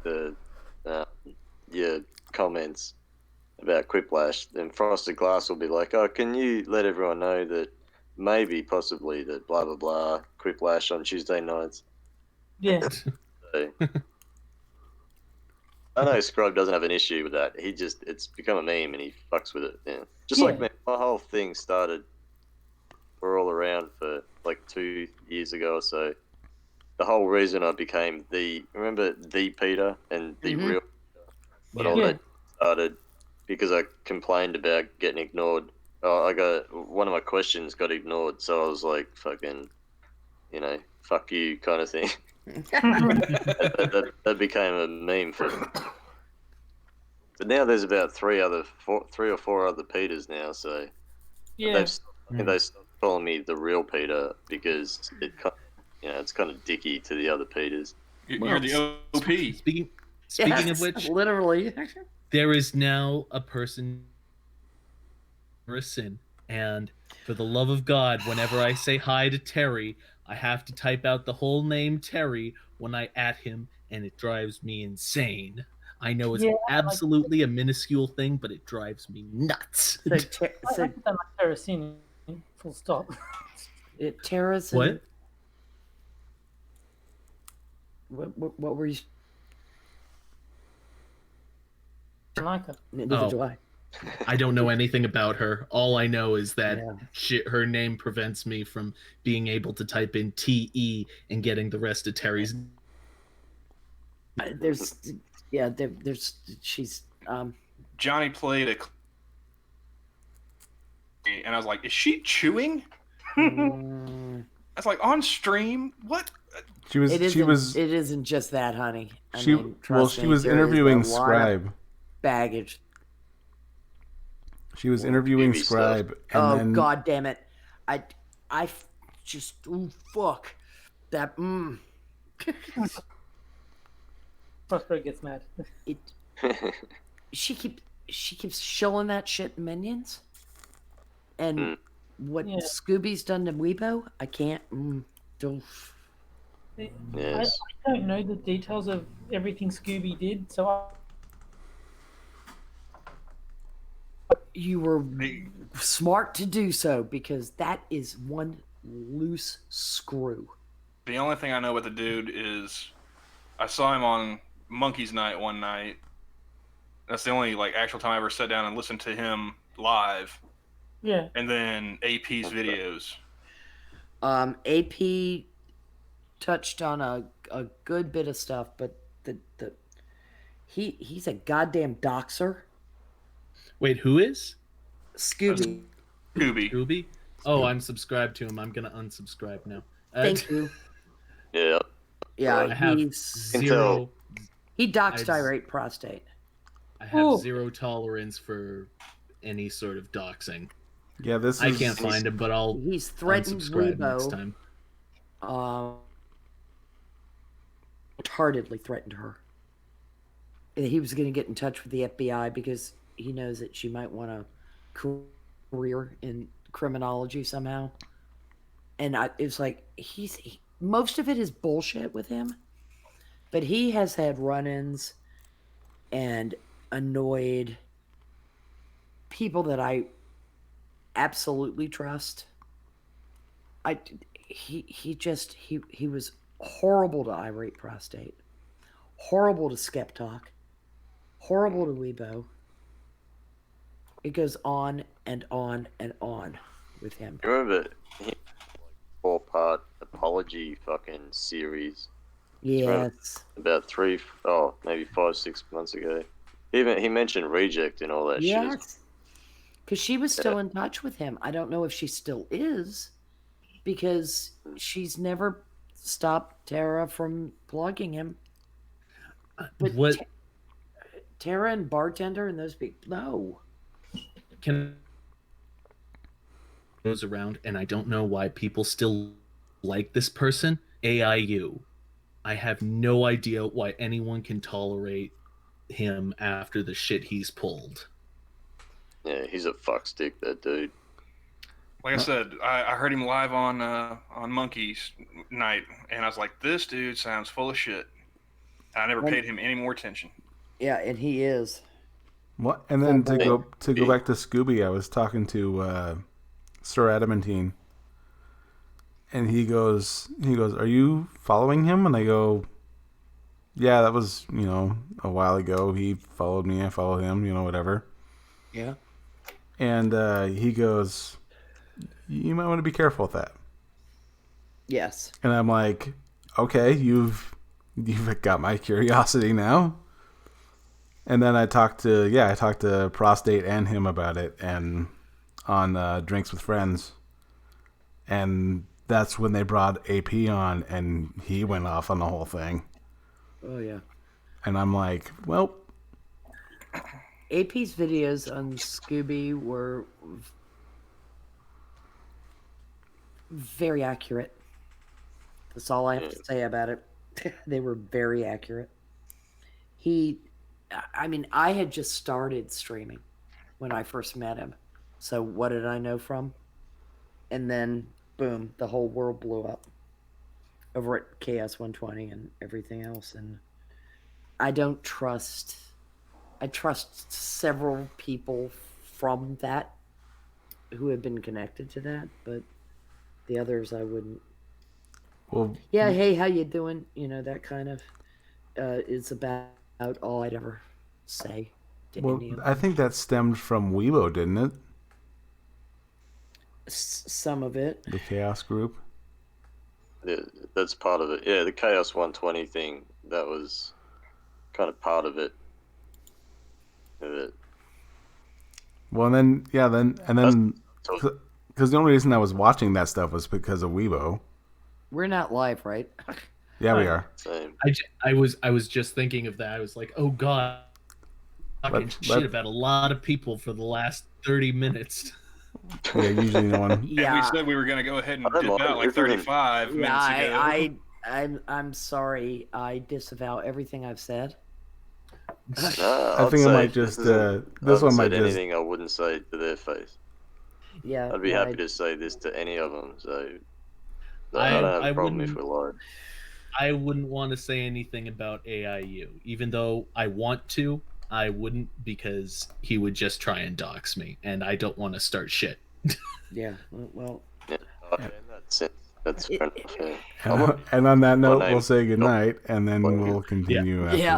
[SPEAKER 5] the comments about Quiplash, then Frosted Glass will be like, "Oh, can you let everyone know that possibly that blah blah blah Quiplash on Tuesday nights?"
[SPEAKER 3] Yeah.
[SPEAKER 5] So, I know Scrub doesn't have an issue with that. It's become a meme and he fucks with it. Yeah. Just like me, my whole thing started. We're all around for like 2 years ago or so. The whole reason I became remember the Peter and the real Peter? But all that started because I complained about getting ignored. I got one of my questions got ignored, so I was like, fucking, fuck you kind of thing. that became a meme for me. But now there's about three or four other Peters now, so I think they stopped calling me the real Peter because it's kind of dicky to the other Peters.
[SPEAKER 4] You're the OP.
[SPEAKER 9] Speaking of which,
[SPEAKER 8] literally,
[SPEAKER 9] there is now a person for a sin, and for the love of God, whenever I say hi to Terry, I have to type out the whole name Terry when I at him, and it drives me insane. I know it's absolutely a minuscule thing, but it drives me nuts.
[SPEAKER 3] I like Terracini, full stop.
[SPEAKER 8] Terracini. What were you?
[SPEAKER 3] like her.
[SPEAKER 8] Neither do I.
[SPEAKER 9] I don't know anything about her. All I know is that her name prevents me from being able to type in TE and getting the rest of Terry's.
[SPEAKER 8] There's she's
[SPEAKER 4] Johnny played a, and I was like, "Is she chewing?" That's like on stream. What?
[SPEAKER 1] She was.
[SPEAKER 8] It isn't just that, honey.
[SPEAKER 1] She was interviewing Scribe.
[SPEAKER 8] Baggage.
[SPEAKER 1] She was interviewing Scribe. And then...
[SPEAKER 8] God damn it! I just fuck that.
[SPEAKER 3] Prospero gets mad.
[SPEAKER 8] She keeps shilling that shit in Minions, and what Scooby's done to Weibo, I can't. Don't.
[SPEAKER 5] Yes.
[SPEAKER 3] I don't know the details of everything Scooby did, so
[SPEAKER 8] you were smart to do so, because that is one loose screw.
[SPEAKER 4] The only thing I know about the dude is I saw him on Monkey's Night one night. That's the only actual time I ever sat down and listened to him live.
[SPEAKER 3] Yeah.
[SPEAKER 4] And then AP's videos.
[SPEAKER 8] AP touched on a good bit of stuff, but he's a goddamn doxer.
[SPEAKER 9] Wait, who is?
[SPEAKER 8] Scooby.
[SPEAKER 9] Scooby? Oh, I'm subscribed to him. I'm gonna unsubscribe now.
[SPEAKER 8] Thank you.
[SPEAKER 5] Yeah.
[SPEAKER 8] Yeah,
[SPEAKER 9] I have zero.
[SPEAKER 8] He doxed Irate Prostate.
[SPEAKER 9] I have zero tolerance for any sort of doxing.
[SPEAKER 1] Yeah,
[SPEAKER 9] I can't find him, but I'll
[SPEAKER 8] he's threatened
[SPEAKER 9] unsubscribe
[SPEAKER 8] Weibo.
[SPEAKER 9] next time.
[SPEAKER 8] Heartedly threatened her. He was going to get in touch with the FBI because he knows that she might want a career in criminology somehow. And it's like most of it is bullshit with him, but he has had run-ins and annoyed people that I absolutely trust. He was horrible to Irate Prostate, horrible to Skeptalk, horrible to Weibo. It goes on and on and on with him.
[SPEAKER 5] You remember he 4-part apology fucking series?
[SPEAKER 8] Yes.
[SPEAKER 5] About maybe 5-6 months ago. He mentioned reject and all that shit.
[SPEAKER 8] Yes. Because she was still in touch with him. I don't know if she still is, because she's never stopped Tara from plugging him. But
[SPEAKER 9] what?
[SPEAKER 8] Tara and Bartender and those people, no.
[SPEAKER 9] Goes around, and I don't know why people still like this person. AIU. I have no idea why anyone can tolerate him after the shit he's pulled.
[SPEAKER 5] Yeah, he's a fuckstick, that dude.
[SPEAKER 4] Like I said, I heard him live on Monkey's Night, and I was like, this dude sounds full of shit. I never paid him any more attention.
[SPEAKER 8] Yeah, and he is.
[SPEAKER 1] What? And then to go back to Scooby, I was talking to Sir Adamantine, and he goes, "Are you following him?" And I go, "Yeah, that was a while ago. He followed me, I followed him, whatever."
[SPEAKER 8] Yeah.
[SPEAKER 1] And he goes, "You might want to be careful with that."
[SPEAKER 8] Yes.
[SPEAKER 1] And I'm like, "Okay, you've got my curiosity now." And then I talked to Prostate and him about it, and on Drinks with Friends, and that's when they brought AP on, and he went off on the whole thing.
[SPEAKER 8] Oh yeah.
[SPEAKER 1] And I'm like, well,
[SPEAKER 8] AP's videos on Scooby were very accurate. That's all I have to say about it. They were very accurate. I had just started streaming when I first met him. So what did I know from? And then, boom, the whole world blew up over at KS 120 and everything else. And I trust several people from that who have been connected to that, but the others I wouldn't.
[SPEAKER 1] Well,
[SPEAKER 8] yeah, hey, how you doing? That kind of is about all I'd ever say. to
[SPEAKER 1] Well,
[SPEAKER 8] any of them.
[SPEAKER 1] I think that stemmed from Weibo, didn't it?
[SPEAKER 8] Some of it.
[SPEAKER 1] The Chaos group.
[SPEAKER 5] Yeah, that's part of it. Yeah, the Chaos 120 thing, that was kind of part of it.
[SPEAKER 1] Well, and then, because the only reason I was watching that stuff was because of Weibo.
[SPEAKER 8] We're not live, right?
[SPEAKER 1] Yeah, we are.
[SPEAKER 5] Same.
[SPEAKER 9] I was just thinking of that. I was like, oh god, talking shit about a lot of people for the last 30 minutes.
[SPEAKER 1] Yeah, usually no one.
[SPEAKER 4] Yeah. And we said we were going to go ahead and dip out like 35 minutes ago.
[SPEAKER 8] I'm sorry. I disavow everything I've said.
[SPEAKER 1] I think I might just this one might just
[SPEAKER 5] anything I wouldn't say to their face.
[SPEAKER 8] Yeah,
[SPEAKER 5] I'd be happy to say this to any of them. So I don't have a problem if we're live.
[SPEAKER 9] I wouldn't want to say anything about AIU, even though I want to. I wouldn't, because he would just try and dox me, and I don't want to start shit.
[SPEAKER 8] Yeah, well.
[SPEAKER 5] Yeah, that's fair enough. Yeah.
[SPEAKER 1] and on that note, we'll say goodnight, and then we'll continue after.
[SPEAKER 8] Yeah.